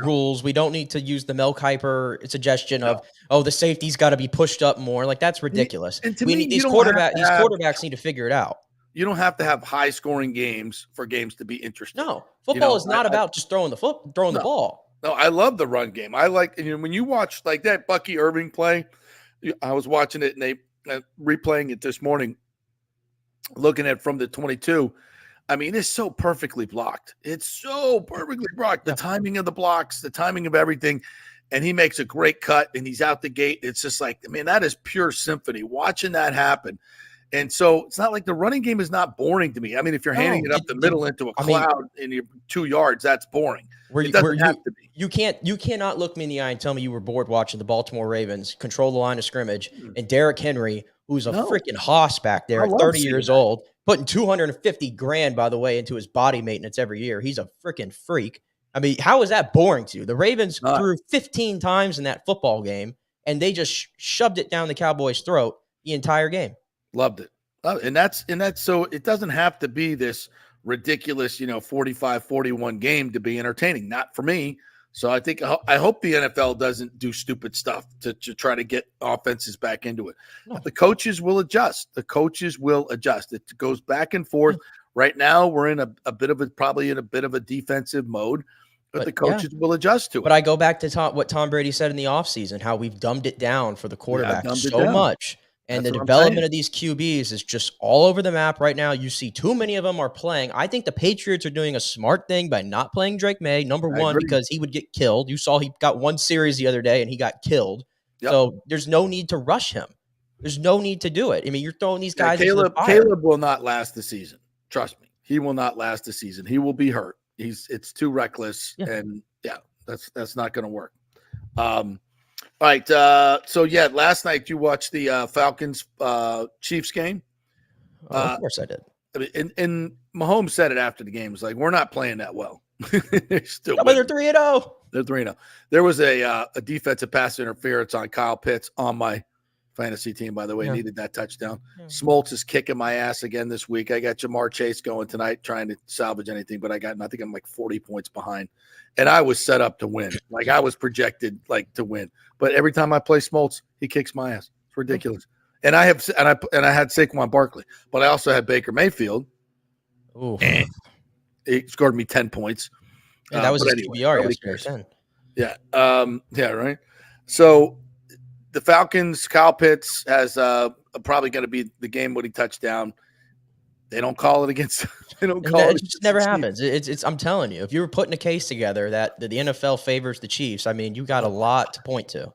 E: rules. We don't need to use the Mel Kiper suggestion of, the safety's got to be pushed up more. Like, that's ridiculous.
D: And to me,
E: these quarterbacks need to figure it out.
D: You don't have to have high scoring games for games to be interesting.
E: No, football is not about just throwing the ball.
D: No, I love the run game. I like, when you watch like that Bucky Irving play, I was watching it and they replaying it this morning, looking at it from the 22. I mean, it's so perfectly blocked. It's so perfectly blocked. The timing of the blocks, the timing of everything. And he makes a great cut and he's out the gate. It's just like, that is pure symphony watching that happen. And so it's not like the running game is not boring to me. I mean, if you're handing it up the middle into a cloud in your 2 yards, that's boring. It doesn't have to be.
E: You cannot look me in the eye and tell me you were bored watching the Baltimore Ravens control the line of scrimmage and Derrick Henry, who's a freaking hoss back there at 30 years old, putting $250,000, by the way, into his body maintenance every year. He's a freaking freak. I mean, how is that boring to you? The Ravens threw 15 times in that football game, and they just shoved it down the Cowboys' throat the entire game.
D: Loved it. And that's so it doesn't have to be this ridiculous, 45-41 game to be entertaining. Not for me. So I hope the NFL doesn't do stupid stuff to try to get offenses back into it. No. The coaches will adjust. It goes back and forth. Right now, we're in probably in a bit of a defensive mode, but the coaches will adjust to it.
E: But I go back to what Tom Brady said in the offseason, how we've dumbed it down for the quarterback so much. And the development of these QBs is just all over the map right now. You see too many of them are playing. I think the Patriots are doing a smart thing by not playing Drake May, number one, because he would get killed. You saw he got one series the other day and he got killed. Yep. So there's no need to rush him. There's no need to do it. I mean, you're throwing these guys into the fire.
D: Caleb will not last the season. Trust me. He will not last the season. He will be hurt. It's too reckless. Yeah. And that's not going to work. All right. So last night you watched the Falcons Chiefs game.
E: Of course I did.
D: I mean, and Mahomes said it after the game. It was like, we're not playing that well.
E: They're still they're 3-0.
D: They're 3-0. There was a defensive pass interference on Kyle Pitts on my fantasy team, by the way. Needed that touchdown. Smoltz is kicking my ass again this week. I got Jamar Chase going tonight, trying to salvage anything, but I think I'm like 40 points behind. And I was set up to win. Like I was projected to win. But every time I play Smoltz, he kicks my ass. It's ridiculous. And I had Saquon Barkley, but I also had Baker Mayfield.
E: Ooh.
D: And he scored me 10 points.
E: Yeah, that was his QBR yesterday.
D: Yeah. Right. So the Falcons, Kyle Pitts has probably going to be the game-winning touchdown. They don't call it against. They don't call it.
E: It just never happens. It's. I'm telling you, if you were putting a case together that the NFL favors the Chiefs, I mean, you got a lot to point to.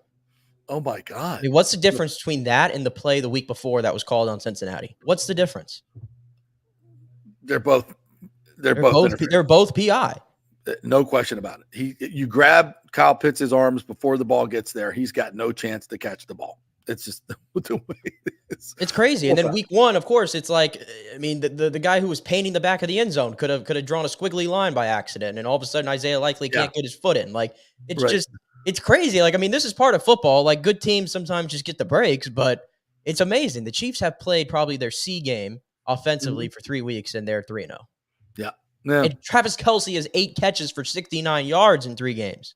D: Oh my God!
E: I mean, what's the difference between that and the play the week before that was called on Cincinnati? What's the difference?
D: They're both
E: PI.
D: No question about it. You grab Kyle Pitts' arms before the ball gets there. He's got no chance to catch the ball. It's just the way it is.
E: It's crazy. And then week one, of course, it's like, I mean, the guy who was painting the back of the end zone could have drawn a squiggly line by accident, and all of a sudden Isaiah Likely can't get his foot in. Like it's just it's crazy. Like, I mean, this is part of football. Like good teams sometimes just get the breaks, but it's amazing. The Chiefs have played probably their C game offensively for 3 weeks, and they're 3-0.
D: Yeah.
E: And Travis Kelce has 8 catches for 69 yards in 3 games.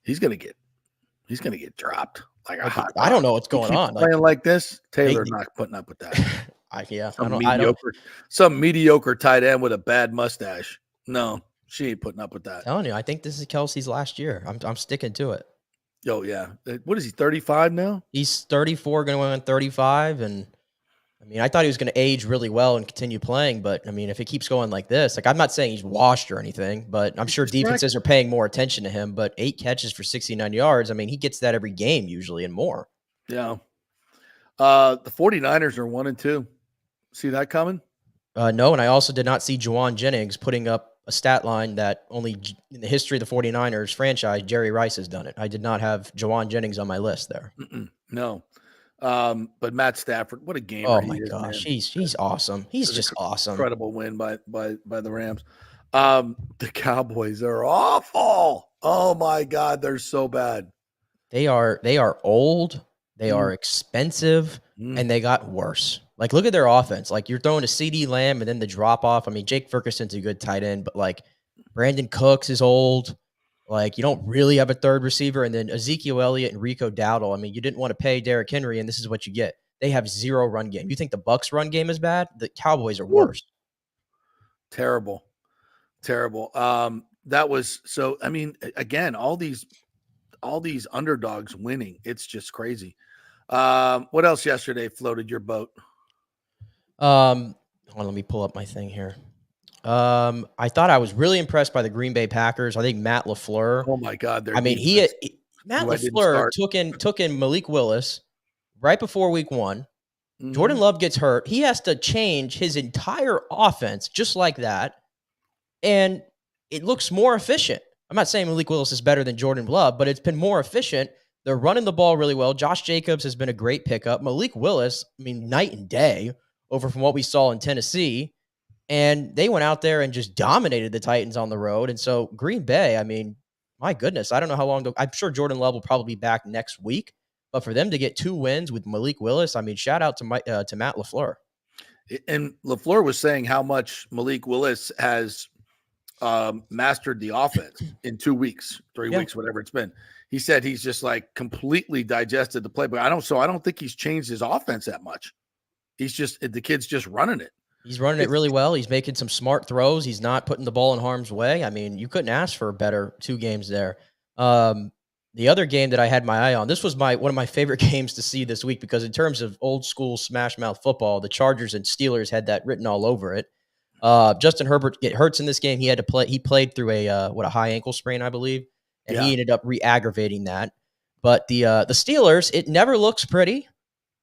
D: He's gonna get dropped like a hot dog.
E: I don't know what's going on.
D: Playing like this, Taylor not putting up with that. Some mediocre tight end with a bad mustache. No, she ain't putting up with that.
E: I'm telling you, I think this is Kelce's last year. I'm sticking to it.
D: Oh yeah. What is he? 35 now?
E: He's 34, going to win 35, and I mean, I thought he was going to age really well and continue playing, but I mean, if it keeps going like this, like I'm not saying he's washed or anything, but I'm sure defenses are paying more attention to him. But 8 catches for 69 yards, I mean, he gets that every game usually and more.
D: Yeah. The 49ers are 1-2. See that coming?
E: No, and I also did not see Juwan Jennings putting up a stat line that only in the history of the 49ers franchise, Jerry Rice has done it. I did not have Juwan Jennings on my list there.
D: No. But Matt Stafford, what a game!
E: Oh my gosh, he's awesome. He's just awesome.
D: Incredible win by the Rams. The Cowboys are awful. Oh my God, they're so bad.
E: They are old. They are expensive, and they got worse. Like, look at their offense. Like, you're throwing a CD Lamb and then the drop off. I mean, Jake Ferguson's a good tight end, but like Brandon Cooks is old. Like, you don't really have a third receiver. And then Ezekiel Elliott and Rico Dowdle. I mean, you didn't want to pay Derrick Henry, and this is what you get. They have 0 run game. You think the Bucs run game is bad? The Cowboys are worse.
D: Terrible. That was so. I mean, again, all these underdogs winning. It's just crazy. What else yesterday floated your boat?
E: Hold on, let me pull up my thing here. I thought I was really impressed by the Green Bay Packers. I think Matt LaFleur.
D: Oh my God!
E: I mean, Matt LaFleur took in Malik Willis right before week 1. Mm-hmm. Jordan Love gets hurt. He has to change his entire offense just like that, and it looks more efficient. I'm not saying Malik Willis is better than Jordan Love, but it's been more efficient. They're running the ball really well. Josh Jacobs has been a great pickup. Malik Willis, I mean, night and day over from what we saw in Tennessee. And they went out there and just dominated the Titans on the road. And so Green Bay, I mean, my goodness, I don't know how long. I'm sure Jordan Love will probably be back next week. But for them to get 2 wins with Malik Willis, I mean, shout out to Matt LaFleur.
D: And LaFleur was saying how much Malik Willis has mastered the offense in 2 weeks, 3 weeks, whatever it's been. He said he's just like completely digested the playbook. I don't think he's changed his offense that much. the kid's just running it.
E: He's running it really well. He's making some smart throws. He's not putting the ball in harm's way. I mean, you couldn't ask for a better 2 games there. The other game that I had my eye on, this was one of my favorite games to see this week because in terms of old school smash mouth football, the Chargers and Steelers had that written all over it. Justin Herbert get hurts in this game. He had to play. He played through a high ankle sprain, I believe, and he ended up re-aggravating that. But the Steelers, it never looks pretty.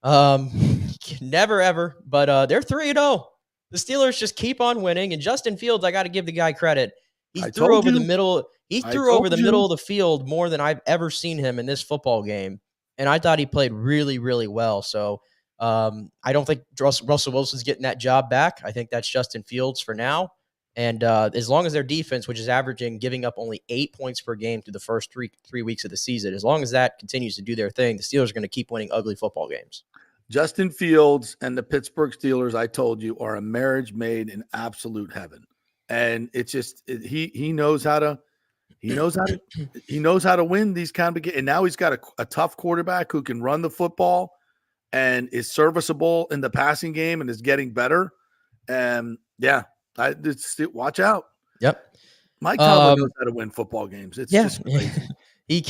E: Never ever. But they're 3-0. The Steelers just keep on winning, and Justin Fields, I got to give the guy credit. He threw over the middle. He threw over the middle of the field more than I've ever seen him in this football game, and I thought he played really, really well. So I don't think Russell Wilson's getting that job back. I think that's Justin Fields for now. And as long as their defense, which is averaging giving up only 8 points per game through the first three weeks of the season, as long as that continues to do their thing, the Steelers are going to keep winning ugly football games.
D: Justin Fields and the Pittsburgh Steelers, I told you, are a marriage made in absolute heaven. And it's just he knows how to win these kind of games. And now he's got a tough quarterback who can run the football and is serviceable in the passing game and is getting better. And watch out.
E: Yep.
D: Mike Tomlin knows how to win football games. It's just crazy.
E: He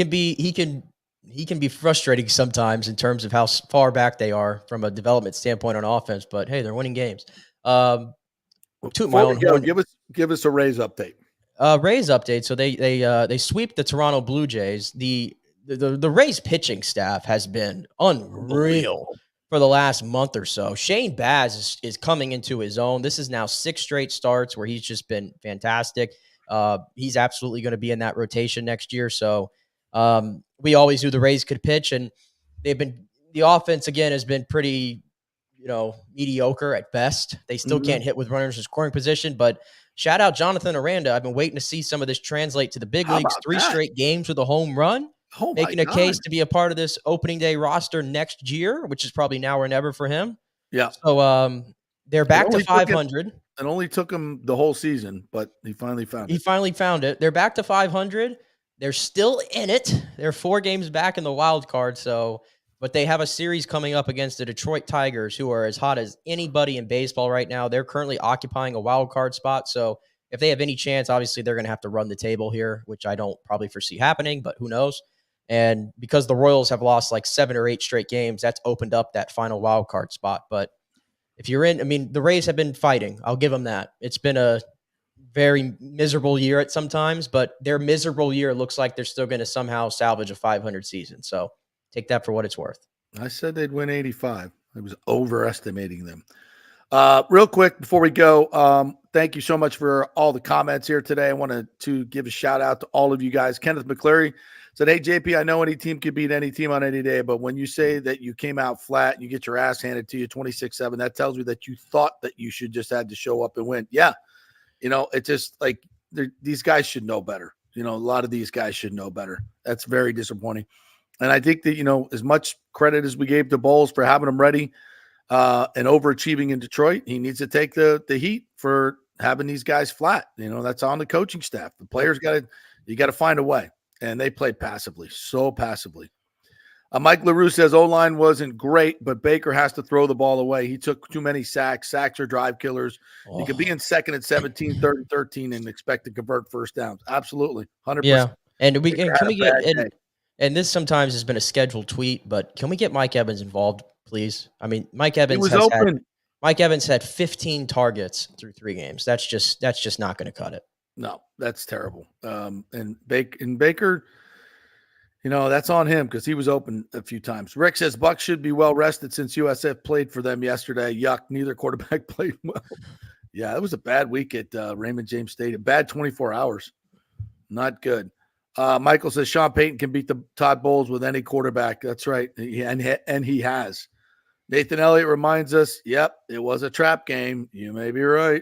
E: can be frustrating sometimes in terms of how far back they are from a development standpoint on offense, but hey, they're winning games.
D: Give us a Rays update.
E: Rays update. So they sweep the Toronto Blue Jays. The Rays pitching staff has been unreal for the last month or so. Shane Baz is coming into his own. This is now 6 straight starts where he's just been fantastic. He's absolutely going to be in that rotation next year. So we always knew the Rays could pitch, and the offense again has been pretty, mediocre at best. They still can't hit with runners in scoring position, but shout out Jonathan Aranda. I've been waiting to see some of this translate to the big leagues. 3 straight games with a home run, making a case to be a part of this opening day roster next year, which is probably now or never for him.
D: Yeah.
E: So they're back to 500.
D: It only took him the whole season, but he finally found it.
E: He finally found it. They're back to 500. They're still in it. They're 4 games back in the wild card. But they have a series coming up against the Detroit Tigers, who are as hot as anybody in baseball right now. They're currently occupying a wild card spot. So if they have any chance, obviously they're going to have to run the table here, which I don't probably foresee happening, but who knows? And because the Royals have lost like 7 or 8 straight games, that's opened up that final wild card spot. But if you're the Rays have been fighting. I'll give them that. It's been a very miserable year at sometimes, but their miserable year looks like they're still going to somehow salvage a 500 season. So take that for what it's worth.
D: I said they'd win 85. I was overestimating them. Real quick before we go, thank you so much for all the comments here today. I wanted to give a shout out to all of you guys. Kenneth McCleary said, "Hey, JP, I know any team could beat any team on any day, but when you say that you came out flat and you get your ass handed to you 26-7, that tells me that you thought that you should just had to show up and win." Yeah. It's just like these guys should know better. A lot of these guys should know better. That's very disappointing. And I think that, as much credit as we gave to Bowles for having them ready and overachieving in Detroit, he needs to take the heat for having these guys flat. That's on the coaching staff. The players you got to find a way. And they played passively, so passively. Mike LaRue says O-line wasn't great, but Baker has to throw the ball away. He took too many sacks. Sacks are drive killers. You could be in second and 17, third and 13 and expect to convert first downs. Absolutely. 100%.
E: Yeah. And and this sometimes has been a scheduled tweet, but can we get Mike Evans involved, please? I mean, Mike Evans had 15 targets through 3 games. That's just not going to cut it.
D: No, that's terrible. And Baker, that's on him because he was open a few times. Rick says Bucks should be well rested since USF played for them yesterday. Yuck, neither quarterback played well. Yeah, it was a bad week at Raymond James Stadium. Bad 24 hours. Not good. Michael says Sean Payton can beat the Todd Bowles with any quarterback. That's right, and he has. Nathan Elliott reminds us, yep, it was a trap game. You may be right.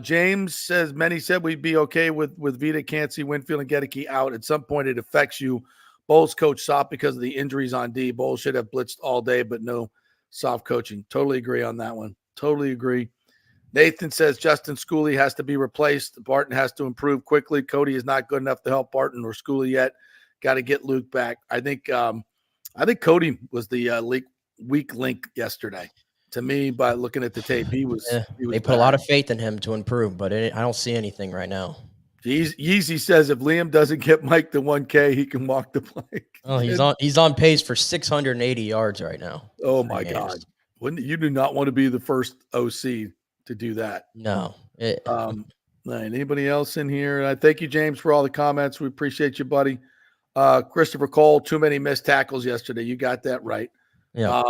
D: James says, many said we'd be okay with Vita, Cansey, Winfield, and Gedeke out. At some point, it affects you. Bowles coach soft because of the injuries on D. Bowles should have blitzed all day, but no soft coaching. Totally agree on that one. Totally agree. Nathan says Justin Schooley has to be replaced. Barton has to improve quickly. Cody is not good enough to help Barton or Schooley yet. Got to get Luke back. I think Cody was the weak link yesterday. To me, by looking at the tape, he was
E: they put a lot of faith in him to improve, but I don't see anything right now.
D: Yeezy says if Liam doesn't get Mike to 1K, he can walk the plank.
E: Oh, he's on pace for 680 yards right now.
D: Oh my God. You do not want to be the first OC to do that.
E: No.
D: Anybody else in here? Thank you, James, for all the comments. We appreciate you, buddy. Christopher Cole, too many missed tackles yesterday. You got that right.
E: Yeah.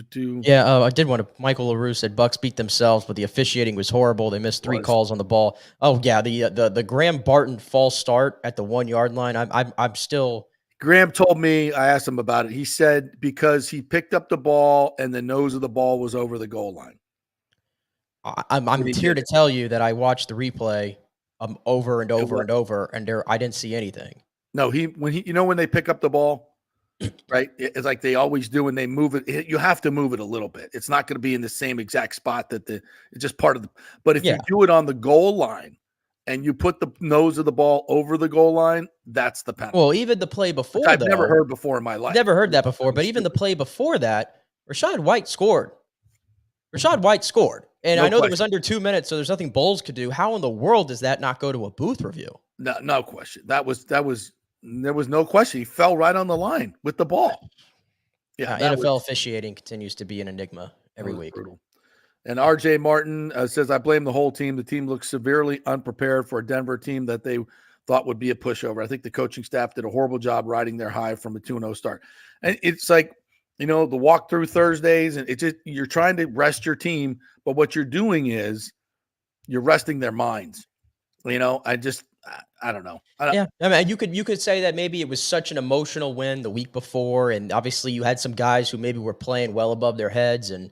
D: Yeah,
E: I did want to. Michael LaRue said Bucks beat themselves, but the officiating was horrible. They missed 3 calls on the ball. Oh yeah, the Graham Barton false start at the 1 yard line. I'm still.
D: Graham told me, I asked him about it. He said because he picked up the ball and the nose of the ball was over the goal line.
E: I'm here to tell you that I watched the replay over and over and over, and I didn't see anything.
D: No, when they pick up the ball. Right. It's like they always do when they move it. You have to move it a little bit. It's not going to be in the same exact spot it's just part of but if you do it on the goal line and you put the nose of the ball over the goal line, that's the penalty.
E: Well, even the play before
D: I've never heard before in my life.
E: Never heard that before, but even the play before that, Rachaad White scored. And I know there was under 2 minutes, so there's nothing Bowles could do. How in the world does that not go to a booth review?
D: No question. There was no question. He fell right on the line with the ball. Yeah,
E: NFL officiating continues to be an enigma every week.
D: Brutal. And RJ Martin says, I blame the whole team. The team looks severely unprepared for a Denver team that they thought would be a pushover. I think the coaching staff did a horrible job riding their high from a 2-0 start. And it's like, the walkthrough Thursdays, and it's just, you're trying to rest your team, but what you're doing is you're resting their minds. I don't know.
E: I mean, you could say that maybe it was such an emotional win the week before, and obviously you had some guys who maybe were playing well above their heads, and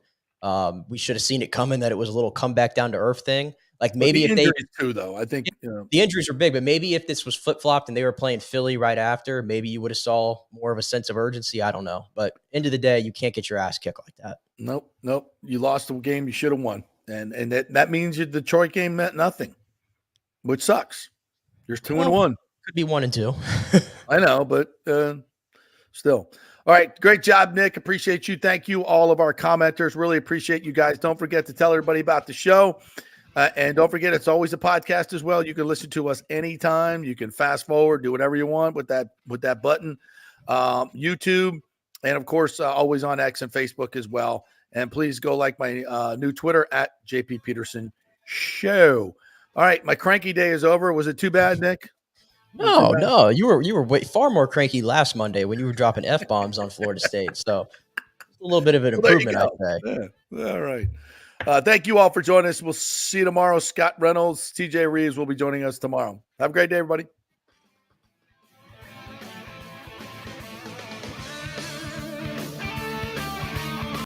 E: we should have seen it coming that it was a little come back down to earth thing. Like maybe if they
D: too, though, I think
E: the injuries were big, but maybe if this was flip flopped and they were playing Philly right after, maybe you would have saw more of a sense of urgency. I don't know, but end of the day, you can't get your ass kicked like that.
D: Nope. You lost the game you should have won, and that means the Detroit game meant nothing, which sucks. You're 2-1.
E: Could be 1-2.
D: I know, but still. All right. Great job, Nick. Appreciate you. Thank you, all of our commenters. Really appreciate you guys. Don't forget to tell everybody about the show. And don't forget, it's always a podcast as well. You can listen to us anytime. You can fast forward, do whatever you want with that button. YouTube, and of course, always on X and Facebook as well. And please go like my new Twitter at JP Peterson Show. All right, my cranky day is over. Was it too bad, Nick?
E: No. You were far more cranky last Monday when you were dropping F-bombs on Florida State. So a little bit of an improvement, I'd say.
D: Yeah. All right. Thank you all for joining us. We'll see you tomorrow. Scott Reynolds, TJ Reeves will be joining us tomorrow. Have a great day, everybody.